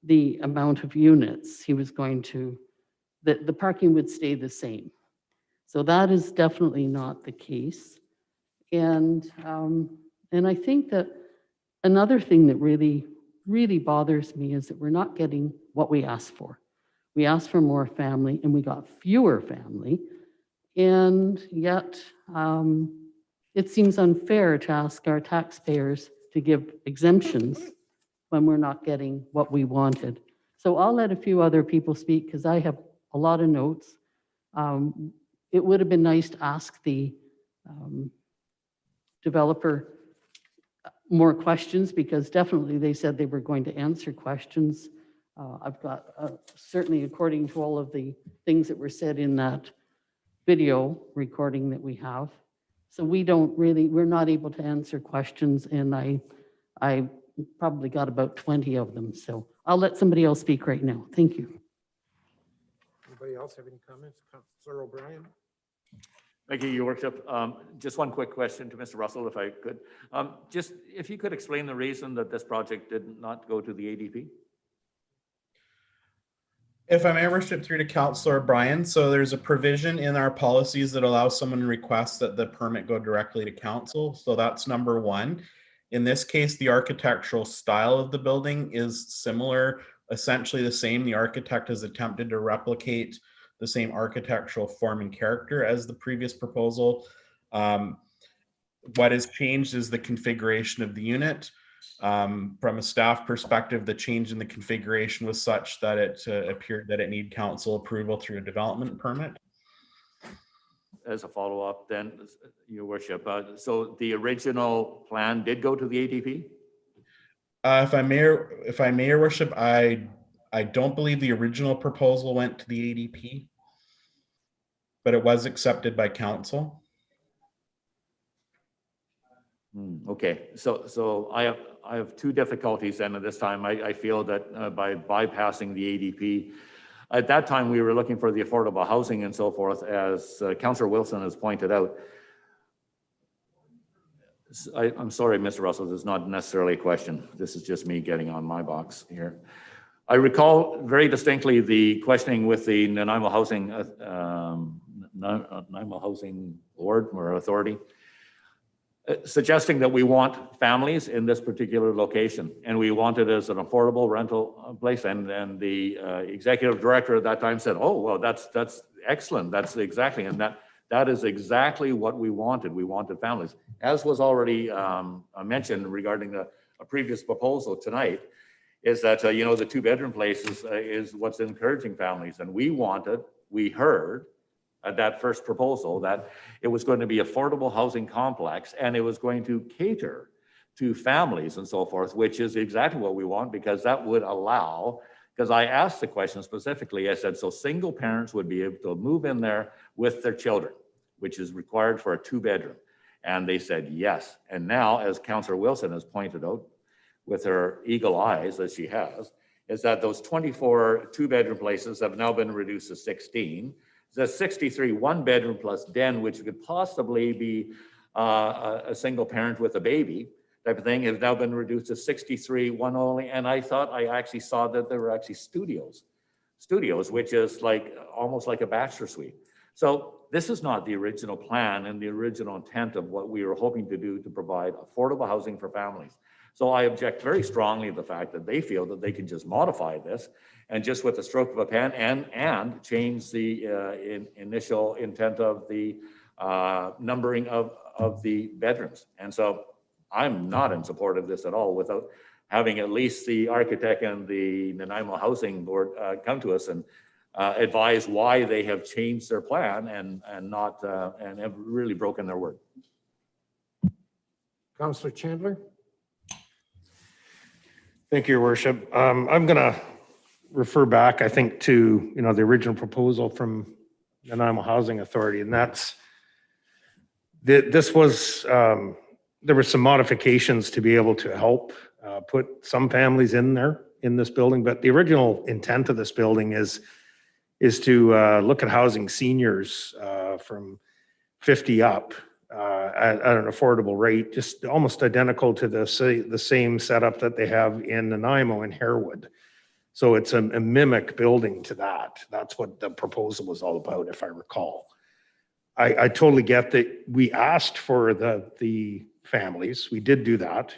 the amount of units. He was going to, that the parking would stay the same. So that is definitely not the case. And I think that another thing that really, really bothers me is that we're not getting what we asked for. We asked for more family and we got fewer family. And yet it seems unfair to ask our taxpayers to give exemptions when we're not getting what we wanted. So I'll let a few other people speak because I have a lot of notes. It would have been nice to ask the developer more questions, because definitely they said they were going to answer questions. I've got, certainly according to all of the things that were said in that video recording that we have. So we're not able to answer questions, and I probably got about 20 of them. So I'll let somebody else speak right now. Thank you. Anybody else have any comments? Councillor O'Brien? Thank you, Your Worship. Just one quick question to Mr. Russell, if I could. Just if you could explain the reason that this project did not go to the ADP? If I may, worship through to Councillor O'Brien. So there's a provision in our policies that allows someone to request that the permit go directly to council. So that's number one. In this case, the architectural style of the building is similar, essentially the same. The architect has attempted to replicate the same architectural form and character as the previous proposal. What has changed is the configuration of the unit. From a staff perspective, the change in the configuration was such that it appeared that it needed council approval through a development permit. As a follow-up then, Your Worship, so the original plan did go to the ADP? If I may, Your Worship, I don't believe the original proposal went to the ADP, but it was accepted by council. Okay, so I have two difficulties then at this time. I feel that by bypassing the ADP, at that time we were looking for the affordable housing and so forth, as Councillor Wilson has pointed out. I'm sorry, Mr. Russell, this is not necessarily a question. This is just me getting on my box here. I recall very distinctly the questioning with the Nanaimo Housing Board or Authority, suggesting that we want families in this particular location, and we want it as an affordable rental place. And the executive director at that time said, "Oh, well, that's excellent. That's exactly," and that is exactly what we wanted. We wanted families, as was already mentioned regarding a previous proposal tonight. Is that the two-bedroom places is what's encouraging families, and we heard at that first proposal that it was going to be affordable housing complex and it was going to cater to families and so forth, which is exactly what we want, because that would allow, because I asked the question specifically, I said, so single parents would be able to move in there with their children, which is required for a two-bedroom. And they said yes. And now, as Councillor Wilson has pointed out with her eagle eyes that she has, is that those 24 two-bedroom places have now been reduced to 16. The 63 one-bedroom plus den, which could possibly be a single parent with a baby type of thing, has now been reduced to 63 one only. And I thought I actually saw that there were actually studios, which is like almost like a bachelor suite. So this is not the original plan and the original intent of what we were hoping to do to provide affordable housing for families. So I object very strongly to the fact that they feel that they can just modify this and just with the stroke of a pen and change the initial intent of the numbering of the bedrooms. And so I'm not in support of this at all without having at least the architect and the Nanaimo Housing Board come to us and advise why they have changed their plan and have really broken their word. Councillor Chandler? Thank you, Your Worship. I'm going to refer back, I think, to the original proposal from the Nanaimo Housing Authority, and this was there were some modifications to be able to help put some families in this building, but the original intent of this building is to look at housing seniors from 50 up at an affordable rate, just almost identical to the same setup that they have in Nanaimo and Harewood. So it's a mimic building to that. That's what the proposal was all about, if I recall. I totally get that we asked for the families. We did do that.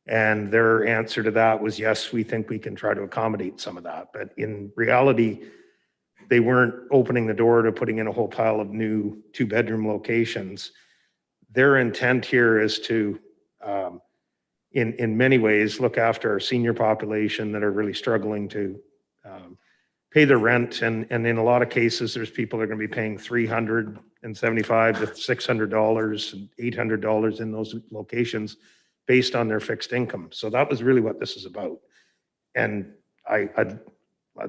And their answer to that was, yes, we think we can try to accommodate some of that. But in reality, they weren't opening the door to putting in a whole pile of new two-bedroom locations. Their intent here is to, in many ways, look after our senior population that are really struggling to pay their rent. And in a lot of cases, there's people that are going to be paying $375 to $600 and $800 in those locations based on their fixed income. So that was really what this is about. And I'd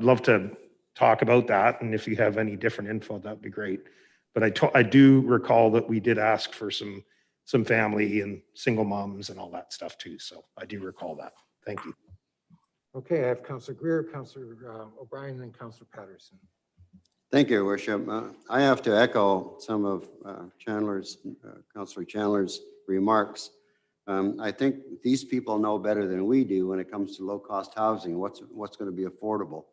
love to talk about that. And if you have any different info, that'd be great. But I do recall that we did ask for some family and single moms and all that stuff too. So I do recall that. Thank you. Okay, I have Councillor Greer, Councillor O'Brien, and Councillor Patterson. Thank you, Your Worship. I have to echo some of Councillor Chandler's remarks. I think these people know better than we do when it comes to low-cost housing, what's going to be affordable.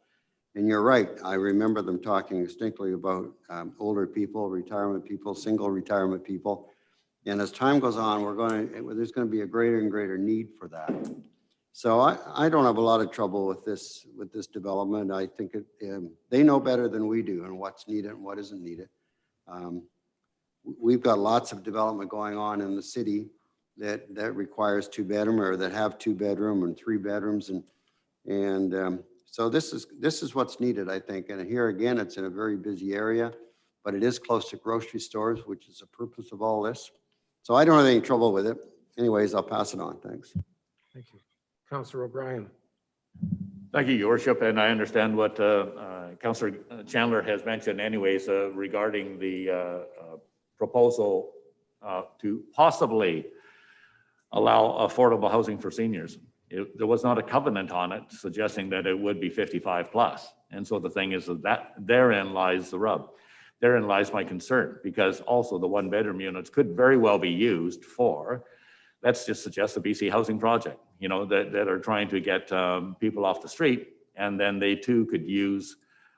And you're right. I remember them talking distinctly about older people, retirement people, single retirement people. And as time goes on, there's going to be a greater and greater need for that. So I don't have a lot of trouble with this development. I think they know better than we do and what's needed and what isn't needed. We've got lots of development going on in the city that requires 2-bedroom or that have 2-bedroom and 3 bedrooms, and so this is what's needed, I think. And here again, it's in a very busy area, but it is close to grocery stores, which is the purpose of all this. So I don't have any trouble with it. Anyways, I'll pass it on. Thanks. Thank you. Councillor O'Brien. Thank you, Your Worship, and I understand what Councillor Chandler has mentioned anyways regarding the proposal to possibly allow affordable housing for seniors. There was not a covenant on it suggesting that it would be 55 plus. And so the thing is that therein lies the rub. Therein lies my concern, because also the 1-bedroom units could very well be used for, let's just suggest a BC housing project, you know, that are trying to get people off the street. And then they too could use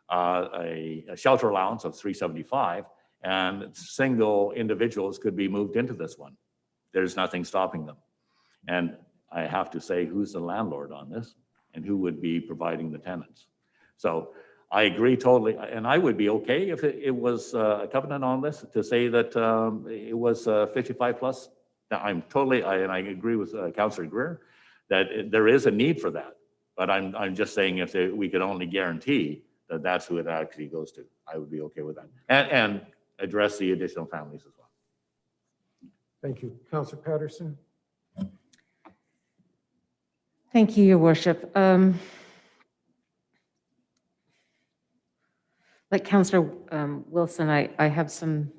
a shelter allowance of $375, and single individuals could be moved into this one. There's nothing stopping them. And I have to say, who's the landlord on this and who would be providing the tenants? So I agree totally. And I would be okay if it was a covenant on this to say that it was 55 plus. Now, I'm totally, and I agree with Councillor Greer that there is a need for that. But I'm just saying if we could only guarantee that that's who it actually goes to, I would be okay with that. And address the additional families as well. Thank you. Councillor Patterson. Thank you, Your Worship. Like Councillor Wilson, I have some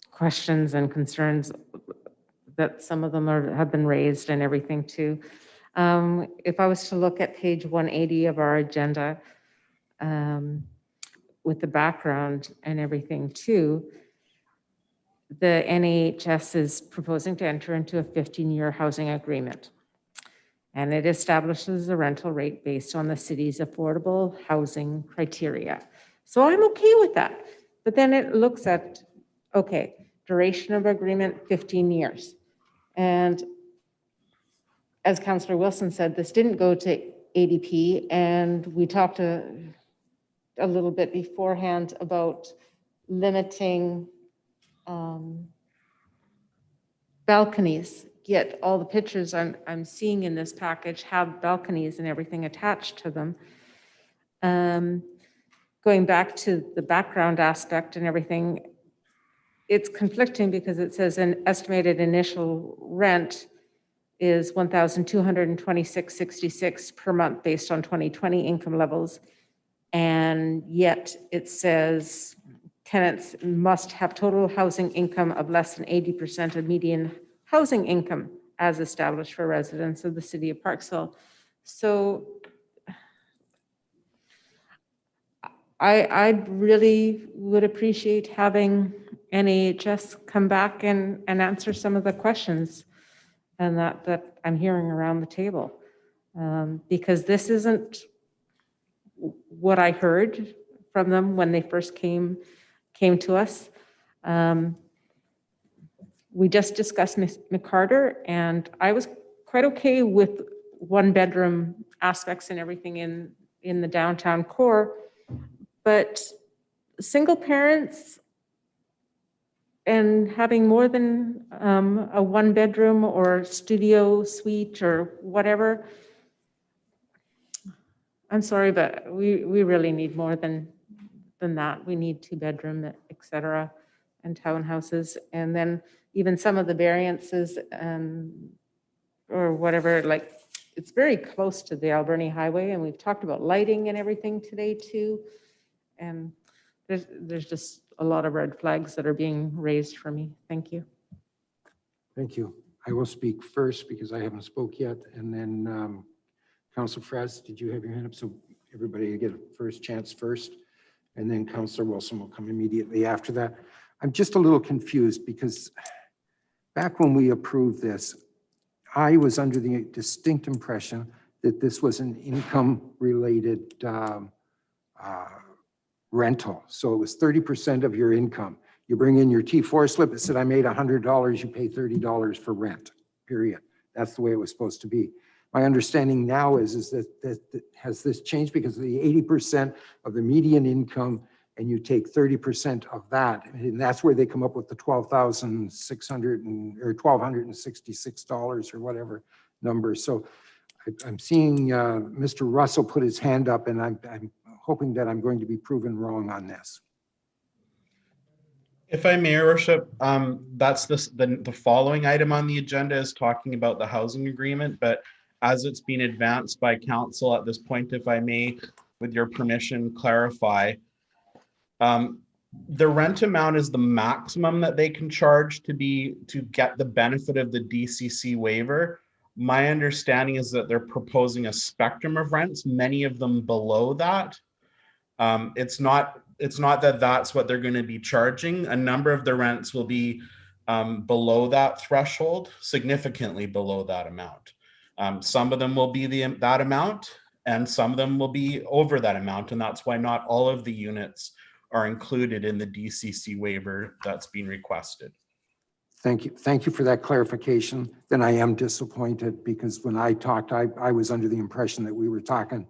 questions and concerns that some of them have been raised and everything too. If I was to look at page 180 of our agenda with the background and everything too, the NHS is proposing to enter into a 15-year housing agreement. And it establishes a rental rate based on the city's affordable housing criteria. So I'm okay with that. But then it looks at, okay, duration of agreement, 15 years. And as Councillor Wilson said, this didn't go to ADP, and we talked a little bit beforehand about limiting balconies. Yet all the pictures I'm seeing in this package have balconies and everything attached to them. Going back to the background aspect and everything, it's conflicting because it says an estimated initial rent is $1,226.66 per month based on 2020 income levels. And yet it says tenants must have total housing income of less than 80% of median housing income as established for residents of the city of Parksville. So I really would appreciate having NHS come back and answer some of the questions and that I'm hearing around the table. Because this isn't what I heard from them when they first came to us. We just discussed McCarter, and I was quite okay with 1-bedroom aspects and everything in the downtown core, but single parents and having more than a 1-bedroom or studio suite or whatever, I'm sorry, but we really need more than that. We need 2-bedroom, et cetera, and townhouses. And then even some of the variances or whatever, like it's very close to the Alberni Highway, and we've talked about lighting and everything today too. And there's just a lot of red flags that are being raised for me. Thank you. Thank you. I will speak first because I haven't spoke yet. And then Councilor Fraz, did you have your hand up? So everybody get a first chance first. And then Councilor Wilson will come immediately after that. I'm just a little confused because back when we approved this, I was under the distinct impression that this was an income-related rental. So it was 30% of your income. You bring in your T4 slip, it said, I made $100, you pay $30 for rent, period. That's the way it was supposed to be. My understanding now is that has this changed because of the 80% of the median income and you take 30% of that, and that's where they come up with the $12,600 or $1,266 or whatever number. So I'm seeing Mr. Russell put his hand up, and I'm hoping that I'm going to be proven wrong on this. If I may, Your Worship, that's the following item on the agenda is talking about the housing agreement, but as it's been advanced by council at this point, if I may, with your permission, clarify. The rent amount is the maximum that they can charge to get the benefit of the DCC waiver. My understanding is that they're proposing a spectrum of rents, many of them below that. It's not that that's what they're going to be charging. A number of the rents will be below that threshold, significantly below that amount. Some of them will be that amount, and some of them will be over that amount, and that's why not all of the units are included in the DCC waiver that's being requested. Thank you. Thank you for that clarification. Then I am disappointed because when I talked, I was under the impression that we were talking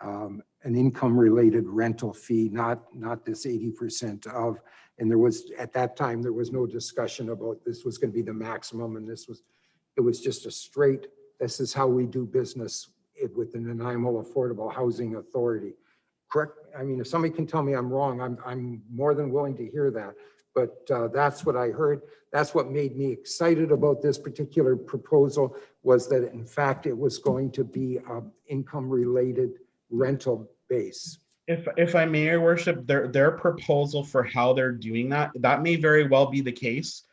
an income-related rental fee, not this 80% of, and there was, at that time, there was no discussion about this was going to be the maximum, and it was just a straight, this is how we do business with the Nanaimo Affordable Housing Authority. Correct? I mean, if somebody can tell me I'm wrong, I'm more than willing to hear that. But that's what I heard. That's what made me excited about this particular proposal, was that in fact it was going to be income-related rental base. If I may, Your Worship, their proposal for how they're doing that may very well be the case.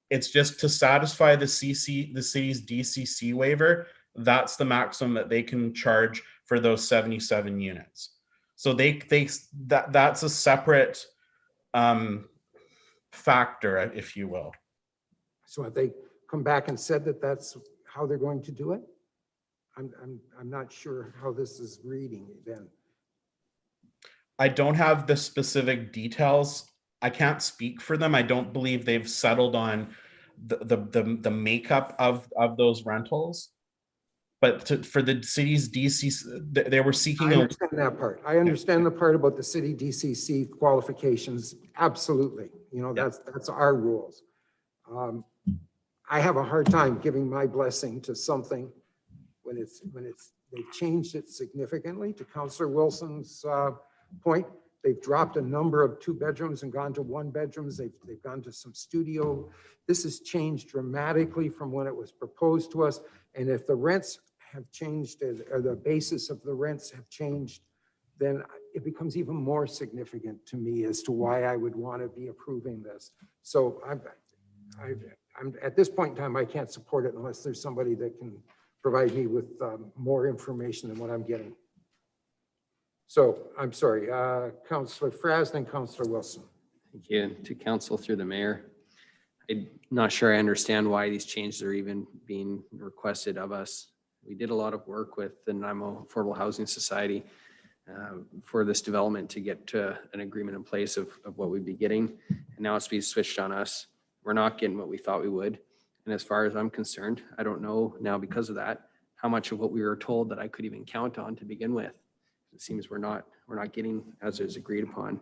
It's just to satisfy the city's DCC waiver. That's the maximum that they can charge for those 77 units. So that's a separate factor, if you will. So have they come back and said that that's how they're going to do it? I'm not sure how this is reading then. I don't have the specific details. I can't speak for them. I don't believe they've settled on the makeup of those rentals. But for the city's DCC, they were seeking. I understand that part. I understand the part about the city DCC qualifications. Absolutely. You know, that's our rules. I have a hard time giving my blessing to something when they've changed it significantly. To Councillor Wilson's point, they've dropped a number of 2 bedrooms and gone to 1 bedrooms. They've gone to some studio. This has changed dramatically from when it was proposed to us. And if the rents have changed, or the basis of the rents have changed, then it becomes even more significant to me as to why I would want to be approving this. So I'm at this point in time, I can't support it unless there's somebody that can provide me with more information than what I'm getting. So I'm sorry, Councillor Fraz, then Councillor Wilson. Thank you. To council through the mayor. I'm not sure I understand why these changes are even being requested of us. We did a lot of work with the Nanaimo Affordable Housing Society for this development to get to an agreement in place of what we'd be getting. And now it's being switched on us. We're not getting what we thought we would. And as far as I'm concerned, I don't know now because of that, how much of what we were told that I could even count on to begin with. It seems we're not getting as is agreed upon.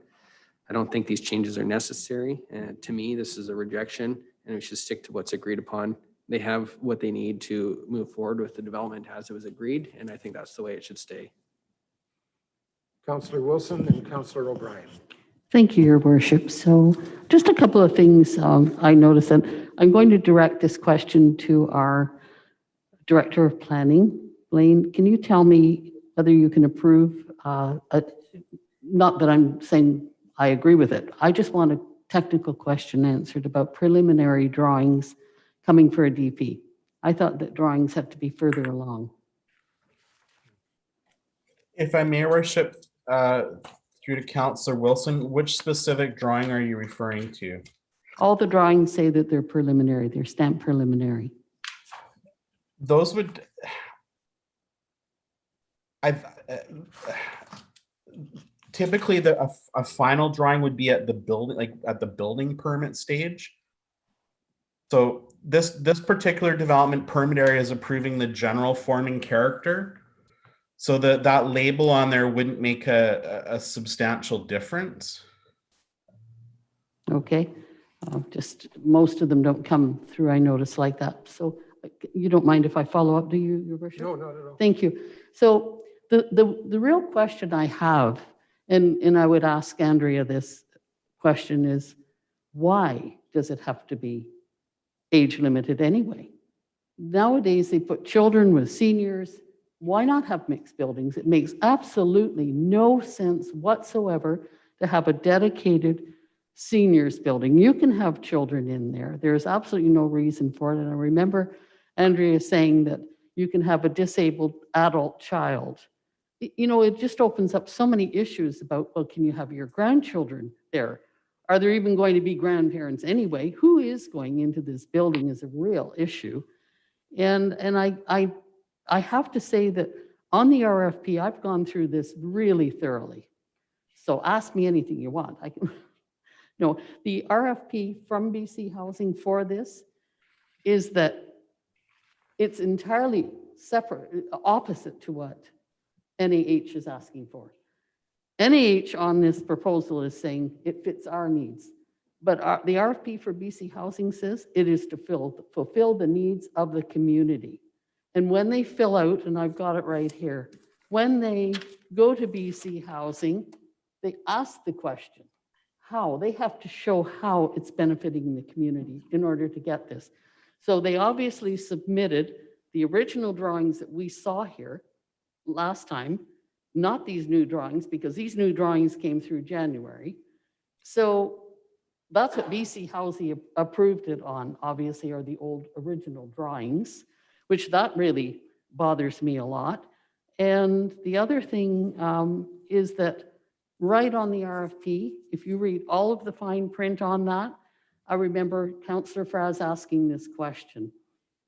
I don't think these changes are necessary. And to me, this is a rejection and we should stick to what's agreed upon. They have what they need to move forward with the development as it was agreed. And I think that's the way it should stay. Councillor Wilson and Councillor O'Brien. Thank you, Your Worship. So just a couple of things I noticed, and I'm going to direct this question to our Director of Planning. Blaine, can you tell me whether you can approve, not that I'm saying I agree with it. I just want a technical question answered about preliminary drawings coming for a DP. I thought that drawings had to be further along. If I may, Your Worship, through to Councillor Wilson, which specific drawing are you referring to? All the drawings say that they're preliminary, they're stamped preliminary. Those would, typically a final drawing would be at the building, like at the building permit stage. So this particular development permit area is approving the general forming character. So that label on there wouldn't make a substantial difference. Okay, just most of them don't come through, I notice, like that. So you don't mind if I follow up, do you, Your Worship? No, not at all. Thank you. So the real question I have, and I would ask Andrea this question, is why does it have to be age limited anyway? Nowadays, they put children with seniors. Why not have mixed buildings? It makes absolutely no sense whatsoever to have a dedicated seniors building. You can have children in there. There's absolutely no reason for it. And I remember Andrea saying that you can have a disabled adult child. You know, it just opens up so many issues about, well, can you have your grandchildren there? Are there even going to be grandparents anyway? Who is going into this building is a real issue. And I have to say that on the RFP, I've gone through this really thoroughly. So ask me anything you want. I can. No, the RFP from BC Housing for this is that it's entirely separate, opposite to what NAH is asking for. NAH on this proposal is saying it fits our needs, but the RFP for BC Housing says it is to fulfill the needs of the community. And when they fill out, and I've got it right here, when they go to BC Housing, they ask the question, how? They have to show how it's benefiting the community in order to get this. So they obviously submitted the original drawings that we saw here last time, not these new drawings, because these new drawings came through January. So that's what BC Housing approved it on, obviously, are the old original drawings, which that really bothers me a lot. And the other thing is that right on the RFP, if you read all of the fine print on that, I remember Councillor Fraz asking this question.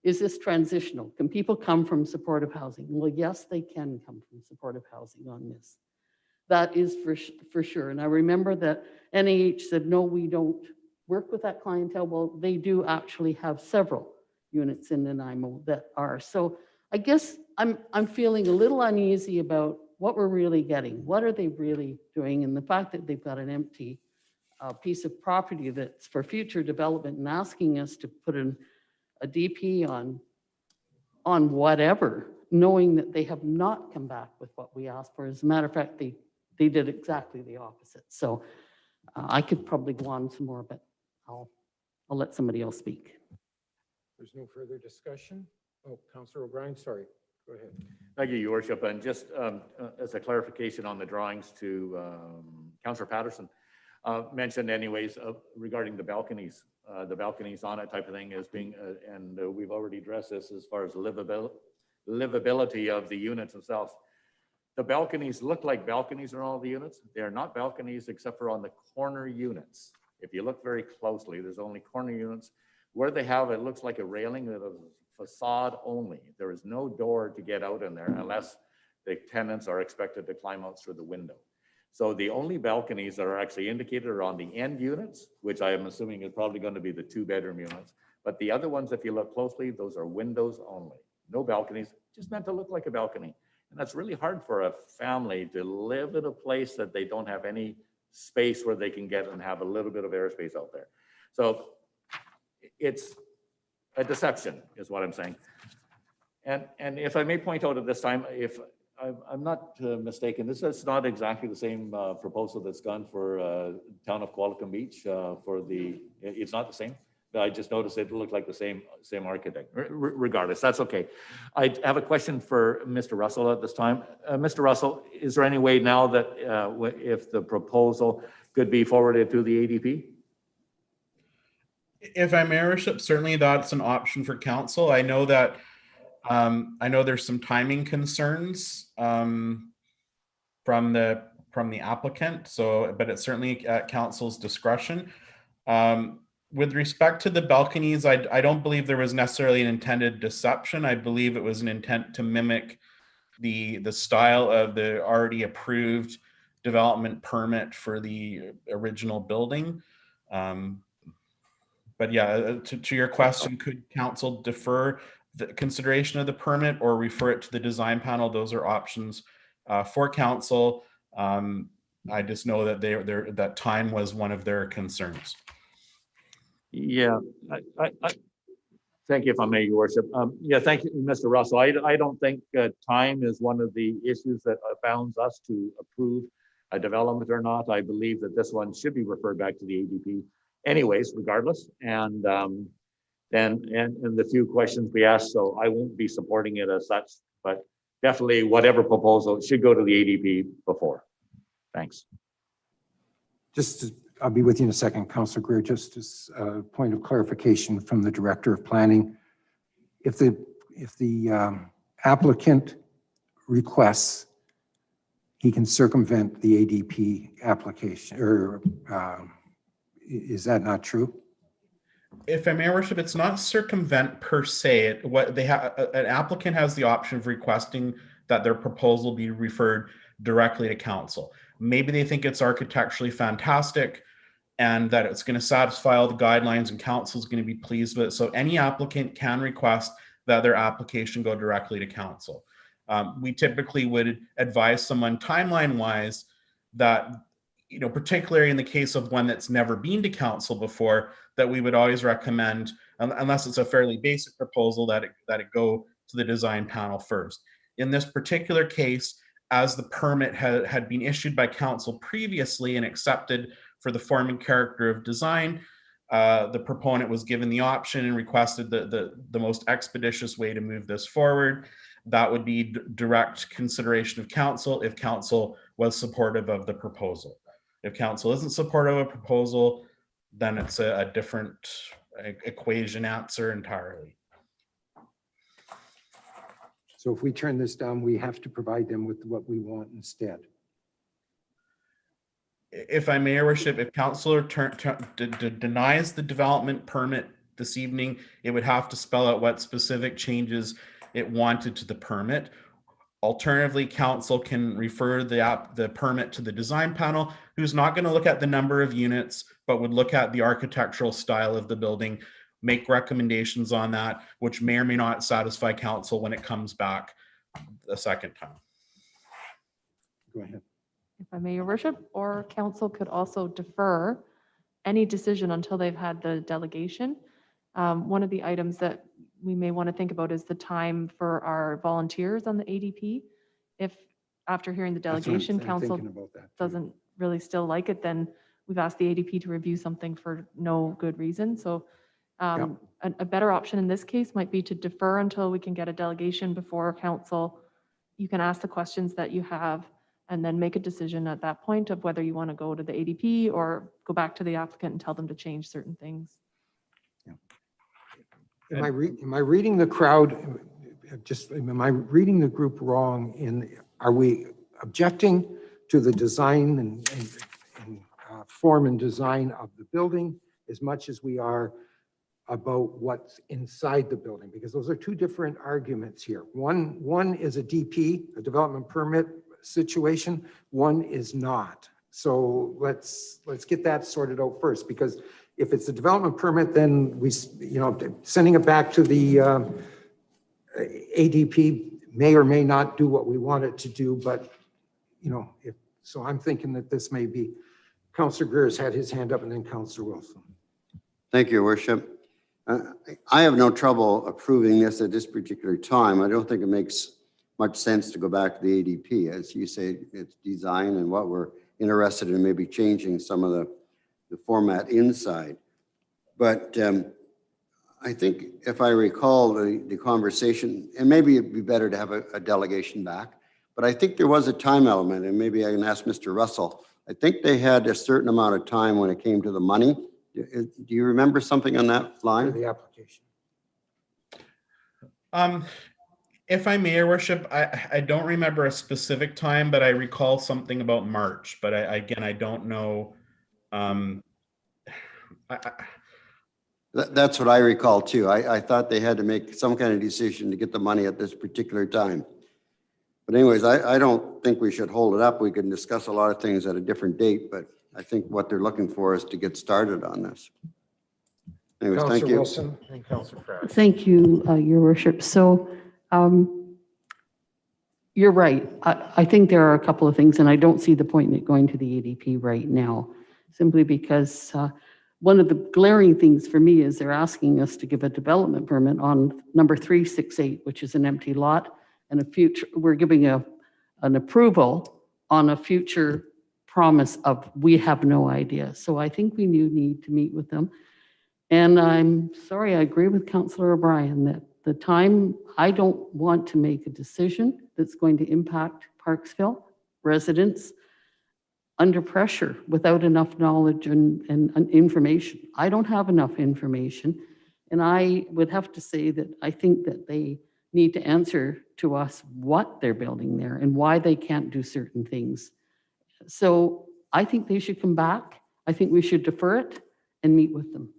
Is this transitional? Can people come from supportive housing? Well, yes, they can come from supportive housing on this. That is for sure. And I remember that NAH said, no, we don't work with that clientele. Well, they do actually have several units in Nanaimo that are. So I guess I'm feeling a little uneasy about what we're really getting. What are they really doing? And the fact that they've got an empty piece of property that's for future development and asking us to put in a DP on whatever, knowing that they have not come back with what we asked for. As a matter of fact, they did exactly the opposite. So I could probably go on some more, but I'll let somebody else speak. There's no further discussion. Oh, Councillor O'Brien, sorry. Go ahead. Thank you, Your Worship. And just as a clarification on the drawings to Councillor Patterson, mentioned anyways regarding the balconies on it type of thing as being, and we've already addressed this as far as livability of the units themselves. The balconies look like balconies in all the units. They are not balconies except for on the corner units. If you look very closely, there's only corner units. Where they have it looks like a railing that is facade only. There is no door to get out in there unless the tenants are expected to climb out through the window. So the only balconies that are actually indicated are on the end units, which I am assuming is probably going to be the 2-bedroom units. But the other ones, if you look closely, those are windows only. No balconies, just meant to look like a balcony. And that's really hard for a family to live in a place that they don't have any space where they can get and have a little bit of airspace out there. So it's a deception is what I'm saying. And if I may point out at this time, if I'm not mistaken, this is not exactly the same proposal that's done for town of Qualicum Beach it's not the same. I just noticed it looked like the same architect. Regardless, that's okay. I have a question for Mr. Russell at this time. Mr. Russell, is there any way now that if the proposal could be forwarded to the ADP? If I may, Your Worship, certainly that's an option for council. I know that, I know there's some timing concerns from the applicant, so, but it's certainly at council's discretion. With respect to the balconies, I don't believe there was necessarily an intended deception. I believe it was an intent to mimic the style of the already approved development permit for the original building. But yeah, to your question, could council defer the consideration of the permit or refer it to the design panel? Those are options for council. I just know that that time was one of their concerns. Yeah, thank you, if I may, Your Worship. Yeah, thank you, Mr. Russell. I don't think time is one of the issues that bounds us to approve a development or not. I believe that this one should be referred back to the ADP anyways, regardless. And the few questions we asked, so I won't be supporting it as such, but definitely whatever proposal should go to the ADP before. Thanks. I'll be with you in a second, Councilor Greer. Just as a point of clarification from the Director of Planning. If the applicant requests, he can circumvent the ADP application, or is that not true? If I may, Your Worship, it's not circumvent per se. What they have, an applicant has the option of requesting that their proposal be referred directly to council. Maybe they think it's architecturally fantastic and that it's going to satisfy all the guidelines and council is going to be pleased with it. So any applicant can request that their application go directly to council. We typically would advise someone timeline-wise that, you know, particularly in the case of one that's never been to council before, that we would always recommend, unless it's a fairly basic proposal, that it go to the design panel first. In this particular case, as the permit had been issued by council previously and accepted for the form and character of design, the proponent was given the option and requested the most expeditious way to move this forward. That would be direct consideration of council if council was supportive of the proposal. If council isn't supportive of a proposal, then it's a different equation answer entirely. So if we turn this down, we have to provide them with what we want instead. If I may, Your Worship, if council denies the development permit this evening, it would have to spell out what specific changes it wanted to the permit. Alternatively, council can refer the permit to the design panel, who's not going to look at the number of units, but would look at the architectural style of the building, make recommendations on that, which may or may not satisfy council when it comes back a second time. Go ahead. If I may, Your Worship, or council could also defer any decision until they've had the delegation. One of the items that we may want to think about is the time for our volunteers on the ADP. If after hearing the delegation, council doesn't really still like it, then we've asked the ADP to review something for no good reason. So a better option in this case might be to defer until we can get a delegation before council. You can ask the questions that you have and then make a decision at that point of whether you want to go to the ADP or go back to the applicant and tell them to change certain things. Am I reading the crowd? Am I reading the group wrong? Are we objecting to the design and form and design of the building as much as we are about what's inside the building? Because those are two different arguments here. One is a DP, a development permit situation. One is not. So let's get that sorted out first, because if it's a development permit, then sending it back to the ADP may or may not do what we want it to do. But, so I'm thinking that this may be, Councillor Greer has had his hand up, and then Councillor Wilson. Thank you, Your Worship. I have no trouble approving this at this particular time. I don't think it makes much sense to go back to the ADP. As you say, it's design and what we're interested in, maybe changing some of the format inside. But I think if I recall the conversation, and maybe it'd be better to have a delegation back, but I think there was a time element, and maybe I can ask Mr. Russell. I think they had a certain amount of time when it came to the money. Do you remember something on that For line? the application. If I may, Your Worship, I don't remember a specific time, but I recall something about March, but again, I don't know. That's what I recall too. I thought they had to make some kind of decision to get the money at this particular time. But anyways, I don't think we should hold it up. We can discuss a lot of things at a different date, but I think what they're looking for is to get started on this. Anyways, thank Councillor you. Wilson and Councillor Fraser. Thank you, Your Worship. So you're right. I think there are a couple of things, and I don't see the point in it going to the ADP right now, simply because one of the glaring things for me is they're asking us to give a development permit on number 368, which is an empty lot, and a future, we're giving an approval on a future promise of we have no idea. So I think we need to meet with them. And I'm sorry, I agree with Councillor O'Brien that the time, I don't want to make a decision that's going to impact Parksville residents under pressure without enough knowledge and information. I don't have enough information. And I would have to say that I think that they need to answer to us what they're building there and why they can't do certain things. So I think they should come back. I think we should defer it and meet with them.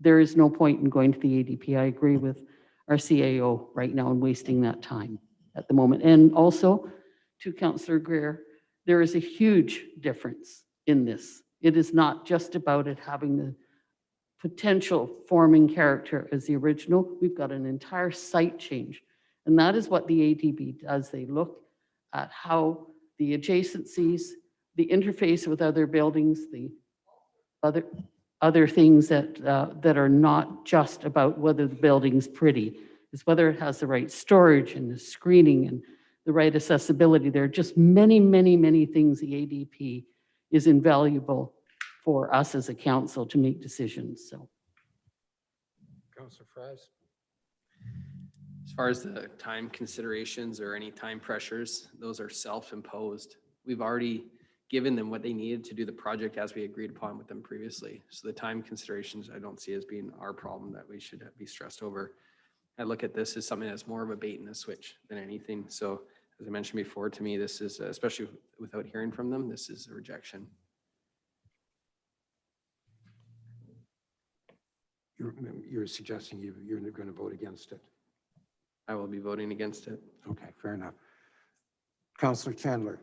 There is no point in going to the ADP. I agree with our CAO right now and wasting that time at the moment. And also to Councillor Greer, there is a huge difference in this. It is not just about it having the potential forming character as the original. We've got an entire site change. And that is what the ADB does. They look at how the adjacencies, the interface with other buildings, the other things that are not just about whether the building's pretty, is whether it has the right storage and the screening and the right accessibility. There are just many, many, many things the ADP is invaluable for us as a council to make decisions. So, Councillor Fraser. As far as the time considerations or any time pressures, those are self-imposed. We've already given them what they needed to do the project as we agreed upon with them previously. So the time considerations, I don't see as being our problem that we should be stressed over. I look at this as something that's more of a bait and a switch than anything. So as I mentioned before, to me, this is, especially without hearing from them, this is a rejection. You're suggesting you're going to vote against it. I will be voting against it. Okay, fair enough. Councillor Chandler.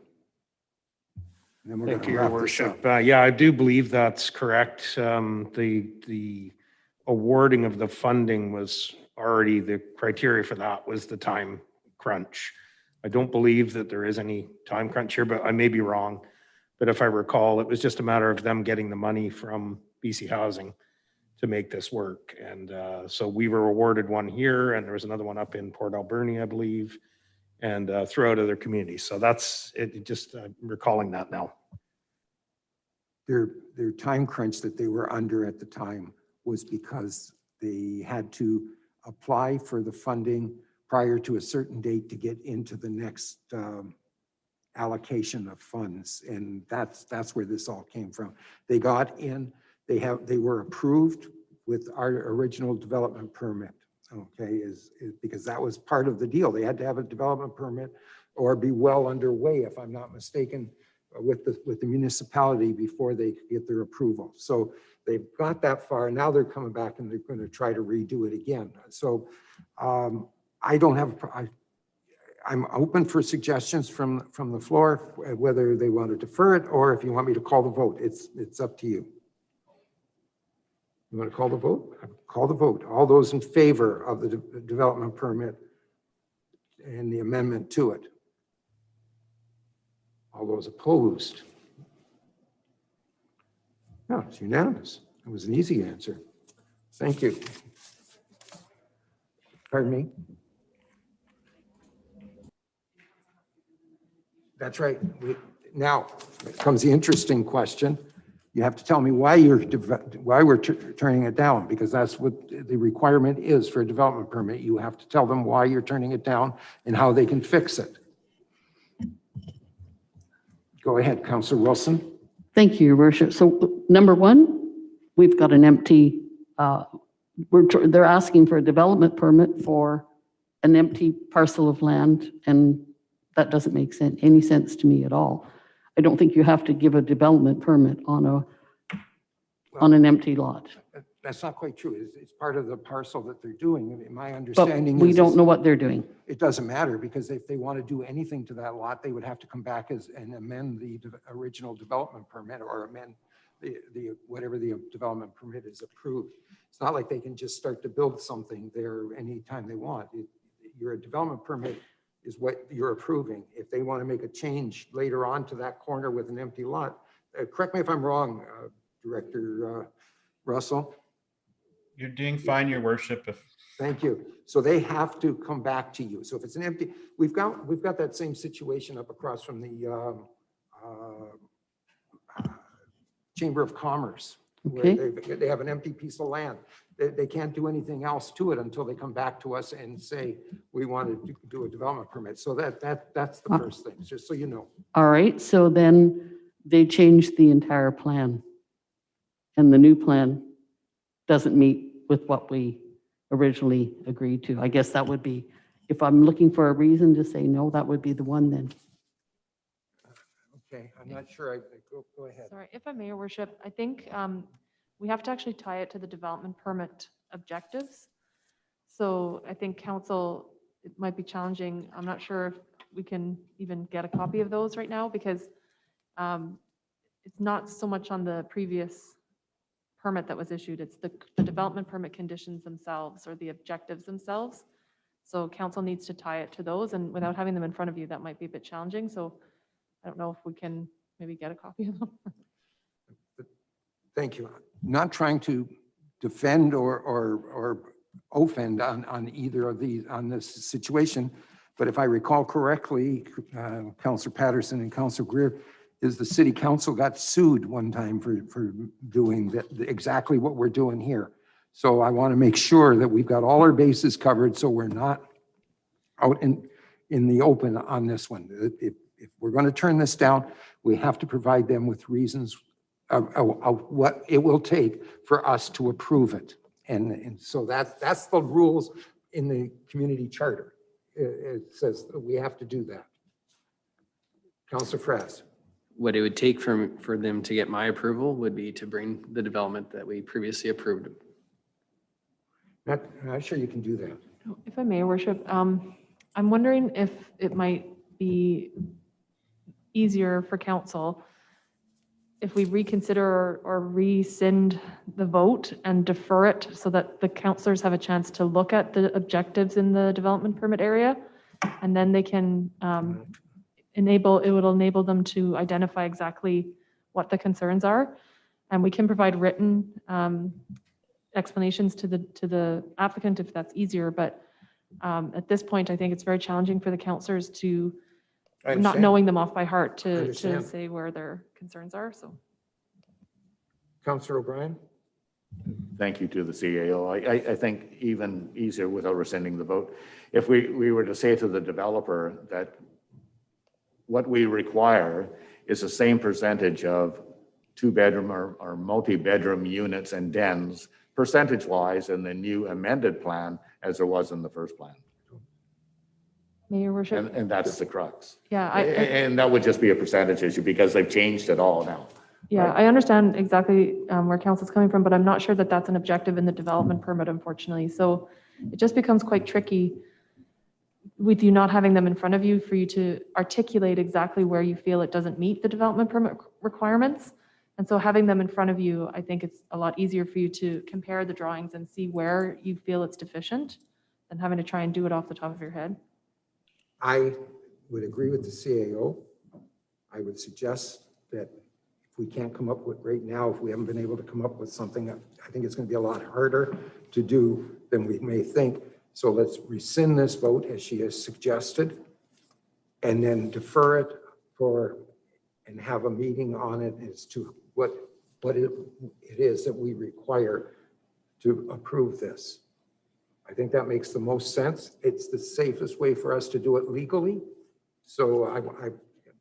And then we're Thank going you, to Your wrap this Worship. up. Yeah, I do believe that's correct. The awarding of the funding was already, the criteria for that was the time crunch. I don't believe that there is any time crunch here, but I may be wrong. But if I recall, it was just a matter of them getting the money from BC Housing to make this work. And so we were awarded one here, and there was another one up in Port Alberni, I believe, and throughout other communities. So that's it. Just recalling that now. Their time crunch that they were under at the time was because they had to apply for the funding prior to a certain date to get into the next allocation of funds. And that's where this all came from. They got in, they were approved with our original development permit. Okay, because that was part of the deal. They had to have a development permit or be well underway, if I'm not mistaken, with the municipality before they get their approval. So they've got that far. Now they're coming back and they're going to try to redo it again. So I don't have, I'm open for suggestions from the floor, whether they want to defer it or if you want me to call the vote. It's up to you. You want to call the vote? Call the vote. All those in favor of the development permit and the amendment to it? All those opposed? No, it's unanimous. It was an easy answer. Thank you. Pardon me? That's right. Now comes the interesting question. You have to tell me why we're turning it down, because that's what the requirement is for a development permit. You have to tell them why you're turning it down and how they can fix it. Go ahead, Councillor Wilson. Thank you, Your Worship. So number one, we've got an empty, they're asking for a development permit for an empty parcel of land, and that doesn't make any sense to me at all. I don't think you have to give a development permit on an empty lot. That's not quite true. It's part of the parcel that they're doing. And my But understanding we is don't know what they're doing. it doesn't matter, because if they want to do anything to that lot, they would have to come back and amend the original development permit, or amend the whatever the development permit is approved. It's not like they can just start to build something there anytime they want. Your development permit is what you're approving. If they want to make a change later on to that corner with an empty lot, correct me if I'm wrong, Director Russell. You're doing fine, Your Worship. Thank you. So they have to come back to you. So if it's an empty, we've got that same situation up across from the Chamber of Commerce, where Okay. they have an empty piece of land. They can't do anything else to it until they come back to us and say, we want to do a development permit. So that's the first thing, just so you know. All right, so then they changed the entire plan. And the new plan doesn't meet with what we originally agreed to. I guess that would be, if I'm looking for a reason to say no, that would be the one then. Okay, I'm not sure. Go ahead. Sorry, if I may, Your Worship, I think we have to actually tie it to the development permit objectives. So I think council, it might be challenging. I'm not sure if we can even get a copy of those right now, because it's not so much on the previous permit that was issued. It's the development permit conditions themselves, or the objectives themselves. So council needs to tie it to those, and without having them in front of you, that might be a bit challenging. So I don't know if we can maybe get a copy of them. Thank you. Not trying to defend or offend on either of these, on this situation, but if I recall correctly, Councillor Patterson and Councillor Greer, is the city council got sued one time for doing exactly what we're doing here. So I want to make sure that we've got all our bases covered, so we're not out in the open on this one. If we're going to turn this down, we have to provide them with reasons of what it will take for us to approve it. And so that's the rules in the community charter. It says that we have to do that. Councillor Frass. What it would take for them to get my approval would be to bring the development that we previously approved. Not sure you can do that. If I may, Your Worship, I'm wondering if it might be easier for council if we reconsider or rescind the vote and defer it, so that the councillors have a chance to look at the objectives in the development permit area, and then they can it will enable them to identify exactly what the concerns are, and we can provide written explanations to the applicant if that's easier. But at this point, I think it's very challenging for the councillors to, not knowing them off by heart, to say where their concerns are. So, Councillor O'Brien. Thank you to the CAO. I think even easier without rescinding the vote. If we were to say to the developer that what we require is the same percentage of 2-bedroom or multi-bedroom units and dens percentage-wise in the new amended plan as there was in the first plan. May Your Worship. And that's the crux. Yeah, and that would just be a percentage issue because they've changed it all now. Yeah, I understand exactly where council's coming from, but I'm not sure that that's an objective in the development permit, unfortunately. So it just becomes quite tricky with you not having them in front of you for you to articulate exactly where you feel it doesn't meet the development permit requirements. And so having them in front of you, I think it's a lot easier for you to compare the drawings and see where you feel it's deficient than having to try and do it off the top of your head. I would agree with the CAO. I would suggest that if we can't come up with right now, if we haven't been able to come up with something, I think it's going to be a lot harder to do than we may think. So let's rescind this vote as she has suggested, and then defer it and have a meeting on it as to what it is that we require to approve this. I think that makes the most sense. It's the safest way for us to do it legally. So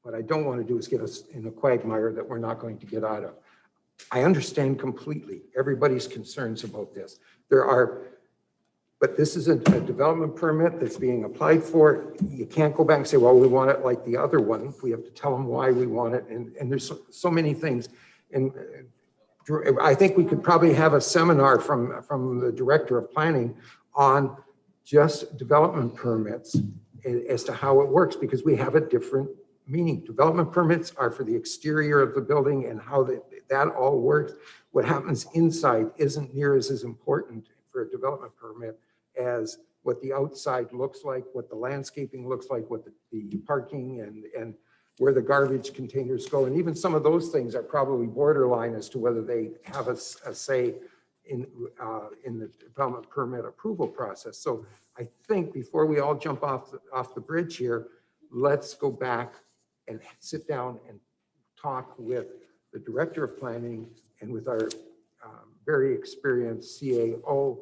what I don't want to do is get us in a quagmire that we're not going to get out of. I understand completely everybody's concerns about this. But this is a development permit that's being applied for. You can't go back and say, well, we want it like the other one. We have to tell them why we want it. And there's so many things. And I think we could probably have a seminar from the director of planning on just development permits as to how it works, because we have a different meaning. Development permits are for the exterior of the building and how that all works. What happens inside isn't near as important for a development permit as what the outside looks like, what the landscaping looks like, what the parking and where the garbage containers go. And even some of those things are probably borderline as to whether they have a say in the development permit approval process. So I think before we all jump off the bridge here, let's go back and sit down and talk with the director of planning and with our very experienced CAO.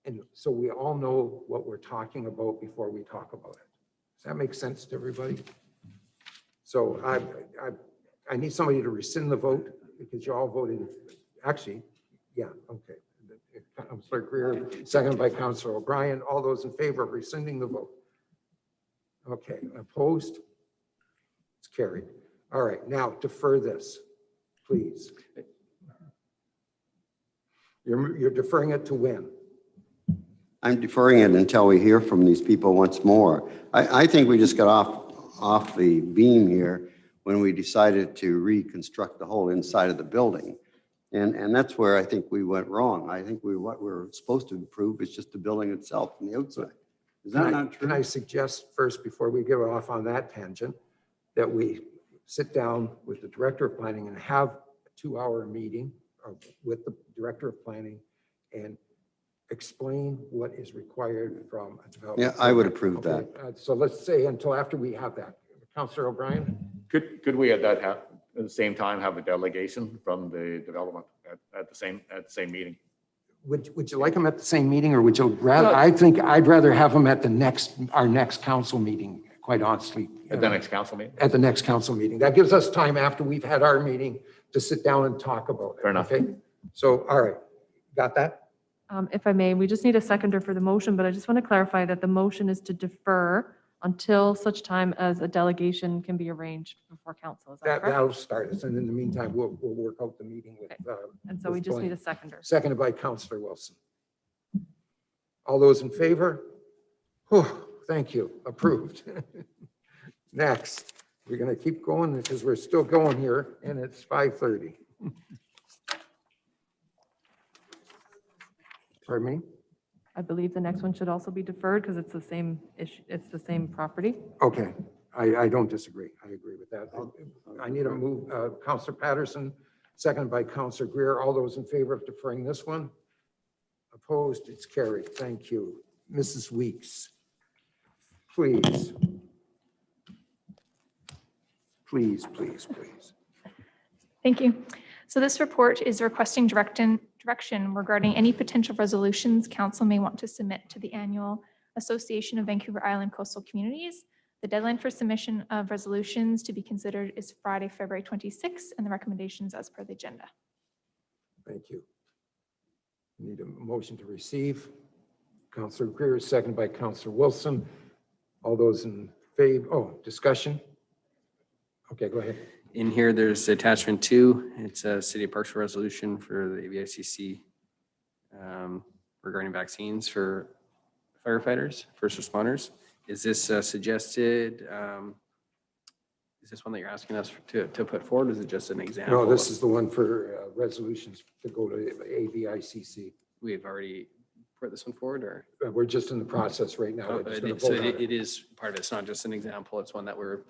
And so we all know what we're talking about before we talk about it. Does that make sense to everybody? So I need somebody to rescind the vote because you're all voting. Actually, yeah, okay. Councilor Greer, seconded by Councilor O'Brien. All those in favor of rescinding the vote? Okay, opposed? It's carried. All right, now defer this, please. You're deferring it to when? I'm deferring it until we hear from these people once more. I think we just got off the beam here when we decided to reconstruct the whole inside of the building. And that's where I think we went wrong. I think what we're supposed to improve is just the building itself from the outside. Is that not true? Can I suggest first, before we get off on that tangent, that we sit down with the director of planning and have a 2-hour meeting with the director of planning and explain what is required from a development. Yeah, I would approve that. So let's say until after we have that. Councilor O'Brien? Could we at the same time have a delegation from the development at the same meeting? Would you like them at the same meeting, or would you rather? I think I'd rather have them at our next council meeting, quite honestly. At the next council meeting? At the next council meeting. That gives us time after we've had our meeting to sit down and talk about it. Fair enough. Okay. So, all right. Got that? If I may, we just need a seconder for the motion, but I just want to clarify that the motion is to defer until such time as a delegation can be arranged before council. Is that correct? That'll start us. And in the meantime, we'll work out the meeting with. And so we with just Blaine. need a seconder. Seconded by Councilor Wilson. All those in favor? Whew, thank you. Approved. Next, we're going to keep going because we're still going here and it's 5:30. Pardon me? I believe the next one should also be deferred because it's the same issue, it's the same property. Okay, I don't disagree. I agree with that. I need a move, Councilor Patterson, seconded by Councilor Greer. All those in favor of deferring this one? Opposed? It's carried. Thank you. Mrs. Weeks, please. Please, please, please. Thank you. So this report is requesting direction regarding any potential resolutions council may want to submit to the annual Association of Vancouver Island Coastal Communities. The deadline for submission of resolutions to be considered is Friday, February 26th, and the recommendations as per the agenda. Thank you. Need a motion to receive. Councilor Greer, seconded by Councilor Wilson. All those in favor, discussion? Okay, go ahead. In here, there's attachment 2. It's a City of Parks resolution for the VICC regarding vaccines for firefighters, first responders. Is this suggested? Is this one that you're asking us to put forward? Or is it just an example? No, this is the one for resolutions to go to AVICC. We've already put this one forward, or? We're just in the process right now. Oh, We're just gonna so vote on it is part of, it's not just an example. It's one that we're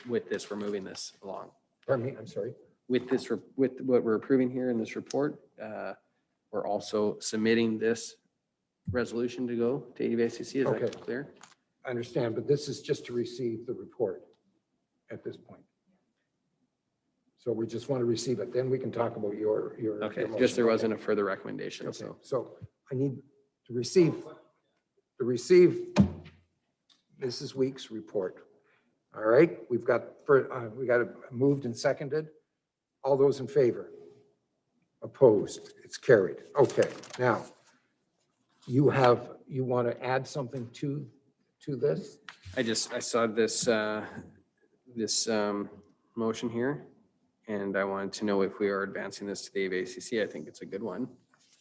moving this along. Pardon me, I'm sorry. With this, with what we're approving here in this report, we're also submitting this resolution to go to AVICC. Is that clear? I understand, but this is just to receive the report at this point. So we just want to receive it. Then we can talk about your. Okay, your just there motion. wasn't a further recommendation, Okay, so. so I need to receive Mrs. Weeks' report. All right, we got it moved and seconded. All those in favor? Opposed? It's carried. Okay, now, you want to add something to this? I saw this, motion here, and I wanted to know if we are advancing this to the ABACC. I think it's a good one,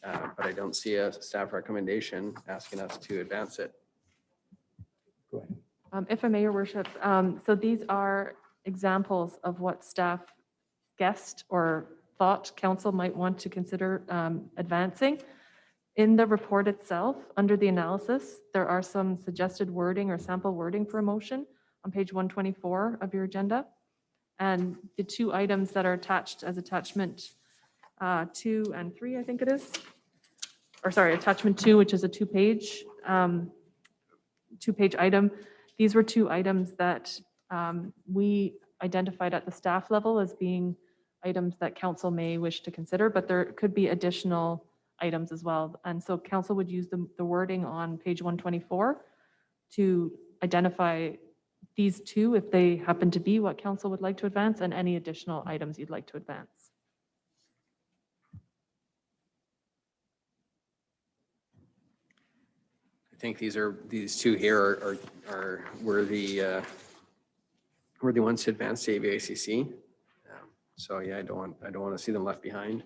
but I don't see a staff recommendation asking us to advance it. Go ahead. If I may, Your Worship, so these are examples of what staff guessed or thought council might want to consider advancing. In the report itself, under the analysis, there are some suggested wording or sample wording for a motion on page 124 of your agenda. And the two items that are attached as attachment 2 and 3, I think it is, or sorry, attachment 2, which is a two-page item. These were two items that we identified at the staff level as being items that council may wish to consider, but there could be additional items as well. And so council would use the wording on page 124 to identify these two if they happen to be what council would like to advance, and any additional items you'd like to advance. I think these two here were the ones to advance to ABACC. So yeah, I don't want to see them left behind.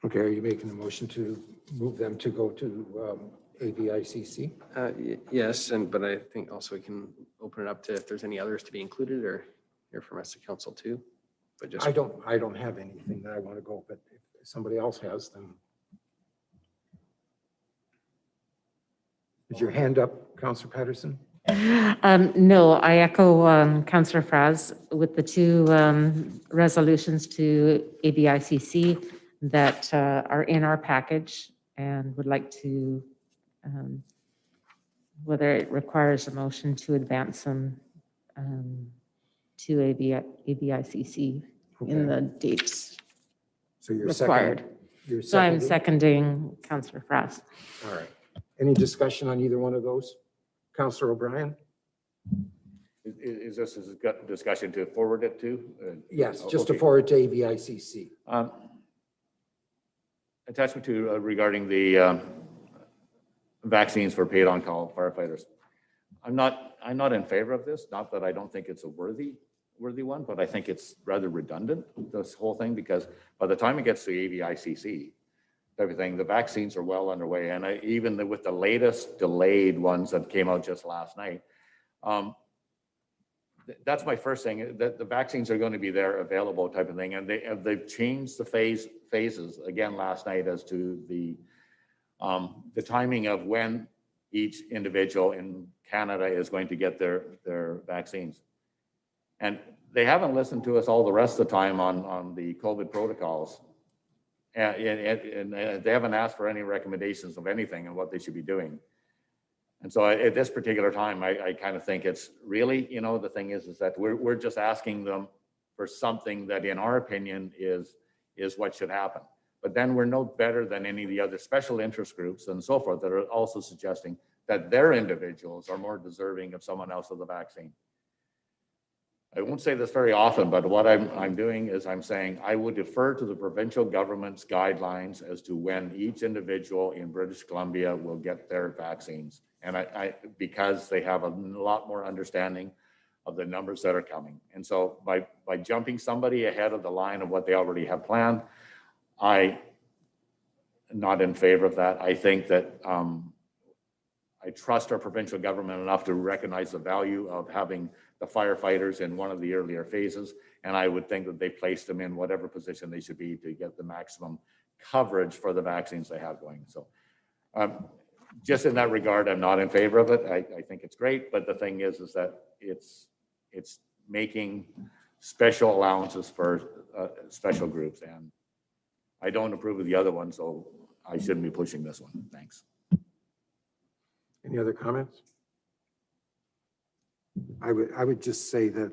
Okay, are you making a motion to move them to go to ABICC? Yes, but I think also we can open it up to if there's any others to be included, or hear from rest of council too. But just I don't have anything that I want to go, but if somebody else has them. Is your hand up, Councillor Patterson? No, I echo Councillor Fraz with the two resolutions to ABICC that are in our package, and would like to, whether it requires a motion to advance them to ABICC in the dates So you're required. So I'm seconding Councillor Fraz. All right. Any discussion on either one of those? Councillor O'Brien? Is this a discussion to forward it to? Yes, just to okay. forward to ABICC. Attachment 2 regarding the vaccines for paid on-call firefighters. I'm not in favor of this. Not that I don't think it's a worthy one, but I think it's rather redundant, this whole thing, because by the time it gets to ABICC, everything, the vaccines are well underway. And even with the latest delayed ones that came out just last night, that's my first thing, that the vaccines are going to be there available type of thing. And they've changed the phases again last night as to the timing of when each individual in Canada is going to get their vaccines. And they haven't listened to us all the rest of the time on the COVID protocols. And they haven't asked for any recommendations of anything and what they should be doing. And so at this particular time, I kind of think it's really, the thing is that we're just asking them for something that in our opinion is what should happen. But then we're no better than any of the other special interest groups and so forth that are also suggesting that their individuals are more deserving of someone else of the vaccine. I won't say this very often, but what I'm doing is I'm saying I would defer to the provincial government's guidelines as to when each individual in British Columbia will get their vaccines. And because they have a lot more understanding of the numbers that are coming. And so by jumping somebody ahead of the line of what they already have planned, I'm not in favor of that. I think that I trust our provincial government enough to recognize the value of having the firefighters in one of the earlier phases. And I would think that they placed them in whatever position they should be to get the maximum coverage for the vaccines they have going. So just in that regard, I'm not in favor of it. I think it's great, but the thing is that it's making special allowances for special groups. And I don't approve of the other one, so I shouldn't be pushing this one. Thanks. Any other comments? I would just say that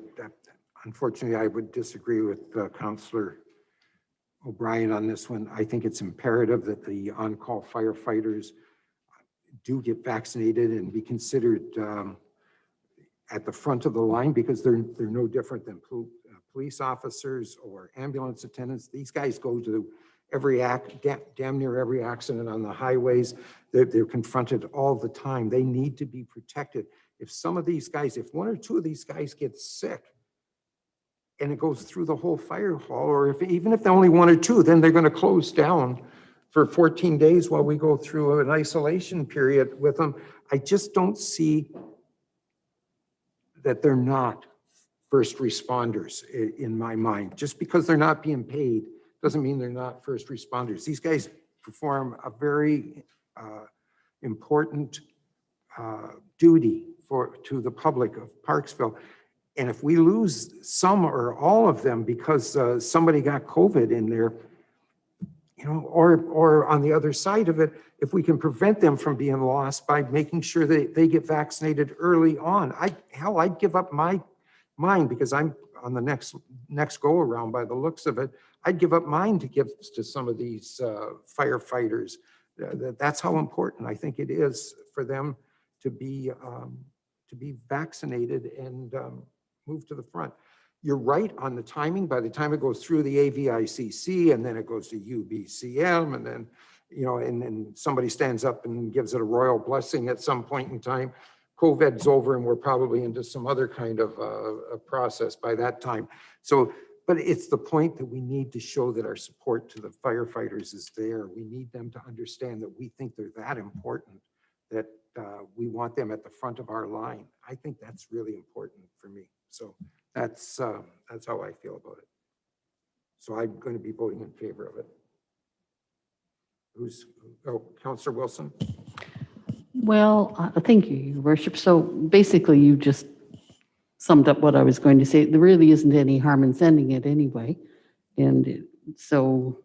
unfortunately I would disagree with Councillor O'Brien on this one. I think it's imperative that the on-call firefighters do get vaccinated and be considered at the front of the line because they're no different than police officers or ambulance attendants. These guys go to damn near every accident on the highways. They're confronted all the time. They need to be protected. If some of these guys, if one or two of these guys get sick and it goes through the whole fire hall, or even if they're only one or two, then they're going to close down for 14 days while we go through an isolation period with them. I just don't see that they're not first responders in my mind. Just because they're not being paid doesn't mean they're not first responders. These guys perform a very important duty to the public of Parksville. And if we lose some or all of them because somebody got COVID in there, you know, or on the other side of it, if we can prevent them from being lost by making sure that they get vaccinated early on. I'd give up mine because I'm on the next go around by the looks of it. I'd give up mine to give to some of these firefighters. That's how important I think it is for them to be vaccinated and move to the front. You're right on the timing. By the time it goes through the AVICC and then it goes to UBCM and then, you know, and then somebody stands up and gives it a royal blessing at some point in time, COVID's over and we're probably into some other kind of a process by that time. So, but it's the point that we need to show that our support to the firefighters is there. We need them to understand that we think they're that important, that we want them at the front of our line. I think that's really important for me. So that's how I feel about it. So I'm going to be voting in favor of it. Councillor Wilson? Well, thank you, Your Worship. So basically, you just summed up what I was going to say. There really isn't any harm in sending it anyway. And so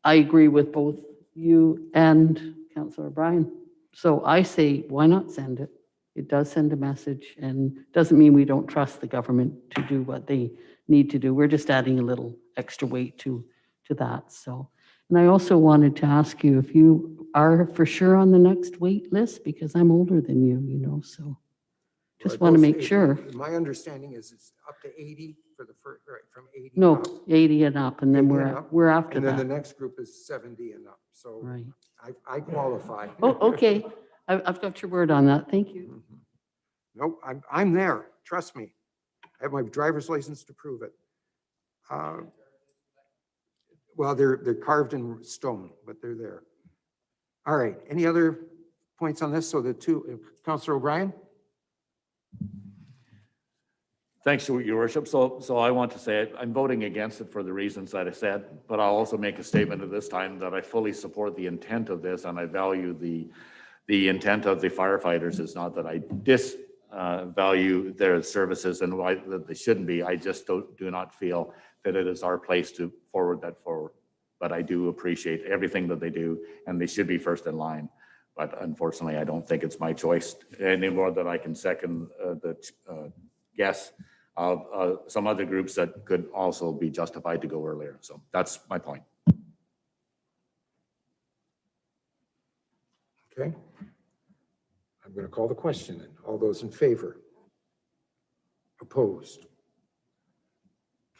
I agree with both you and Councillor O'Brien. So I say, why not send it? It does send a message and doesn't mean we don't trust the government to do what they need to do. We're just adding a little extra weight to that. So, and I also wanted to ask you if you are for sure on the next wait list, because I'm older than you, you know, so just want to make sure. My understanding is it's up to 80 for the first, right, from 80 No, up. 80 and up, and then 80 and up, we're after And then the that. next group is 70 and up. So Right. I qualify. Oh, okay. I've got your word on that. Thank you. Nope, I'm there. Trust me. I have my driver's license to prove it. Well, they're carved in stone, but they're there. All right. Any other points on this? So the two, Councillor O'Brien? Thanks, Your Worship. So I want to say I'm voting against it for the reasons that I said, but I'll also make a statement at this time that I fully support the intent of this and I value the intent of the firefighters. Is not that I disvalue their services and why that they shouldn't be. I just do not feel that it is our place to forward that forward. But I do appreciate everything that they do and they should be first in line. But unfortunately, I don't think it's my choice any more than I can second the guess of some other groups that could also be justified to go earlier. So that's my point. Okay. I'm going to call the question then. All those in favor? Opposed?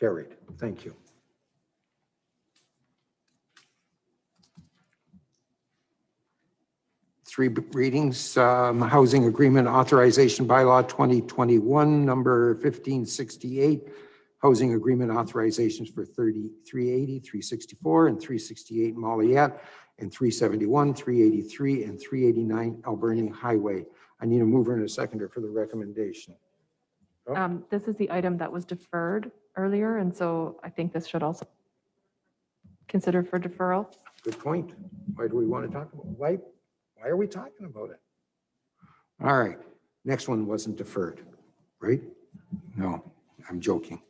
Carried. Thank you. Three readings, housing agreement authorization bylaw 2021, number 1568, housing agreement authorizations for 380, 364, and 368 Moilliet, and 371, 383, and 389 Alberni Highway. I need a mover and a seconder for the recommendation. This is the item that was deferred earlier, and so I think this should also consider for deferral. Good point. Why do we want to talk about why are we talking about it? All right. Next one wasn't deferred, right? No, I'm joking.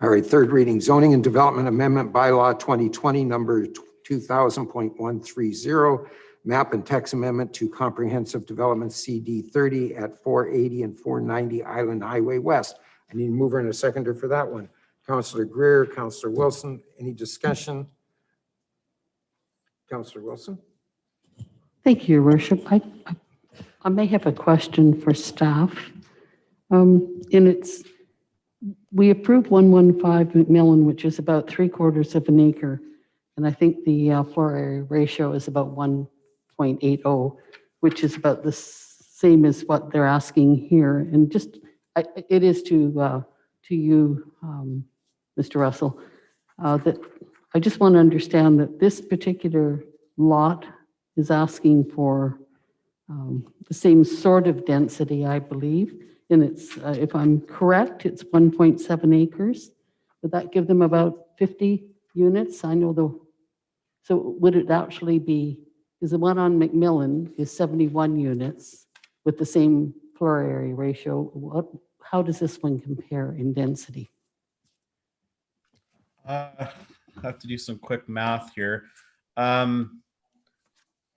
All right. Third reading, zoning and development amendment bylaw 2020, number 2000.130, map and text amendment to comprehensive development CD 30 at 480 and 490 Island Highway West. I need a mover and a seconder for that one. Councillor Greer, Councillor Wilson, any discussion? Councillor Wilson? Thank you, Your Worship. I may have a question for staff. And we approved 115 McMillan, which is about 3/4 of an acre. And I think the floor area ratio is about 1.80, which is about the same as what they're asking here. And just, it is to you, Mr. Russell, that I just want to understand that this particular lot is asking for the same sort of density, I believe. And it's, if I'm correct, it's 1.7 acres. Would that give them about 50 units? I know so would it actually be, because the one on McMillan is 71 units with the same floor area ratio. How does this one compare in density? I have to do some quick math here.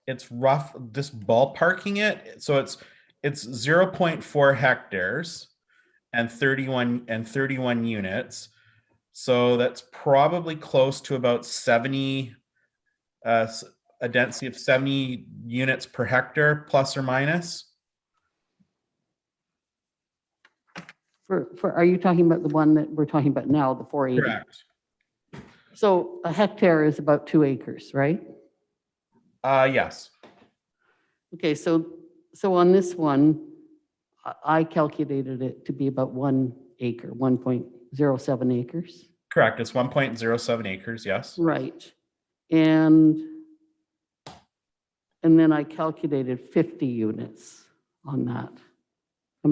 It's rough, just ballparking it. So it's 0.4 hectares and 31 units. So that's probably close to about 70, a density of 70 units per hectare, plus or minus. Are you talking about the one that we're talking about now, the 480? Correct. So a hectare is about 2 acres, right? Yes. Okay, so on this one, I calculated it to be about 1 acre, 1.07 acres. Correct. It's 1.07 acres. Yes. Right. And then I calculated 50 units on that. I'm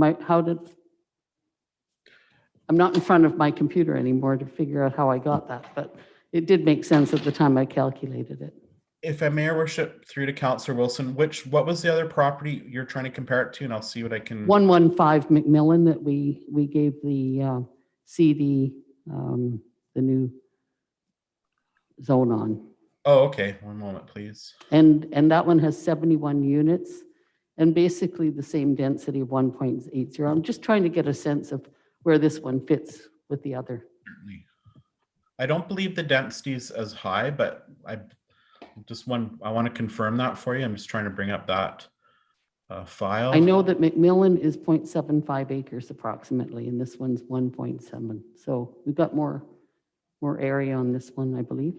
not in front of my computer anymore to figure out how I got that, but it did make sense at the time I calculated it. If I may, Your Worship, through to Councillor Wilson, what was the other property you're trying to compare it to? And I'll see what I can. 115 McMillan that we gave the CD, the new zone on. Oh, okay. One moment, please. And that one has 71 units and basically the same density of 1.80. I'm just trying to get a sense of where this one fits with the other. Certainly. I don't believe the density is as high, but I want to confirm that for you. I'm just trying to bring up that file. I know that McMillan is 0.75 acres approximately, and this one's 1.7. So we've got more area on this one, I believe.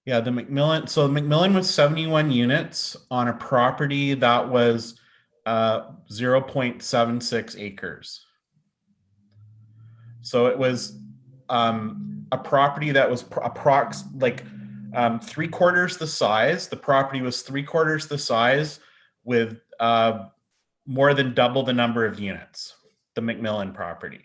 Yeah, the McMillan. So McMillan was 71 units on a property that was 0.76 acres. So it was a property that was like 3/4 the size. The property was 3/4 the size with more than double the number of units, the McMillan property.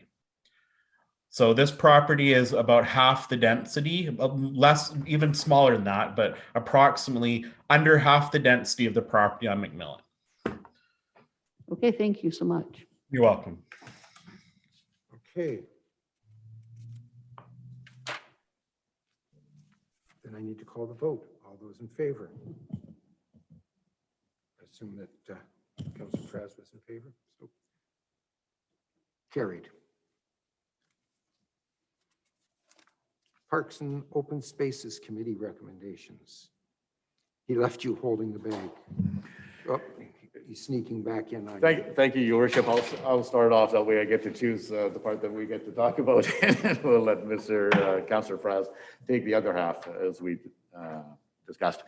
So this property is about half the density, less, even smaller than that, but approximately under half the density of the property on McMillan. Okay, thank you so much. You're welcome. Okay. Then I need to call the vote. All those in favor? I assume that Councillor Fraz was in favor. So carried. Parks and Open Spaces Committee recommendations. He left you holding the bag. Oh, he's sneaking back in. Thank you, Your Worship. I'll start off, that way I get to choose the part that we get to talk about. And we'll let Mr. Councillor Fraz take the other half as we discussed.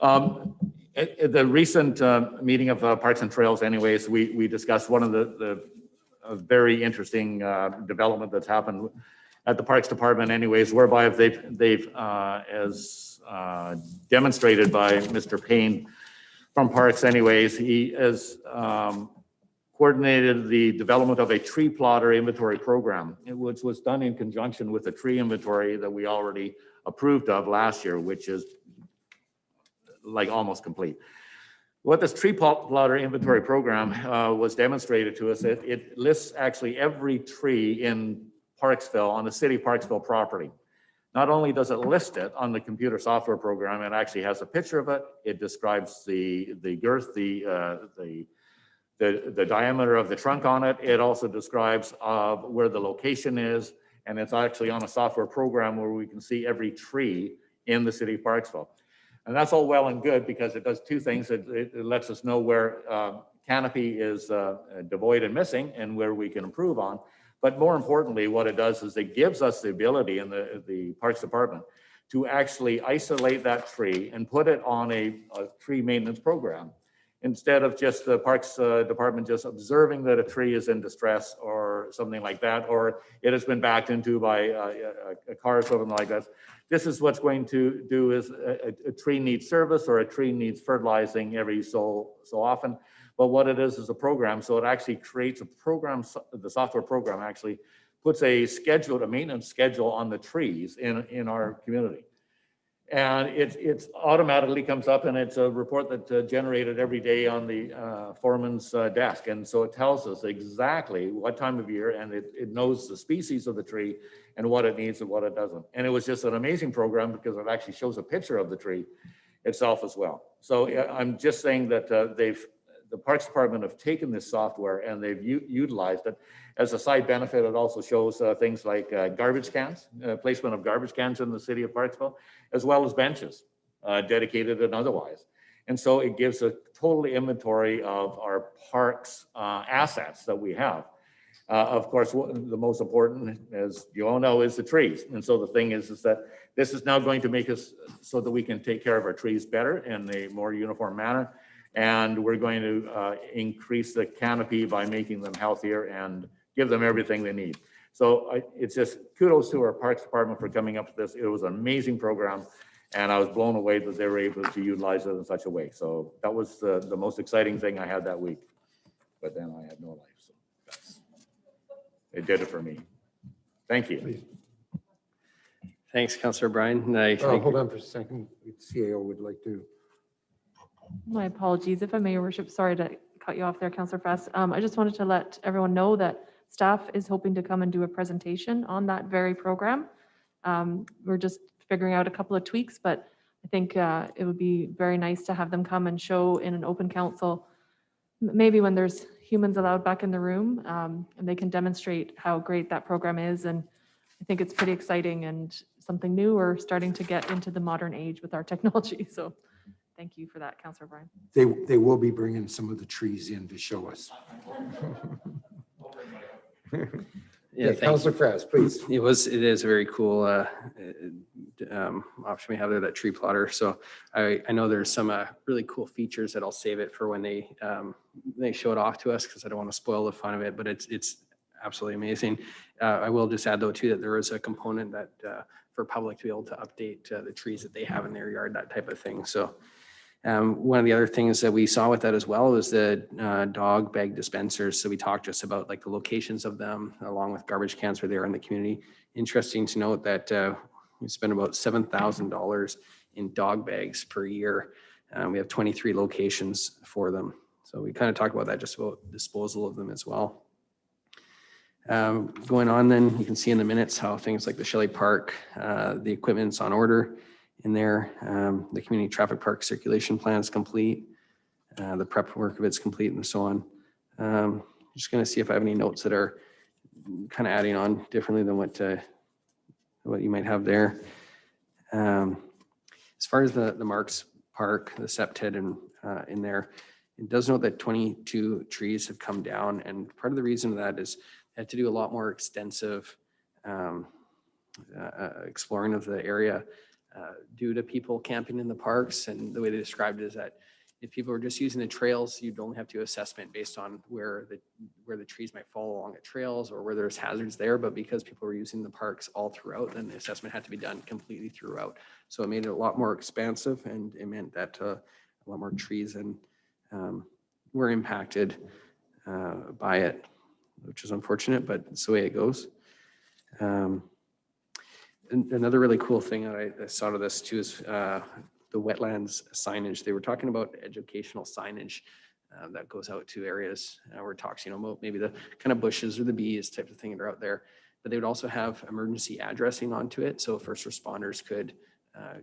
At the recent meeting of Parks and Trails anyways, we discussed one of the very interesting development that's happened at the Parks Department anyways, whereby they've as demonstrated by Mr. Payne from Parks anyways, he has coordinated the development of a tree plotter inventory program, which was done in conjunction with the tree inventory that we already approved of last year, which is like almost complete. What this tree plotter inventory program was demonstrated to us, it lists actually every tree in Parksville, on the city of Parksville property. Not only does it list it on the computer software program, it actually has a picture of it. It describes the girth, the diameter of the trunk on it. It also describes where the location is, and it's actually on a software program where we can see every tree in the city of Parksville. And that's all well and good because it does two things. It lets us know where canopy is devoid and missing and where we can improve on. But more importantly, what it does is it gives us the ability in the Parks Department to actually isolate that tree and put it on a tree maintenance program, instead of just the Parks Department just observing that a tree is in distress or something like that, or it has been backed into by a car or something like that. This is what's going to do is a tree needs service or a tree needs fertilizing every so often. But what it is a program, so it actually creates a program, the software program actually puts a schedule, a maintenance schedule on the trees in our community. And it automatically comes up, and it's a report that generated every day on the foreman's desk. And so it tells us exactly what time of year, and it knows the species of the tree and what it needs and what it doesn't. And it was just an amazing program because it actually shows a picture of the tree itself as well. So I'm just saying that the Parks Department have taken this software and they've utilized it. As a side benefit, it also shows things like garbage cans, placement of garbage cans in the city of Parksville, as well as benches, dedicated and otherwise. And so it gives a total inventory of our parks assets that we have. Of course, the most important, as you all know, is the trees. And so the thing is that this is now going to make us so that we can take care of our trees better in a more uniform manner. And we're going to increase the canopy by making them healthier and give them everything they need. So it's just kudos to our Parks Department for coming up with this. It was an amazing program, and I was blown away that they were able to utilize it in such a way. So that was the most exciting thing I had that week. But then I had no life, so it did it for me. Thank you. Thanks, Councillor Bryan. And I think Hold on for a second. CAO would like to. My apologies, if I may, Your Worship. Sorry to cut you off there, Councillor Frass. I just wanted to let everyone know that staff is hoping to come and do a presentation on that very program. We're just figuring out a couple of tweaks, but I think it would be very nice to have them come and show in an open council, maybe when there's humans allowed back in the room, and they can demonstrate how great that program is. And I think it's pretty exciting and something new. We're starting to get into the modern age with our technology. So thank you for that, Councillor Bryan. They will be bringing some of the trees in to show us. Yeah, Councillor Frass, please. it is a very cool option we have there, that tree plotter. So I know there's some really cool features that I'll save it for when they show it off to us, because I don't want to spoil the fun of it, but it's absolutely amazing. I will just add though too that there is a component that for public to be able to update the trees that they have in their yard, that type of thing. So one of the other things that we saw with that as well was the dog bag dispensers. So we talked just about like the locations of them, along with garbage cans where they are in the community. Interesting to note that we spend about $7,000 in dog bags per year. We have 23 locations for them. So we kind of talked about that, just about disposal of them as well. Going on then, you can see in the minutes how things like the Shelley Park, the equipment's on order in there. The community traffic park circulation plan is complete. The prep work of it's complete, and so on. Just going to see if I have any notes that are kind of adding on differently than what you might have there. As far as the Marks Park, the septet and in there, it does note that 22 trees have come down, and part of the reason for that is they had to do a lot more extensive exploring of the area due to people camping in the parks. And the way they described it is that if people were just using the trails, you'd only have to do assessment based on where the trees might fall along the trails or where there's hazards there. But because people were using the parks all throughout, then the assessment had to be done completely throughout. So it made it a lot more expansive, and it meant that a lot more trees were impacted by it, which is unfortunate, but it's the way it goes. Another really cool thing that I saw to this too is the wetlands signage. They were talking about educational signage that goes out to areas where it talks, about maybe the kind of bushes or the bees type of thing that are out there. But they would also have emergency addressing onto it, so first responders could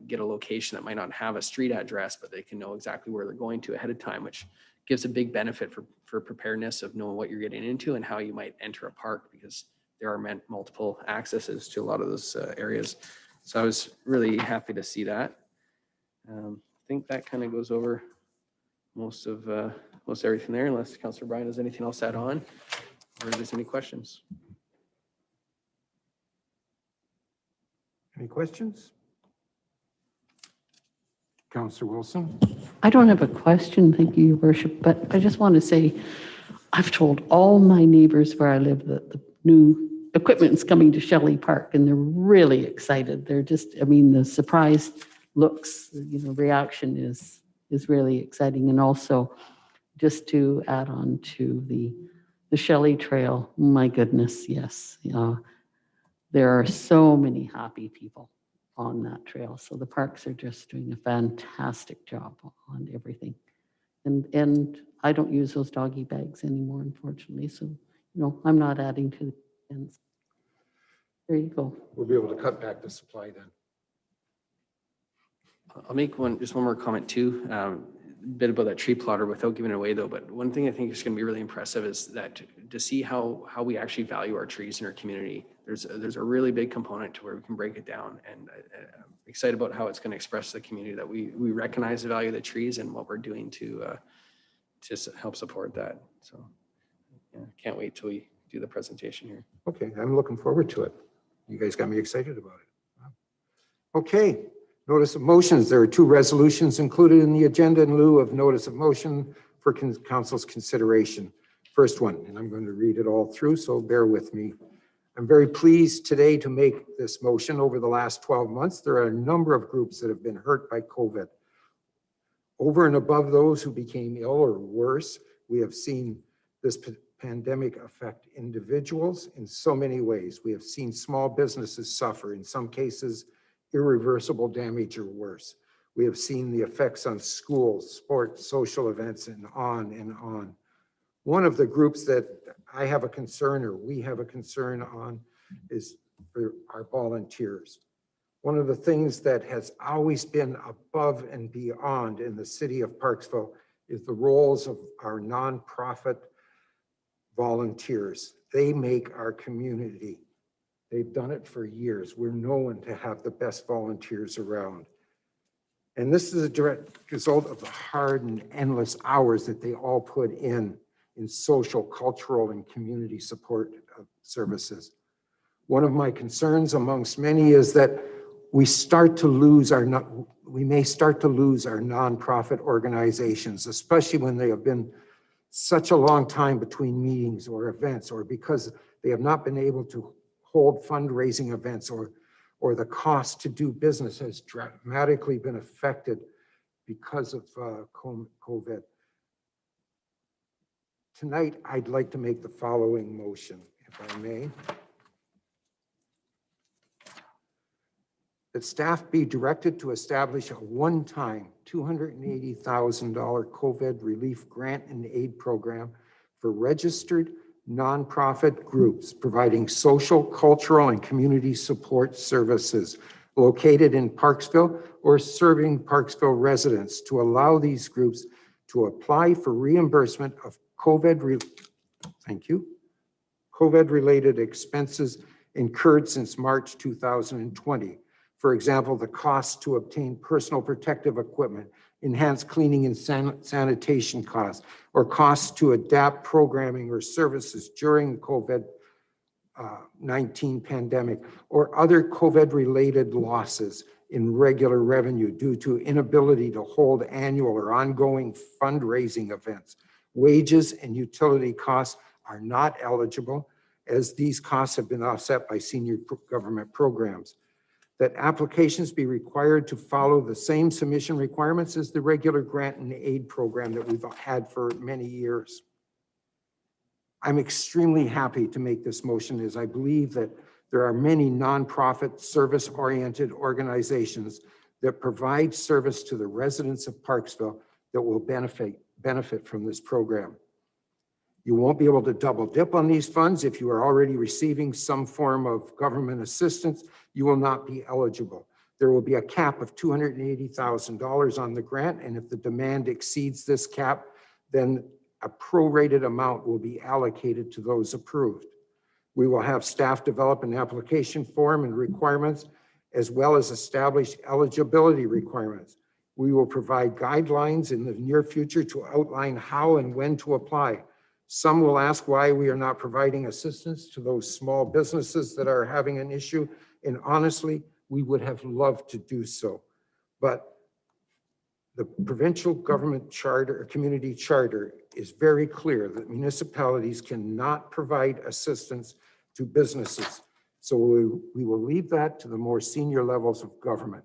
get a location that might not have a street address, but they can know exactly where they're going to ahead of time, which gives a big benefit for preparedness of knowing what you're getting into and how you might enter a park, because there are multiple accesses to a lot of those areas. So I was really happy to see that. I think that kind of goes over most of most everything there, unless Councillor Bryan has anything else to add on, or if there's any questions. Any questions? Councillor Wilson? I don't have a question, thank you, Your Worship, but I just want to say, I've told all my neighbors where I live that the new equipment is coming to Shelley Park, and they're really excited. They're just, I mean, the surprised looks, reaction is really exciting. And also, just to add on to the Shelley Trail, my goodness, yes. There are so many happy people on that trail. So the parks are just doing a fantastic job on everything. And I don't use those doggy bags anymore, unfortunately. So, I'm not adding to the ends. There you go. We'll be able to cut back the supply then. I'll make just one more comment too, a bit about that tree plotter without giving it away though. But one thing I think is going to be really impressive is that to see how we actually value our trees in our community. There's a really big component to where we can break it down, and I'm excited about how it's going to express to the community that we recognize the value of the trees and what we're doing to help support that. So yeah, can't wait till we do the presentation here. Okay, I'm looking forward to it. You guys got me excited about it. Okay, notice of motions. There are 2 resolutions included in the agenda in lieu of notice of motion for council's consideration. First one, and I'm going to read it all through, so bear with me. I'm very pleased today to make this motion. Over the last 12 months, there are a number of groups that have been hurt by COVID. Over and above those who became ill or worse, we have seen this pandemic affect individuals in so many ways. We have seen small businesses suffer, in some cases, irreversible damage or worse. We have seen the effects on schools, sports, social events, and on and on. One of the groups that I have a concern, or we have a concern on, is for our volunteers. One of the things that has always been above and beyond in the city of Parksville is the roles of our nonprofit volunteers. They make our community. They've done it for years. We're known to have the best volunteers around. And this is a direct result of the hard and endless hours that they all put in social, cultural, and community support services. One of my concerns amongst many is that we may start to lose our nonprofit organizations, especially when they have been such a long time between meetings or events, or because they have not been able to hold fundraising events, or the cost to do business has dramatically been affected because of COVID. Tonight, I'd like to make the following motion, if I may. That staff be directed to establish a one-time $280,000 COVID relief grant and aid program for registered nonprofit groups providing social, cultural, and community support services located in Parksville or serving Parksville residents, to allow these groups to apply for reimbursement of COVID-related expenses incurred since March 2020. For example, the cost to obtain personal protective equipment, enhanced cleaning and sanitation costs, or costs to adapt programming or services during the COVID-19 pandemic, or other COVID-related losses in regular revenue due to inability to hold annual or ongoing fundraising events. Wages and utility costs are not eligible, as these costs have been offset by senior government programs. That applications be required to follow the same submission requirements as the regular grant and aid program that we've had for many years. I'm extremely happy to make this motion, as I believe that there are many nonprofit service-oriented organizations that provide service to the residents of Parksville that will benefit from this program. You won't be able to double dip on these funds. If you are already receiving some form of government assistance, you will not be eligible. There will be a cap of $280,000 on the grant, and if the demand exceeds this cap, then a prorated amount will be allocated to those approved. We will have staff develop an application form and requirements, as well as establish eligibility requirements. We will provide guidelines in the near future to outline how and when to apply. Some will ask why we are not providing assistance to those small businesses that are having an issue. And honestly, we would have loved to do so. But the provincial government charter, community charter, is very clear that municipalities cannot provide assistance to businesses. So we will leave that to the more senior levels of government.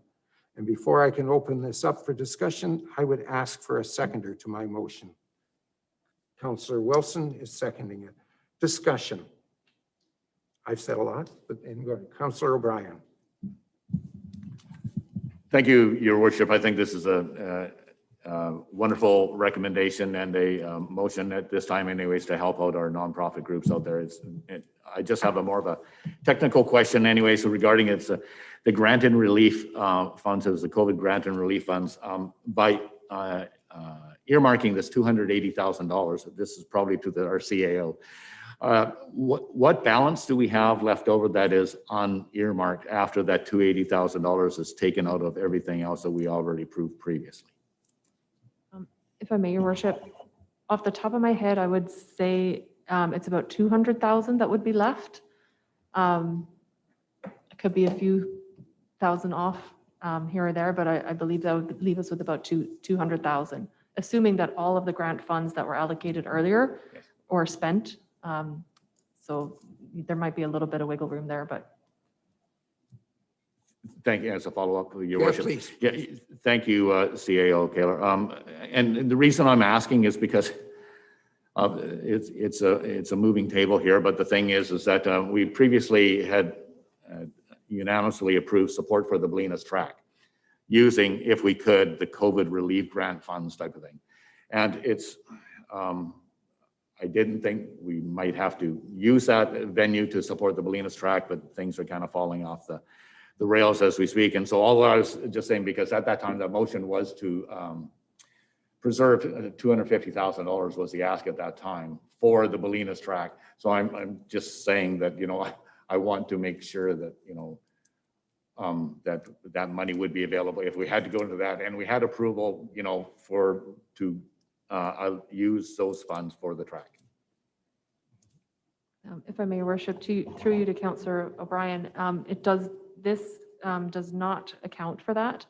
And before I can open this up for discussion, I would ask for a seconder to my motion. Councillor Wilson is seconding it. Discussion. I've said a lot, but anyway, Councillor O'Brien. Thank you, Your Worship. I think this is a wonderful recommendation and a motion at this time anyways to help out our nonprofit groups out there. I just have a more of a technical question anyway. So regarding the grant and relief funds, it was the COVID grant and relief funds, by earmarking this $280,000, this is probably to our CAO. What balance do we have left over that is unearmarked after that $280,000 is taken out of everything else that we already approved previously? If I may, Your Worship, off the top of my head, I would say it's about 200,000 that would be left. It could be a few thousand off here or there, but I believe that would leave us with about 200,000, assuming that all of the grant funds that were allocated earlier or spent. So there might be a little bit of wiggle room there, but. Thank you. As a follow-up, Your Yeah, Worship. please. Yeah, thank you, CAO Kaler. And the reason I'm asking is because it's a moving table here. But the thing is that we previously had unanimously approved support for the Bolinas track, using, if we could, the COVID relief grant funds type of thing. And it's, I didn't think we might have to use that venue to support the Bolinas track, but things are kind of falling off the rails as we speak. And so all I was just saying, because at that time, the motion was to preserve $250,000 was the ask at that time for the Bolinas track. So I'm just saying that, you know, I want to make sure that, you know, that money would be available if we had to go into that, and we had approval, you know, to use those funds for the track. If I may, Your Worship, through you to Councillor O'Brien, this does not account for that.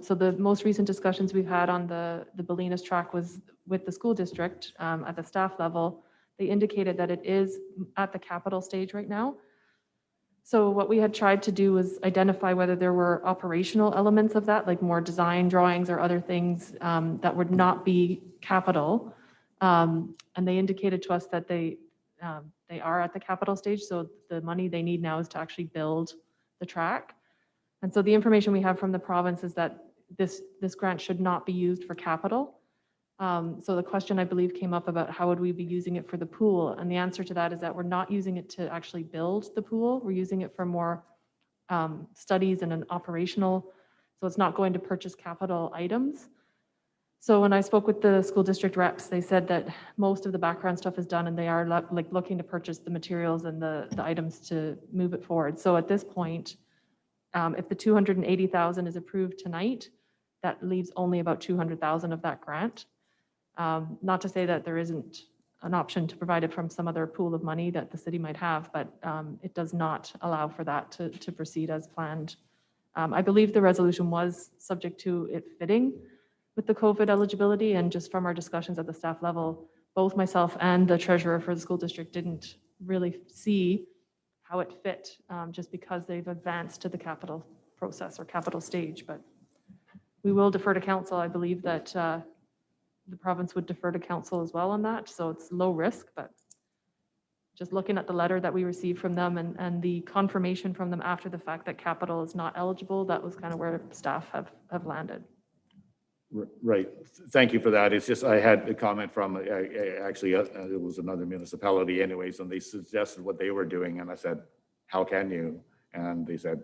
So the most recent discussions we've had on the Bolinas track was with the school district at the staff level. They indicated that it is at the capital stage right now. So what we had tried to do was identify whether there were operational elements of that, like more design drawings or other things that would not be capital. And they indicated to us that they are at the capital stage. So the money they need now is to actually build the track. And so the information we have from the province is that this grant should not be used for capital. So the question, I believe, came up about how would we be using it for the pool? And the answer to that is that we're not using it to actually build the pool. We're using it for more studies and an operational, so it's not going to purchase capital items. So when I spoke with the school district reps, they said that most of the background stuff is done and they are like looking to purchase the materials and the items to move it forward. So at this point, if the 280,000 is approved tonight, that leaves only about 200,000 of that grant. Not to say that there isn't an option to provide it from some other pool of money that the city might have, but it does not allow for that to proceed as planned. I believe the resolution was subject to it fitting with the COVID eligibility, and just from our discussions at the staff level, both myself and the treasurer for the school district didn't really see how it fit, just because they've advanced to the capital process or capital stage. But we will defer to council. I believe that the province would defer to council as well on that. So it's low risk, but just looking at the letter that we received from them and the confirmation from them after the fact that capital is not eligible, that was kind of where staff have landed. Right. Thank you for that. It's just, I had a comment from, actually, it was another municipality anyways, and they suggested what they were doing. And I said, how can you? And they said,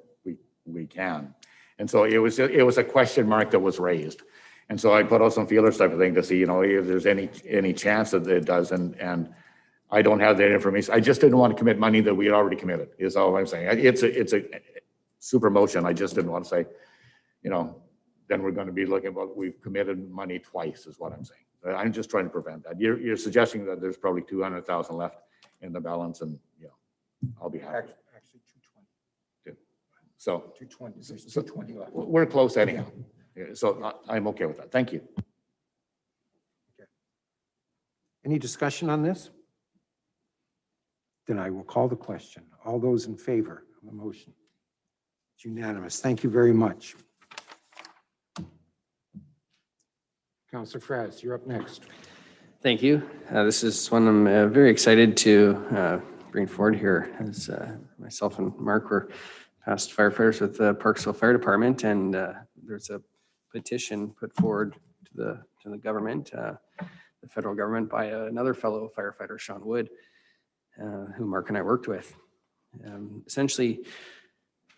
we can. And so it was a question mark that was raised. And so I put out some feelers type of thing to see, you know, if there's any chance that it does. And I don't have that information. I just didn't want to commit money that we had already committed, is all I'm saying. It's a super motion. I just didn't want to say, you know, then we're going to be looking about, we've committed money twice is what I'm saying. I'm just trying to prevent that. You're suggesting that there's probably 200,000 left in the balance, and I'll be happy. Actually, 220. So 220. There's 220 left. we're close anyhow. Yeah, so I'm okay with that. Thank you. Any discussion on this? Then I will call the question. All those in favor of the motion? It's unanimous. Thank you very much. Councillor Fraz, you're up next. Thank you. This is one I'm very excited to bring forward here, as myself and Mark were past firefighters with the Parksville Fire Department, and there's a petition put forward to the government, the federal government, by another fellow firefighter, Sean Wood, who Mark and I worked with. Essentially,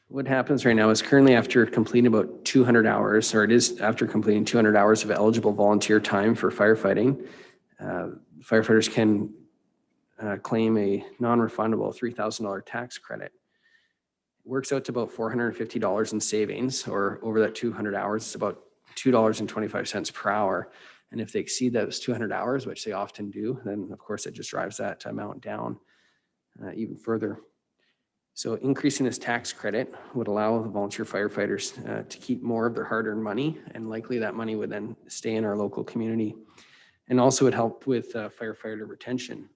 what happens right now is currently after completing about 200 hours, or it is after completing 200 hours of eligible volunteer time for firefighting, firefighters can claim a non-refundable $3,000 tax credit. It works out to about $450 in savings, or over that 200 hours, it's about $2.25 per hour. And if they exceed those 200 hours, which they often do, then of course it just drives that amount down even further. So increasing this tax credit would allow the volunteer firefighters to keep more of their hard-earned money, and likely that money would then stay in our local community, and also would help with firefighter retention.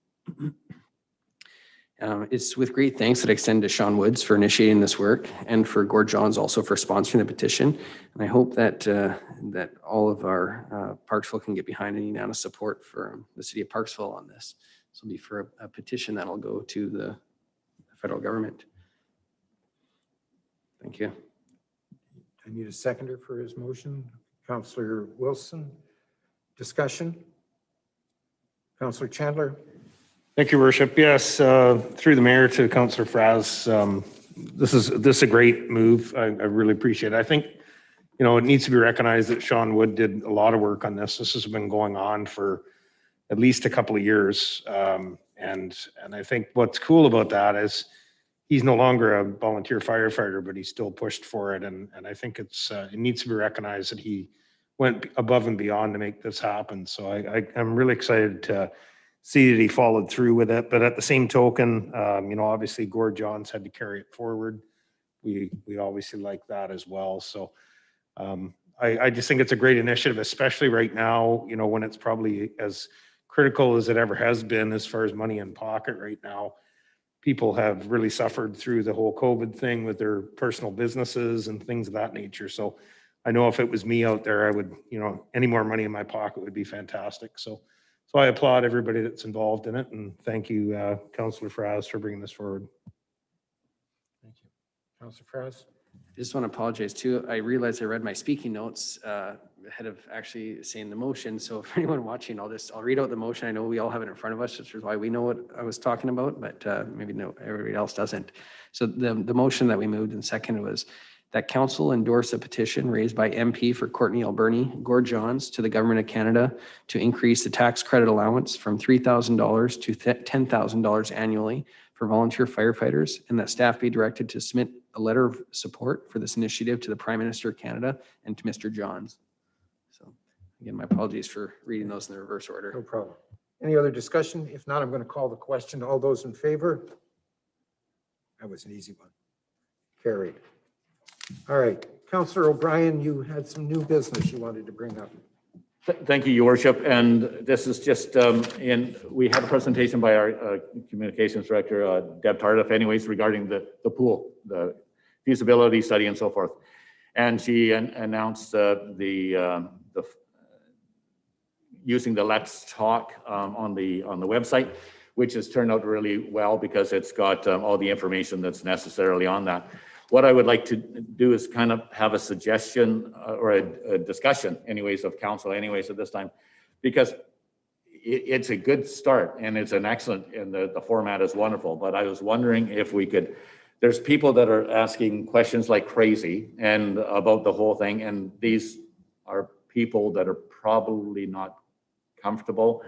It's with great thanks that I extend to Sean Woods for initiating this work, and for Gord Johns also for sponsoring the petition. And I hope that that all of our Parksville can get behind any unanimous support for the city of Parksville on this. This will be for a petition that'll go to the federal government. Thank you. I need a seconder for his motion. Councillor Wilson. Discussion? Councillor Chandler. Thank you, Worship. Yes, through the mayor to Councillor Fraz, this is a great move. I really appreciate it. I think, it needs to be recognized that Sean Wood did a lot of work on this. This has been going on for at least a couple of years. And I think what's cool about that is he's no longer a volunteer firefighter, but he still pushed for it. And I think it needs to be recognized that he went above and beyond to make this happen. So I'm really excited to see that he followed through with it. But at the same token, obviously Gord Johns had to carry it forward. We obviously like that as well. So I just think it's a great initiative, especially right now, when it's probably as critical as it ever has been as far as money in pocket right now. People have really suffered through the whole COVID thing with their personal businesses and things of that nature. So I know if it was me out there, I would, any more money in my pocket would be fantastic. So I applaud everybody that's involved in it, and thank you, Councillor Fraz, for bringing this forward. Thank you. Councillor Fraz. I just want to apologize too. I realized I read my speaking notes ahead of actually saying the motion. So for anyone watching, I'll read out the motion. I know we all have it in front of us, which is why we know what I was talking about, but maybe no, everybody else doesn't. So the motion that we moved and seconded was that council endorse a petition raised by MP for Courtenay Alberni, Gord Johns, to the Government of Canada to increase the tax credit allowance from $3,000 to $10,000 annually for volunteer firefighters, and that staff be directed to submit a letter of support for this initiative to the Prime Minister of Canada and to Mr. Johns. So again, my apologies for reading those in the reverse order. No problem. Any other discussion? If not, I'm going to call the question. All those in favor? That was an easy one. Carried. All right. Councillor O'Brien, you had some new business you wanted to bring up. Thank you, Your Worship. And this is just we had a presentation by our communications director, Deb Tardif, anyways, regarding the pool, the feasibility study and so forth. And she announced using the Let's Talk on the website, which has turned out really well because it's got all the information that's necessarily on that. What I would like to do is kind of have a suggestion or a discussion anyways of council anyways at this time, because it's a good start and it's an excellent, and the format is wonderful, but I was wondering if we could, there's people that are asking questions like crazy and about the whole thing. And these are people that are probably not comfortable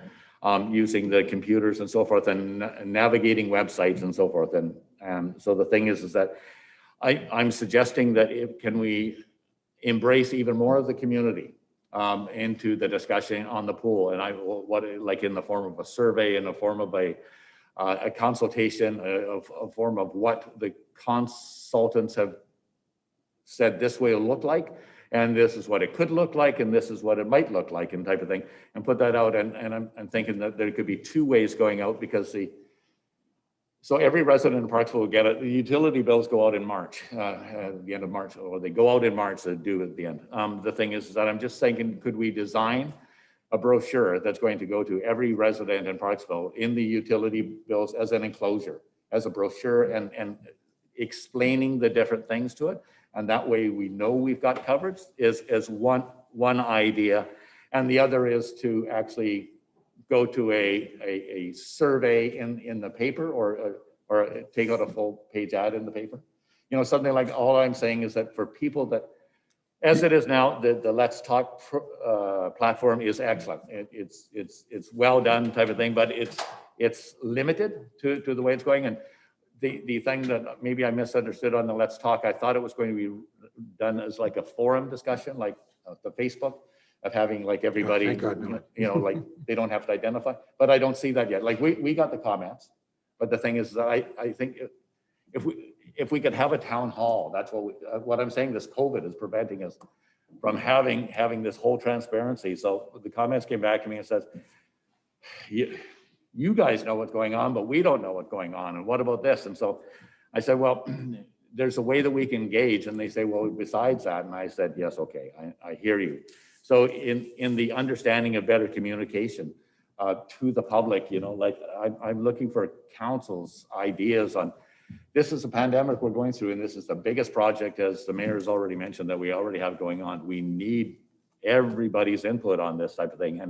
using the computers and so forth and navigating websites and so forth. And so the thing is that I'm suggesting that embrace even more of the community into the discussion on the pool. And like in the form of a survey, in the form of a consultation, a form of what the consultants have said this way it'll look like, and this is what it could look like, and this is what it might look like, and type of thing, and put that out. And I'm thinking that there could be two ways going out, because so every resident in Parksville will get it. The utility bills go out in March, at the end of March, or they go out in March, they're due at the end. The thing is that I'm just thinking, could we design a brochure that's going to go to every resident in Parksville in the utility bills as an enclosure, as a brochure, and explaining the different things to it. And that way we know we've got coverage is one idea. And the other is to actually go to a survey in the paper, or take out a full page ad in the paper. You know, something like, all I'm saying is that for people that, as it is now, the Let's Talk platform is excellent. It's well done type of thing, but it's limited to the way it's going. And the thing that maybe I misunderstood on the Let's Talk, I thought it was going to be done as like a forum discussion, like the Facebook, of having like everybody, thank God, no. you know, like they don't have to identify, but I don't see that yet. Like we got the comments, but the thing is that I think if we could have a town hall, that's what I'm saying, this COVID is preventing us from having this whole transparency. So the comments came back to me and says, you guys know what's going on, but we don't know what's going on. And what about this? And so I said, well, there's a way that we can engage. And they say, well, besides that. And I said, yes, okay, I hear you. So in the understanding of better communication to the public, you know, like I'm looking for council's ideas on, this is a pandemic we're going through, and this is the biggest project, as the mayor has already mentioned, that we already have going on. We need everybody's input on this type of thing.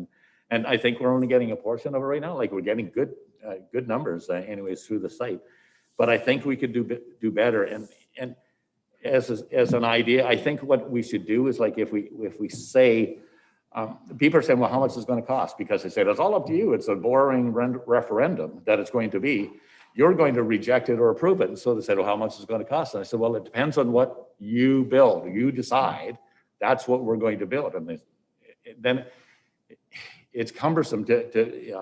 And I think we're only getting a portion of it right now. Like we're getting good numbers anyways through the site. But I think we could do better. And as an idea, I think what we should do is, like, if we say, people are saying, well, how much is it going to cost? Because they say, it's all up to you. It's a boring referendum that it's going to be. You're going to reject it or approve it. And so they said, well, how much is it going to cost? And I said, well, it depends on what you build. You decide. That's what we're going to build. And then it's cumbersome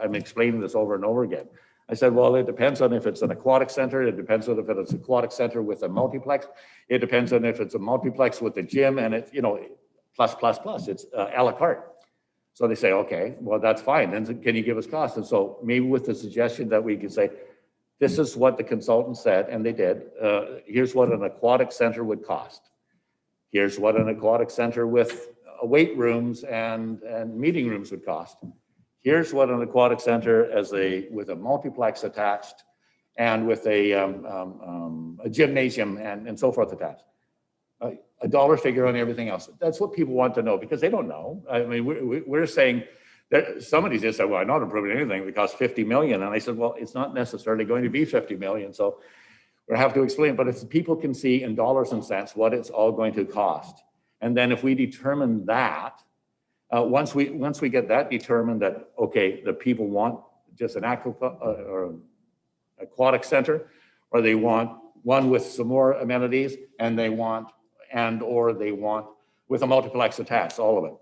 I'm explaining this over and over again. I said, well, it depends on if it's an aquatic center. It depends on if it's an aquatic center with a multiplex. It depends on if it's a multiplex with a gym, and it's, you know, plus. It's a la carte. So they say, okay, well, that's fine. Then can you give us costs? And so maybe with the suggestion that we can say, this is what the consultant said, and they did. Here's what an aquatic center would cost. Here's what an aquatic center with weight rooms and meeting rooms would cost. Here's what an aquatic center with a multiplex attached and with a gymnasium and so forth attached. A dollar figure on everything else. That's what people want to know, because they don't know. I mean, we're saying that somebody just said, well, I'm not approving anything that costs 50 million. And I said, well, it's not necessarily going to be 50 million. So we have to explain, but if people can see in dollars and cents what it's all going to cost. And then if we determine that, once we get that determined, that, okay, the people want just an or aquatic center, or they want one with some more amenities, and they want with a multiplex attached, all of it.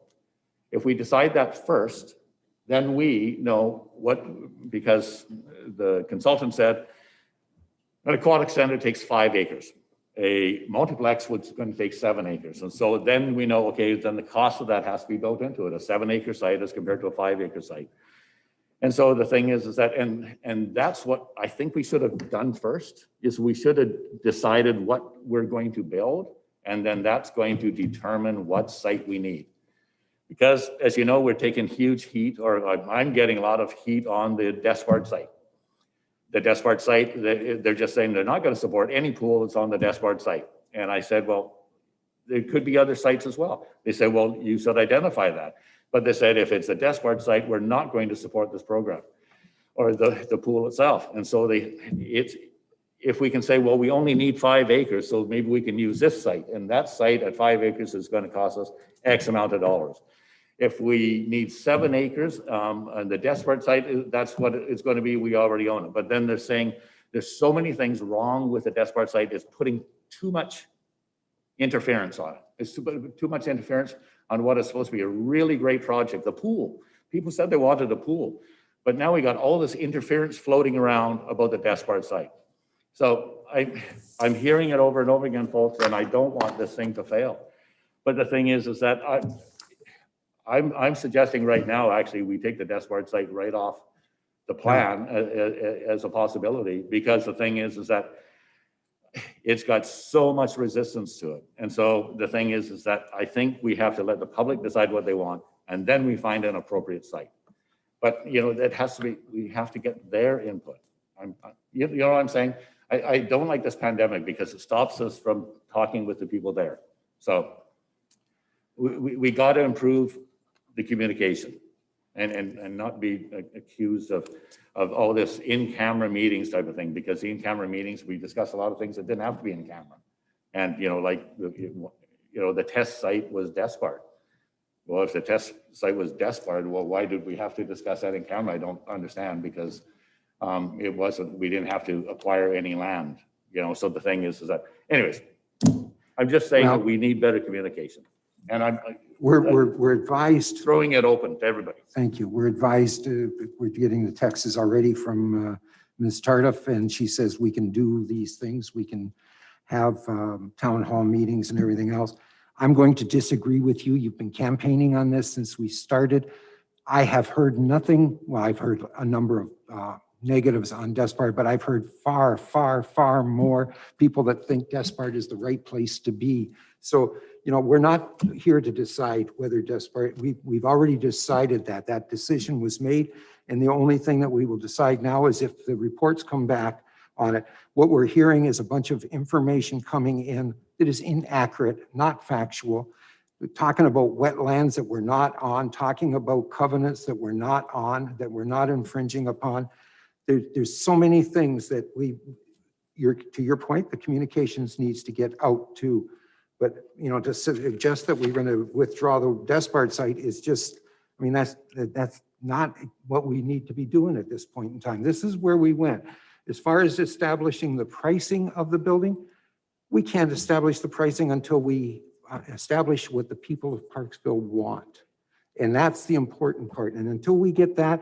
If we decide that first, then we know because the consultant said an aquatic center takes 5 acres. A multiplex was going to take 7 acres. And so then we know, okay, then the cost of that has to be built into it. A 7-acre site as compared to a 5-acre site. And so the thing is that, and that's what I think we should have done first, is we should have decided what we're going to build. And then that's going to determine what site we need. Because as you know, we're taking huge heat, or I'm getting a lot of heat on the Despard site. The Despard site, they're just saying they're not going to support any pool that's on the Despard site. And I said, well, there could be other sites as well. They said, well, you should identify that. But they said, if it's a Despard site, we're not going to support this program or the pool itself. And so if we can say, well, we only need 5 acres, so maybe we can use this site. And that site at 5 acres is going to cost us X amount of dollars. If we need 7 acres, on the Despard site, that's what it's going to be. We already own it. But then they're saying there's so many things wrong with the Despard site. It's putting too much interference on it. It's too much interference on what is supposed to be a really great project, the pool. People said they wanted a pool, but now we got all this interference floating around about the Despard site. So I'm hearing it over and over again, folks, and I don't want this thing to fail. But the thing is that I'm suggesting right now, actually, we take the Despard site right off the plan as a possibility, because the thing is that it's got so much resistance to it. And so the thing is that I think we have to let the public decide what they want, and then we find an appropriate site. But, you know, that has to be, we have to get their input. You know what I'm saying? I don't like this pandemic because it stops us from talking with the people there. So we got to improve the communication and not be accused of all this in-camera meetings type of thing, because the in-camera meetings, we discuss a lot of things that didn't have to be in camera. And, you know, like, you know, the test site was Despard. Well, if the test site was Despard, well, why did we have to discuss that in camera? I don't understand, because it wasn't, we didn't have to acquire any land, you know. So the thing is that, anyways, I'm just saying that we need better communication. And We're advised. Throwing it open to everybody. Thank you. We're advised, we're getting the texts already from Ms. Tardif, and she says we can do these things. We can have town hall meetings and everything else. I'm going to disagree with you. You've been campaigning on this since we started. I have heard nothing. Well, I've heard a number of negatives on Despard, but I've heard far, far, far more people that think Despard is the right place to be. So, you know, we're not here to decide whether Despard, we've already decided that decision was made. And the only thing that we will decide now is if the reports come back on it. What we're hearing is a bunch of information coming in that is inaccurate, not factual. We're talking about wetlands that we're not on, talking about covenants that we're not on, that we're not infringing upon. There's so many things that to your point, the communications needs to get out too. But, you know, to suggest that we're going to withdraw the Despard site is just, I mean, that's not what we need to be doing at this point in time. This is where we went. As far as establishing the pricing of the building, we can't establish the pricing until we establish what the people of Parksville want. And that's the important part. And until we get that,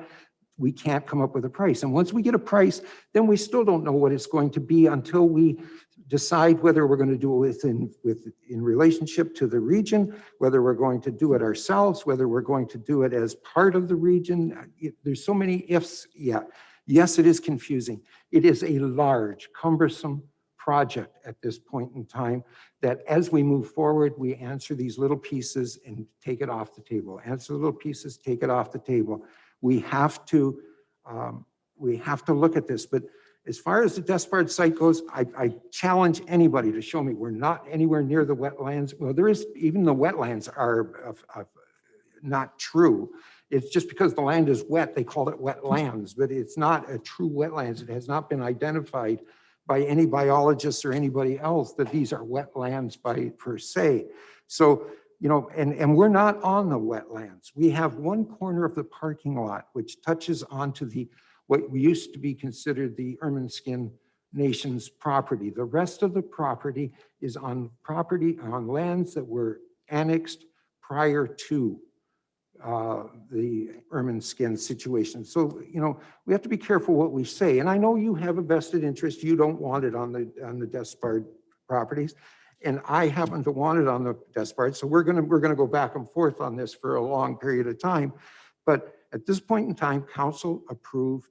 we can't come up with a price. And once we get a price, then we still don't know what it's going to be until we decide whether we're going to do it in relationship to the region, whether we're going to do it ourselves, whether we're going to do it as part of the region. There's so many ifs yet. Yes, it is confusing. It is a large, cumbersome project at this point in time that as we move forward, we answer these little pieces and take it off the table. Answer the little pieces, take it off the table. We have to look at this. But as far as the Despard site goes, I challenge anybody to show me we're not anywhere near the wetlands. Well, there is, even the wetlands are not true. It's just because the land is wet, they call it wetlands, but it's not a true wetlands. It has not been identified by any biologists or anybody else that these are wetlands per se. So, you know, and we're not on the wetlands. We have one corner of the parking lot which touches onto what used to be considered the Ermineskin Nation's property. The rest of the property is on lands that were annexed prior to the Ermineskin situation. So, you know, we have to be careful what we say. And I know you have a vested interest. You don't want it on the Despard properties. And I happen to want it on the Despard. So we're gonna go back and forth on this for a long period of time. But at this point in time, council approved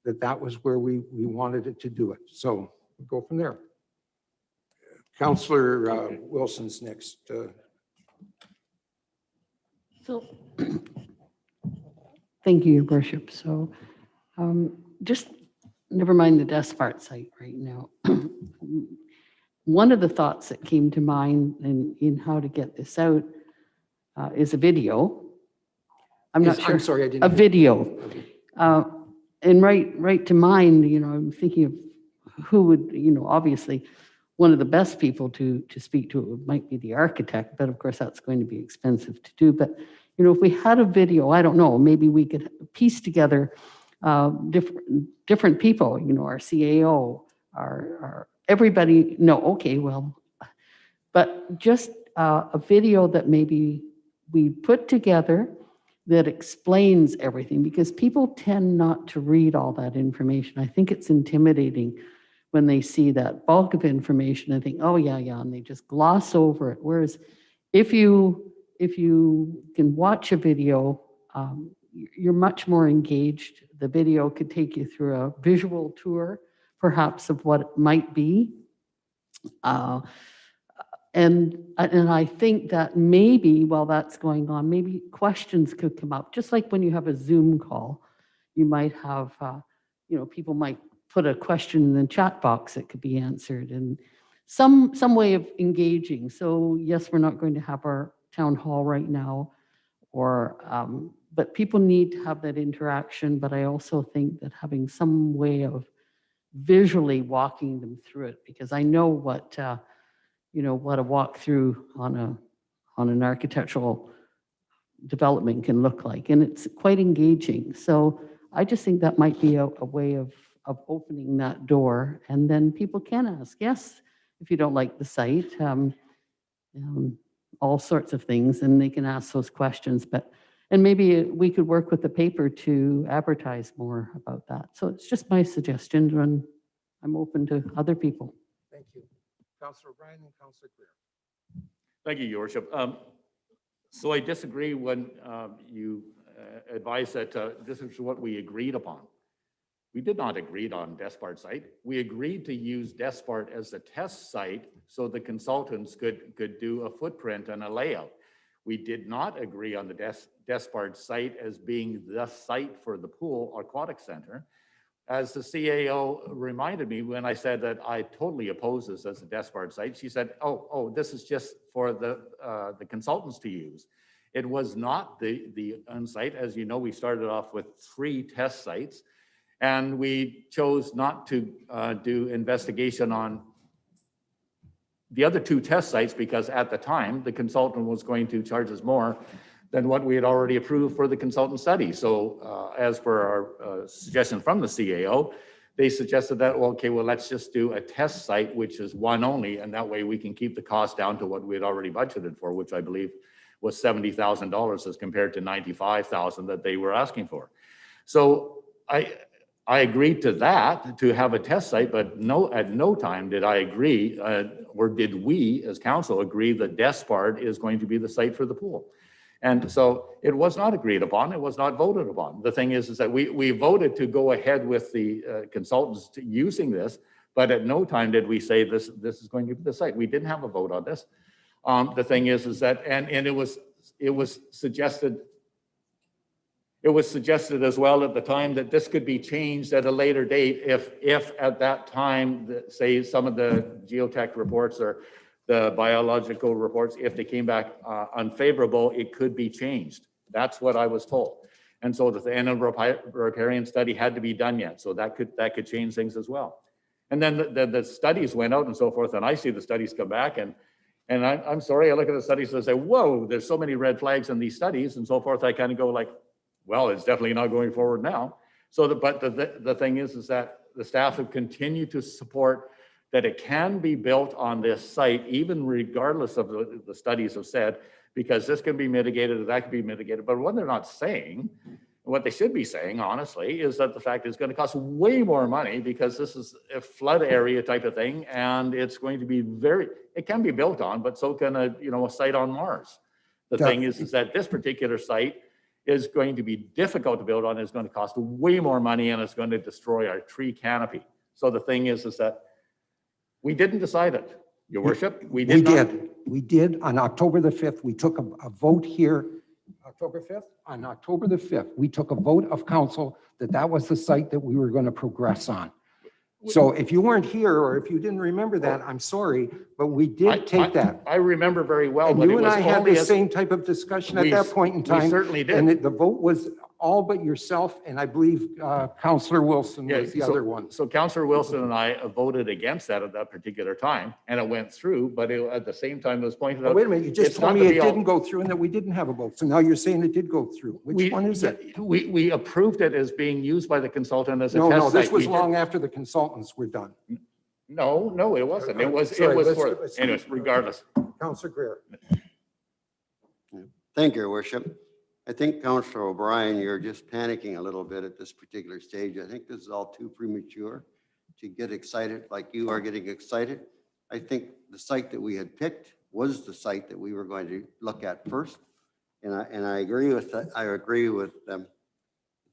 that was where we wanted it to do it. So we'll go from there. Councillor Wilson's next. So, thank you, Your Worship. So just never mind the Despard site right now. One of the thoughts that came to mind in how to get this out is a video. I'm not sure. I'm sorry, I didn't. A video. And right to mind, you know, I'm thinking of who would, you know, obviously one of the best people to speak to it might be the architect, but of course that's going to be expensive to do. But, you know, if we had a video, I don't know, maybe we could piece together different people, you know, our CAO, our everybody, no, okay, well, but just a video that maybe we put together that explains everything, because people tend not to read all that information. I think it's intimidating when they see that bulk of information and think, oh yeah, and they just gloss over it. Whereas if you can watch a video, you're much more engaged. The video could take you through a visual tour, perhaps, of what it might be. And I think that maybe while that's going on, maybe questions could come up, just like when you have a Zoom call, you might have, people might put a question in the chat box that could be answered, and some way of engaging. So yes, we're not going to have our town hall right now, but people need to have that interaction. But I also think that having some way of visually walking them through it, because I know what a walkthrough on an architectural development can look like, and it's quite engaging. So I just think that might be a way of opening that door, and then people can ask, yes, if you don't like the site, all sorts of things, and they can ask those questions. And maybe we could work with the paper to advertise more about that. So it's just my suggestion, and I'm open to other people. Thank you. Councillor Bryan and Councillor Greer. Thank you, Your Worship. So I disagree when you advise that this is what we agreed upon. We did not agree on Despard site. We agreed to use Despard as the test site so the consultants could do a footprint and a layout. We did not agree on the Despard site as being the site for the pool aquatic center. As the CAO reminded me when I said that I totally oppose this as a Despard site, she said, oh, this is just for the consultants to use. It was not the on-site. As you know, we started off with 3 test sites, and we chose not to do investigation on the other 2 test sites because at the time, the consultant was going to charge us more than what we had already approved for the consultant study. So as per our suggestion from the CAO, they suggested that, well, okay, well, let's just do a test site, which is one only, and that way we can keep the cost down to what we had already budgeted for, which I believe was $70,000 as compared to $95,000 that they were asking for. So I agreed to that, to have a test site, but at no time did I agree, or did we as council agree that Despard is going to be the site for the pool. And so it was not agreed upon, it was not voted upon. The thing is that we voted to go ahead with the consultants using this, but at no time did we say this is going to be the site. We didn't have a vote on this. The thing is that, and it was suggested as well at the time that this could be changed at a later date if at that time, say some of the geotech reports or the biological reports, if they came back unfavorable, it could be changed. That's what I was told. And so the end of riparian study had to be done yet. So that could change things as well. And then the studies went out and so forth, and I see the studies come back, and I'm sorry, I look at the studies and I say, whoa, there's so many red flags in these studies and so forth. I kind of go like, well, it's definitely not going forward now. So, but the thing is that the staff have continued to support that it can be built on this site, even regardless of the studies have said, because this can be mitigated, that can be mitigated. But what they're not saying, what they should be saying, honestly, is that the fact is going to cost way more money because this is a flood area type of thing, and it's going to be it can be built on, but so can a site on Mars. The thing is that this particular site is going to be difficult to build on. It's going to cost way more money, and it's going to destroy our tree canopy. So the thing is that we didn't decide it, Your Worship. We did. On October the 5th, we took a vote here. October 5th? On October the 5th, we took a vote of council that was the site that we were going to progress on. So if you weren't here or if you didn't remember that, I'm sorry, but we did take that. I remember very well. And you and I had the same type of discussion at that point in time. We certainly did. And the vote was all but yourself, and I believe Councillor Wilson was the other one. So Councillor Wilson and I voted against that at that particular time, and it went through, but at the same time it was pointed out. Wait a minute, you just told me it didn't go through and that we didn't have a vote. So now you're saying it did go through. Which one is it? We approved it as being used by the consultant as a test site. No, this was long after the consultants were done. No, it wasn't. It was for, anyways, regardless. Councillor Greer. Thank you, Your Worship. I think Councillor O'Brien, you're just panicking a little bit at this particular stage. I think this is all too premature to get excited like you are getting excited. I think the site that we had picked was the site that we were going to look at first. And I agree with that. I agree with the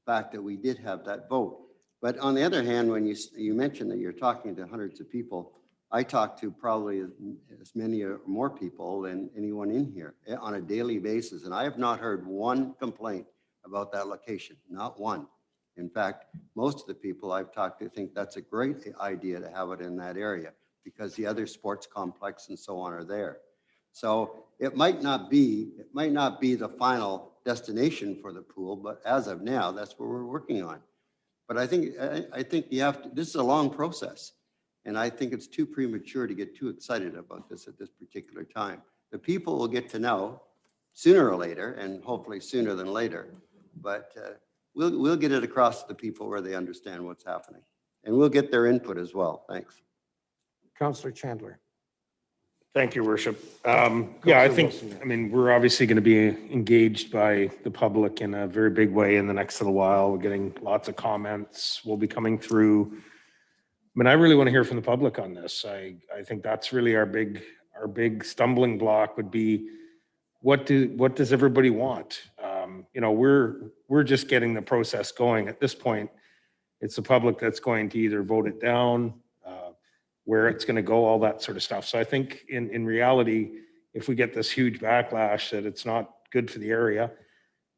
fact that we did have that vote. But on the other hand, when you mentioned that you're talking to hundreds of people, I talk to probably as many or more people than anyone in here on a daily basis. And I have not heard one complaint about that location, not one. In fact, most of the people I've talked to think that's a great idea to have it in that area because the other sports complex and so on are there. So it might not be the final destination for the pool, but as of now, that's what we're working on. But I think you have to, this is a long process. And I think it's too premature to get too excited about this at this particular time. The people will get to know sooner or later, and hopefully sooner than later. But we'll get it across to the people where they understand what's happening. And we'll get their input as well. Thanks. Councillor Chandler. Thank you, Worship. Yeah, I think, I mean, we're obviously going to be engaged by the public in a very big way in the next little while. We're getting lots of comments. We'll be coming through. I mean, I really want to hear from the public on this. I think that's really our big stumbling block would be what does everybody want? You know, we're just getting the process going. At this point, it's the public that's going to either vote it down, where it's going to go, all that sort of stuff. So I think in reality, if we get this huge backlash that it's not good for the area,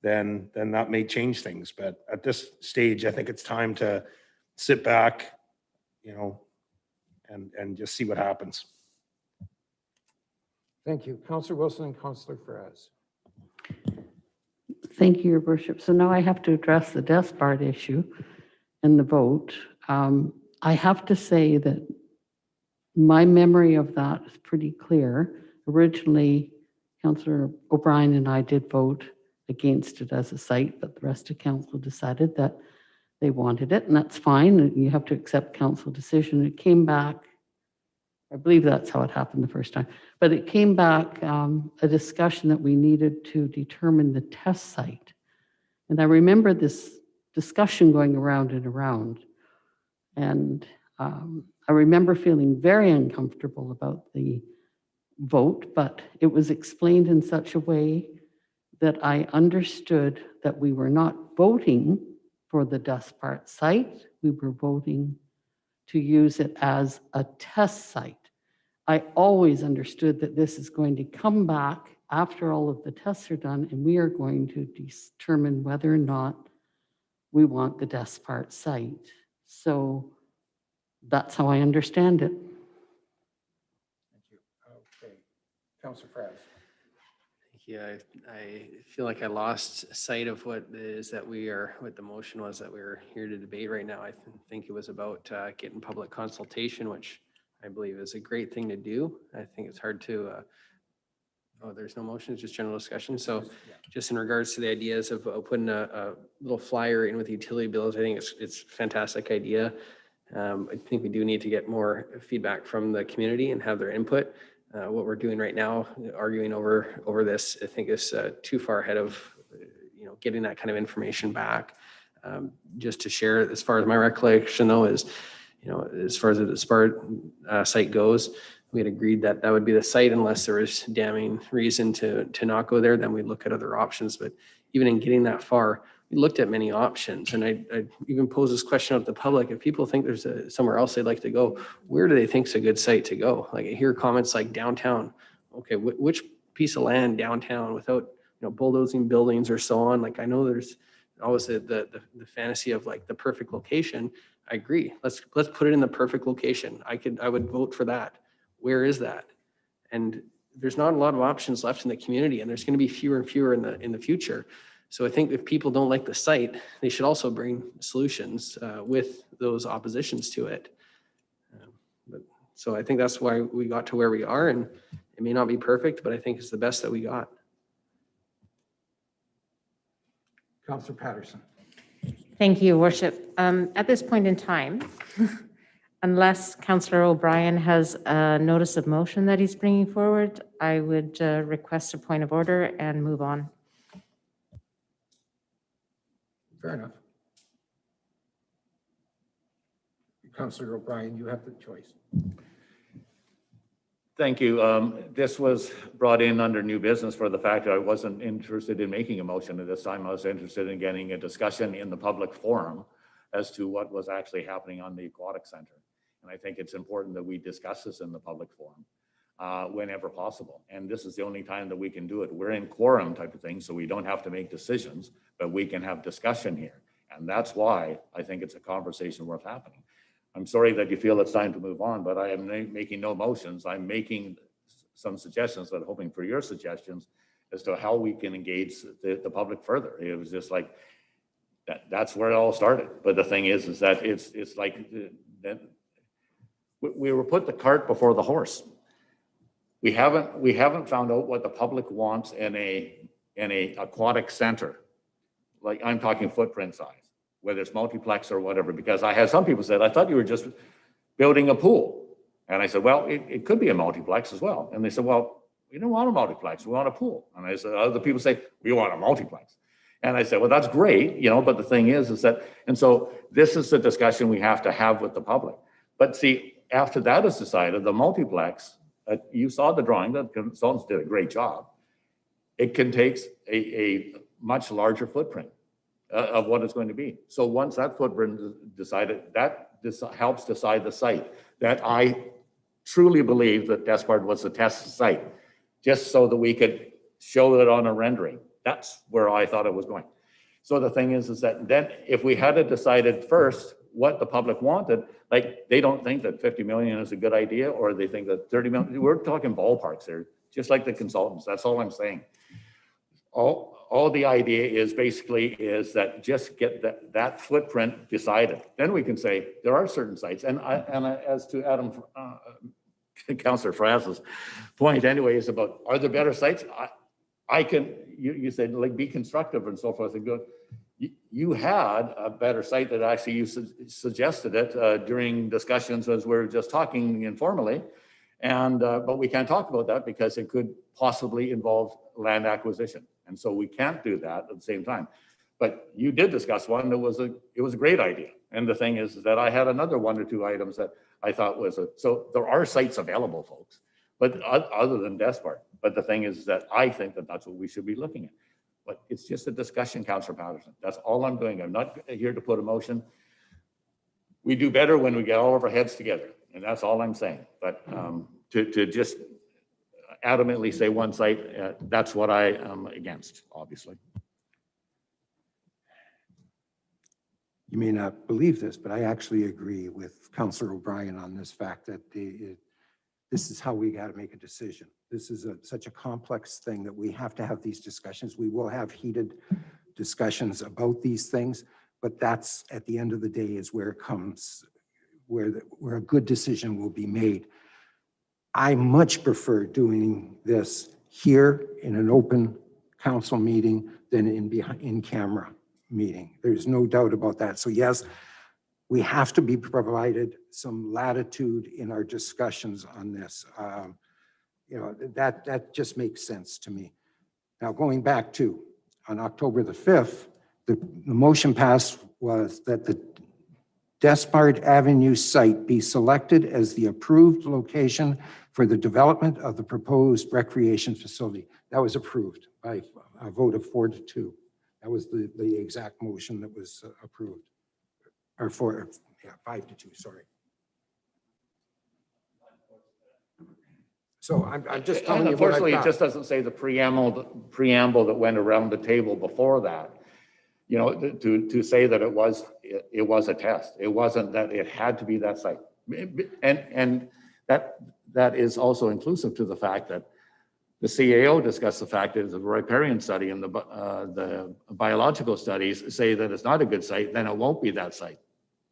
then that may change things. But at this stage, I think it's time to sit back, you know, and just see what happens. Thank you. Councillor Wilson and Councillor Perez. Thank you, Your Worship. So now I have to address the Despard issue and the vote. I have to say that my memory of that is pretty clear. Originally, Councillor O'Brien and I did vote against it as a site, but the rest of council decided that they wanted it, and that's fine. You have to accept council decision. It came back, I believe that's how it happened the first time, but it came back a discussion that we needed to determine the test site. And I remember this discussion going around and around. And I remember feeling very uncomfortable about the vote, but it was explained in such a way that I understood that we were not voting for the Despard site. We were voting to use it as a test site. I always understood that this is going to come back after all of the tests are done, and we are going to determine whether or not we want the Despard site. So that's how I understand it. Thank you. Okay. Councillor Perez. Yeah, I feel like I lost sight of what the motion was that we were here to debate right now. I think it was about getting public consultation, which I believe is a great thing to do. I think it's hard to, oh, there's no motion, it's just general discussion. So just in regards to the ideas of putting a little flyer in with utility bills, I think it's a fantastic idea. I think we do need to get more feedback from the community and have their input. What we're doing right now, arguing over this, I think is too far ahead of, getting that kind of information back. Just to share, as far as my recollection though, is, as far as the Despard site goes, we had agreed that that would be the site unless there was damning reason to not go there, then we'd look at other options. But even in getting that far, we looked at many options, and I even posed this question out to the public. If people think there's somewhere else they'd like to go, where do they think is a good site to go? Like I hear comments like downtown. Okay, which piece of land downtown without bulldozing buildings or so on? Like I know there's always the fantasy of like the perfect location. I agree. Let's put it in the perfect location. I would vote for that. Where is that? And there's not a lot of options left in the community, and there's going to be fewer and fewer in the future. So I think if people don't like the site, they should also bring solutions with those oppositions to it. So I think that's why we got to where we are, and it may not be perfect, but I think it's the best that we got. Councillor Patterson. Thank you, Worship. At this point in time, Unless Councillor O'Brien has a notice of motion that he's bringing forward, I would request a point of order and move on. Fair enough. Councillor O'Brien, you have the choice. Thank you. This was brought in under new business for the fact that I wasn't interested in making a motion at this time. I was interested in getting a discussion in the public forum as to what was actually happening on the aquatic center. And I think it's important that we discuss this in the public forum whenever possible. And this is the only time that we can do it. We're in quorum type of thing, so we don't have to make decisions, but we can have discussion here. And that's why I think it's a conversation worth happening. I'm sorry that you feel it's time to move on, but I am making no motions. I'm making some suggestions, but hoping for your suggestions as to how we can engage the public further. It was just like, that's where it all started. But the thing is that it's like that we were put the cart before the horse. We haven't found out what the public wants in a aquatic center. Like, I'm talking footprint size, whether it's multiplex or whatever, because I had some people said, I thought you were just building a pool. And I said, well, it could be a multiplex as well. And they said, well, we don't want a multiplex, we want a pool. And I said, other people say, we want a multiplex. And I said, well, that's great, you know, but the thing is that, and so this is the discussion we have to have with the public. But see, after that is decided, the multiplex, you saw the drawing, the consultants did a great job. It can take a much larger footprint of what it's going to be. So once that footprint is decided, that helps decide the site. That I truly believe that Despard was the test site, just so that we could show it on a rendering. That's where I thought it was going. So the thing is that then if we had it decided first what the public wanted, like, they don't think that 50 million is a good idea, or they think that 30 million, we're talking ballparks there, just like the consultants. That's all I'm saying. All the idea is basically is that just get that footprint decided. Then we can say there are certain sites. And as to Adam, Councillor Francis' point anyway, is about, are there better sites? I can, you said, like, be constructive and so forth and go. You had a better site that actually you suggested it during discussions as we were just talking informally. And, but we can't talk about that because it could possibly involve land acquisition. And so we can't do that at the same time. But you did discuss one that was it was a great idea. And the thing is that I had another one or two items that I thought was so there are sites available, folks, but other than Despard. But the thing is that I think that that's what we should be looking at. But it's just a discussion, Councillor Patterson. That's all I'm doing. I'm not here to put a motion. We do better when we get all of our heads together. And that's all I'm saying. But to just adamantly say one site, that's what I am against, obviously. You may not believe this, but I actually agree with Councillor O'Brien on this fact that this is how we got to make a decision. This is such a complex thing that we have to have these discussions. We will have heated discussions about these things, but that's at the end of the day is where it comes, where a good decision will be made. I much prefer doing this here in an open council meeting than in camera meeting. There's no doubt about that. So yes, we have to be provided some latitude in our discussions on this. You know, that just makes sense to me. Now, going back to on October the 5th, the motion passed was that the Despard Avenue site be selected as the approved location for the development of the proposed recreation facility. That was approved by a vote of 4-2. That was the exact motion that was approved, or 5-2, sorry. So I'm just telling you what I unfortunately, got. it just doesn't say the preamble that went around the table before that. You know, to say that it was a test. It wasn't that it had to be that site. And that is also inclusive to the fact that the CAO discussed the fact that the riparian study and the biological studies say that it's not a good site, then it won't be that site.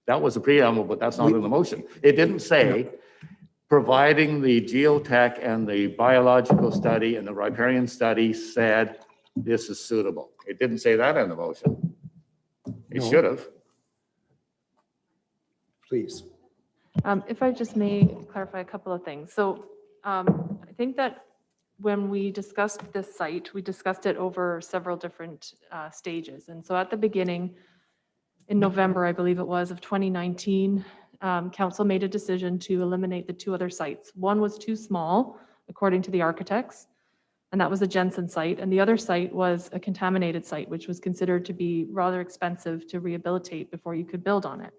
That was a preamble, but that's not in the motion. It didn't say, providing the geotech and the biological study and the riparian study said this is suitable. It didn't say that in the motion. It No. should have. Please. If I just may clarify a couple of things. So I think that when we discussed this site, we discussed it over several different stages. And so at the beginning, in November, I believe it was, of 2019, council made a decision to eliminate the two other sites. One was too small, according to the architects, and that was the Jensen site. And the other site was a contaminated site, which was considered to be rather expensive to rehabilitate before you could build on it.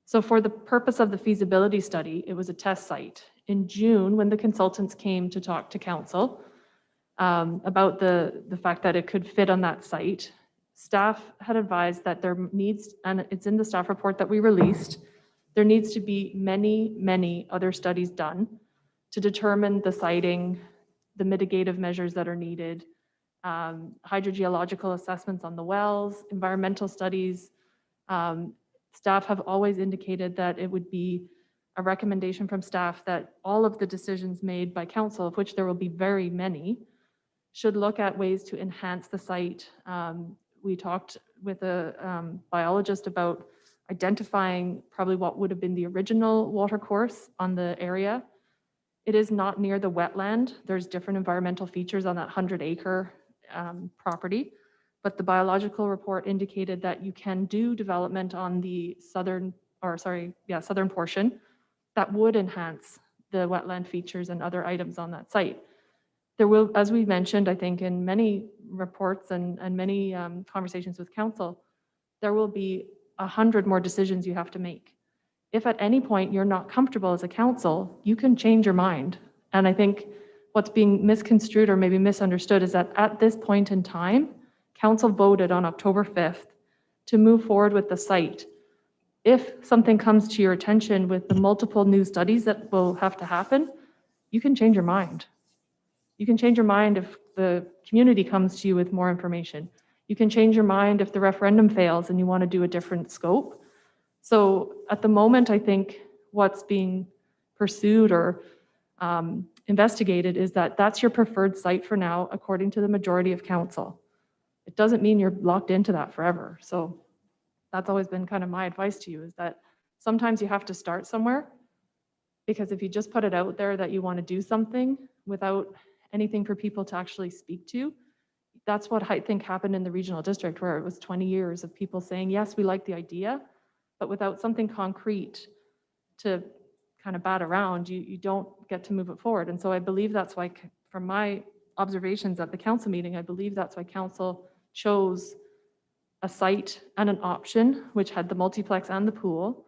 So for the purpose of the feasibility study, it was a test site. In June, when the consultants came to talk to council about the fact that it could fit on that site, staff had advised that there needs, and it's in the staff report that we released, there needs to be many, many other studies done to determine the siting, the mitigative measures that are needed, hydrogeological assessments on the wells, environmental studies. Staff have always indicated that it would be a recommendation from staff that all of the decisions made by council, of which there will be very many, should look at ways to enhance the site. We talked with a biologist about identifying probably what would have been the original water course on the area. It is not near the wetland. There's different environmental features on that 100-acre property. But the biological report indicated that you can do development on the southern portion that would enhance the wetland features and other items on that site. There will, as we mentioned, I think in many reports and many conversations with council, there will be 100 more decisions you have to make. If at any point you're not comfortable as a council, you can change your mind. And I think what's being misconstrued or maybe misunderstood is that at this point in time, council voted on October 5th to move forward with the site. If something comes to your attention with the multiple new studies that will have to happen, you can change your mind. You can change your mind if the community comes to you with more information. You can change your mind if the referendum fails and you want to do a different scope. So at the moment, I think what's being pursued or investigated is that that's your preferred site for now, according to the majority of council. It doesn't mean you're locked into that forever. So that's always been kind of my advice to you, is that sometimes you have to start somewhere, because if you just put it out there that you want to do something without anything for people to actually speak to, that's what I think happened in the regional district, where it was 20 years of people saying, yes, we like the idea, but without something concrete to kind of bat around, you don't get to move it forward. And so I believe that's why, from my observations at the council meeting, I believe that's why council chose a site and an option, which had the multiplex and the pool,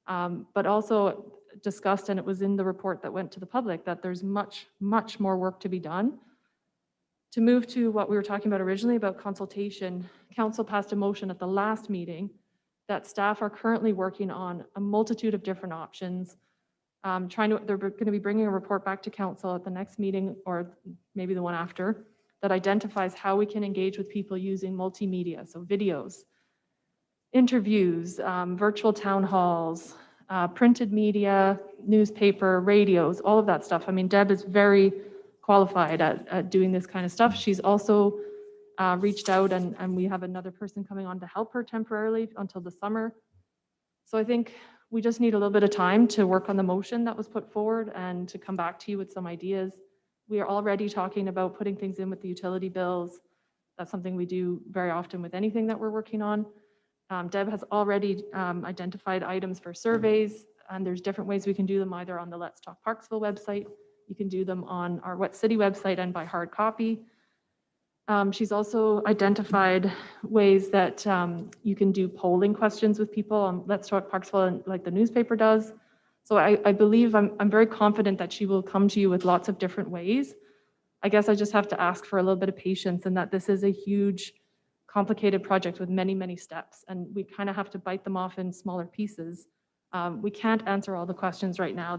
but also discussed, and it was in the report that went to the public, that there's much, much more work to be done. To move to what we were talking about originally about consultation, council passed a motion at the last meeting that staff are currently working on a multitude of different options. They're going to be bringing a report back to council at the next meeting, or maybe the one after, that identifies how we can engage with people using multimedia, so videos, interviews, virtual town halls, printed media, newspaper, radios, all of that stuff. I mean, Deb is very qualified at doing this kind of stuff. She's also reached out, and we have another person coming on to help her temporarily until the summer. So I think we just need a little bit of time to work on the motion that was put forward and to come back to you with some ideas. We are already talking about putting things in with the utility bills. That's something we do very often with anything that we're working on. Deb has already identified items for surveys, and there's different ways we can do them, either on the Let's Talk Parksville website. You can do them on our Wet City website and by hard copy. She's also identified ways that you can do polling questions with people on Let's Talk Parksville, like the newspaper does. So I believe I'm very confident that she will come to you with lots of different ways. I guess I just have to ask for a little bit of patience, and that this is a huge, complicated project with many, many steps, and we kind of have to bite them off in smaller pieces. We can't answer all the questions right now.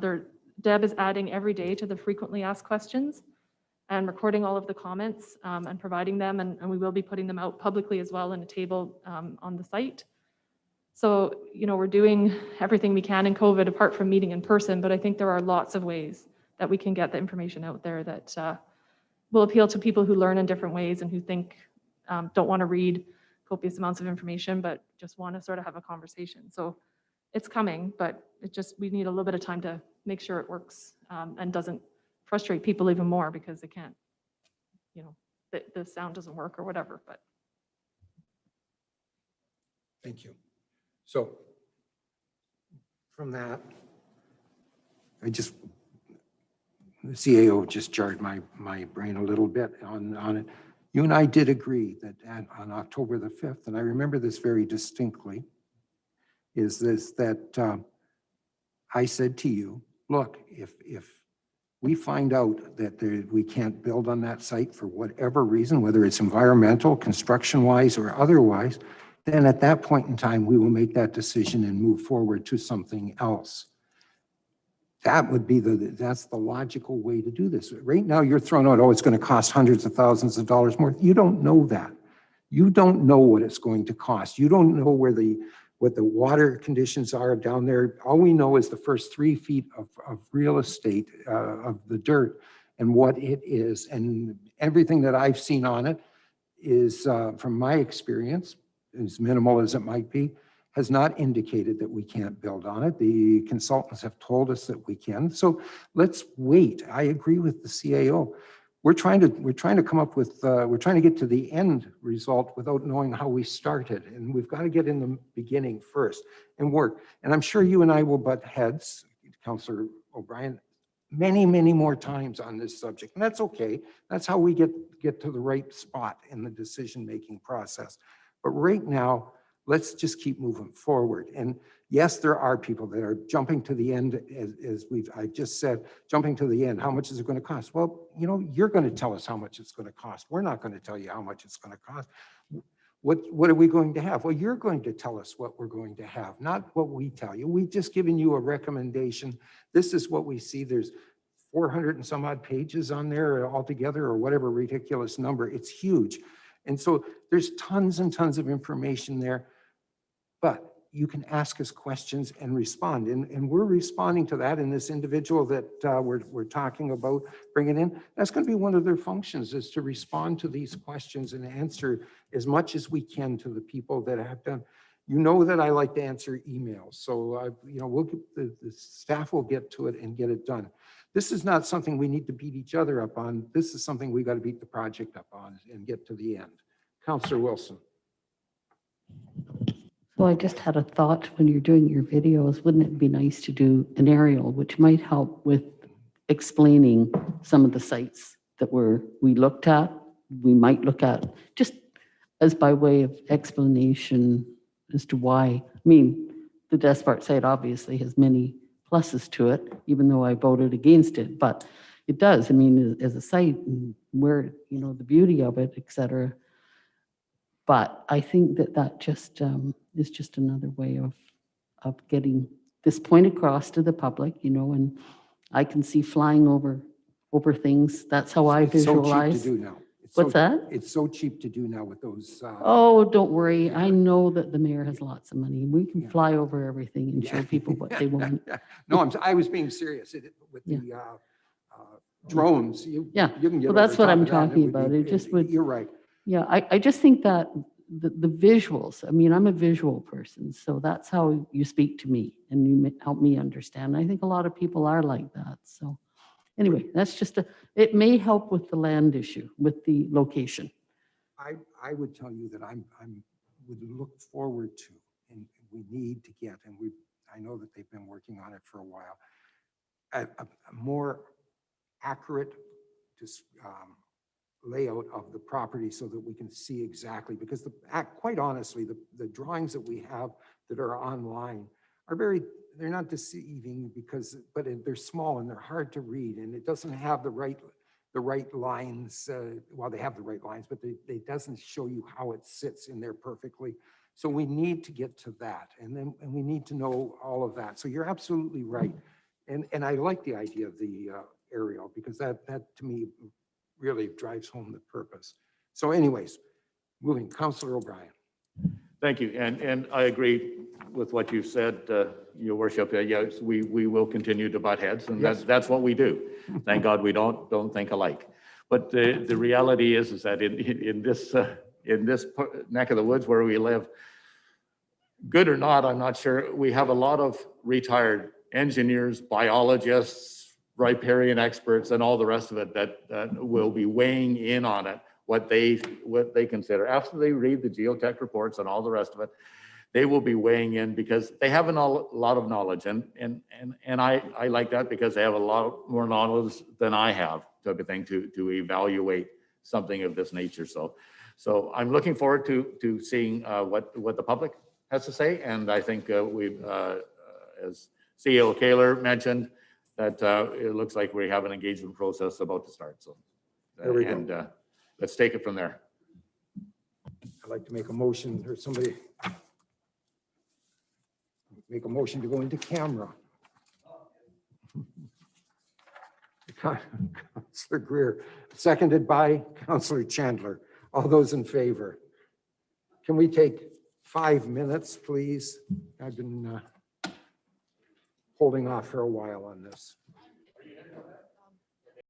Deb is adding every day to the frequently asked questions and recording all of the comments and providing them, and we will be putting them out publicly as well in a table on the site. So, we're doing everything we can in COVID apart from meeting in person, but I think there are lots of ways that we can get the information out there that will appeal to people who learn in different ways and who don't want to read copious amounts of information, but just want to sort of have a conversation. So it's coming, but we need a little bit of time to make sure it works and doesn't frustrate people even more because they can't, the sound doesn't work or whatever, but. Thank you. So from that, the CAO just jarred my brain a little bit on it. You and I did agree that on October the 5th, and I remember this very distinctly, is that I said to you, look, if we find out that we can't build on that site for whatever reason, whether it's environmental, construction-wise, or otherwise, then at that point in time, we will make that decision and move forward to something else. That would be that's the logical way to do this. Right now, you're throwing out, oh, it's going to cost hundreds of thousands of dollars more. You don't know that. You don't know what it's going to cost. You don't know what the water conditions are down there. All we know is the first 3 feet of real estate, of the dirt, and what it is. And everything that I've seen on it is, from my experience, as minimal as it might be, has not indicated that we can't build on it. The consultants have told us that we can. So let's wait. I agree with the CAO. We're trying to come up with, we're trying to get to the end result without knowing how we started. And we've got to get in the beginning first and work. And I'm sure you and I will butt heads, Councillor O'Brien, many, many more times on this subject. And that's okay. That's how we get to the right spot in the decision-making process. But right now, let's just keep moving forward. And yes, there are people that are jumping to the end, as I just said, jumping to the end. How much is it going to cost? Well, you're going to tell us how much it's going to cost. We're not going to tell you how much it's going to cost. What are we going to have? Well, you're going to tell us what we're going to have, not what we tell you. We've just given you a recommendation. This is what we see. There's 400 and some odd pages on there altogether, or whatever ridiculous number. It's huge. And so there's tons and tons of information there. But you can ask us questions and respond. And we're responding to that. And this individual that we're talking about bringing in, that's going to be one of their functions, is to respond to these questions and answer as much as we can to the people that have done. You know that I like to answer emails. So, we'll get, the staff will get to it and get it done. This is not something we need to beat each other up on. This is something we got to beat the project up on and get to the end. Councillor Wilson. So I just had a thought, when you're doing your videos, wouldn't it be nice to do an aerial, which might help with explaining some of the sites that we looked at, we might look at, just as by way of explanation as to why. I mean, the Despard site obviously has many pluses to it, even though I voted against it, but it does. I mean, as a site, and where, the beauty of it, et cetera. But I think that just is just another way of getting this point across to the public, and I can see flying over things. That's how I visualize. It's so cheap to do now. What's that? It's so cheap to do now with those. Oh, don't worry. I know that the mayor has lots of money. We can fly over everything and show people what they want. No, I was being serious with the drones. You can get well, that's over what I'm top of that. talking about. It just would. You're right. Yeah, I just think that the visuals, I mean, I'm a visual person, so that's how you speak to me and you help me understand. I think a lot of people are like that. So anyway, that's just it may help with the land issue, with the location. I would tell you that I would look forward to, and we need to get, and I know that they've been working on it for a while, a more accurate layout of the property so that we can see exactly, because quite honestly, the drawings that we have that are online are they're not deceiving but they're small and they're hard to read, and it doesn't have the right lines. Well, they have the right lines, but it doesn't show you how it sits in there perfectly. So we need to get to that, and we need to know all of that. So you're absolutely right. And I like the idea of the aerial, because that to me really drives home the purpose. So anyways, moving, Councillor O'Brien. Thank you. And I agree with what you've said, Your Worship. Yes, we will continue to butt heads, and that's what we do. Thank God we don't think alike. But the reality is that in this neck of the woods where we live, good or not, I'm not sure. We have a lot of retired engineers, biologists, riparian experts, and all the rest of it that will be weighing in on it, what they consider. After they read the geotech reports and all the rest of it, they will be weighing in because they have a lot of knowledge. And I like that because they have a lot more knowledge than I have, type of thing, to evaluate something of this nature. So I'm looking forward to seeing what the public has to say. And I think we've, as CEO Kaler mentioned, that it looks like we have an engagement process about to start. So, There we go. Let's take it from there. I'd like to make a motion, or somebody make a motion to go into camera. Councillor Greer, seconded by Councillor Chandler. All those in favor? Can we take 5 minutes, please? I've been holding off for a while on this.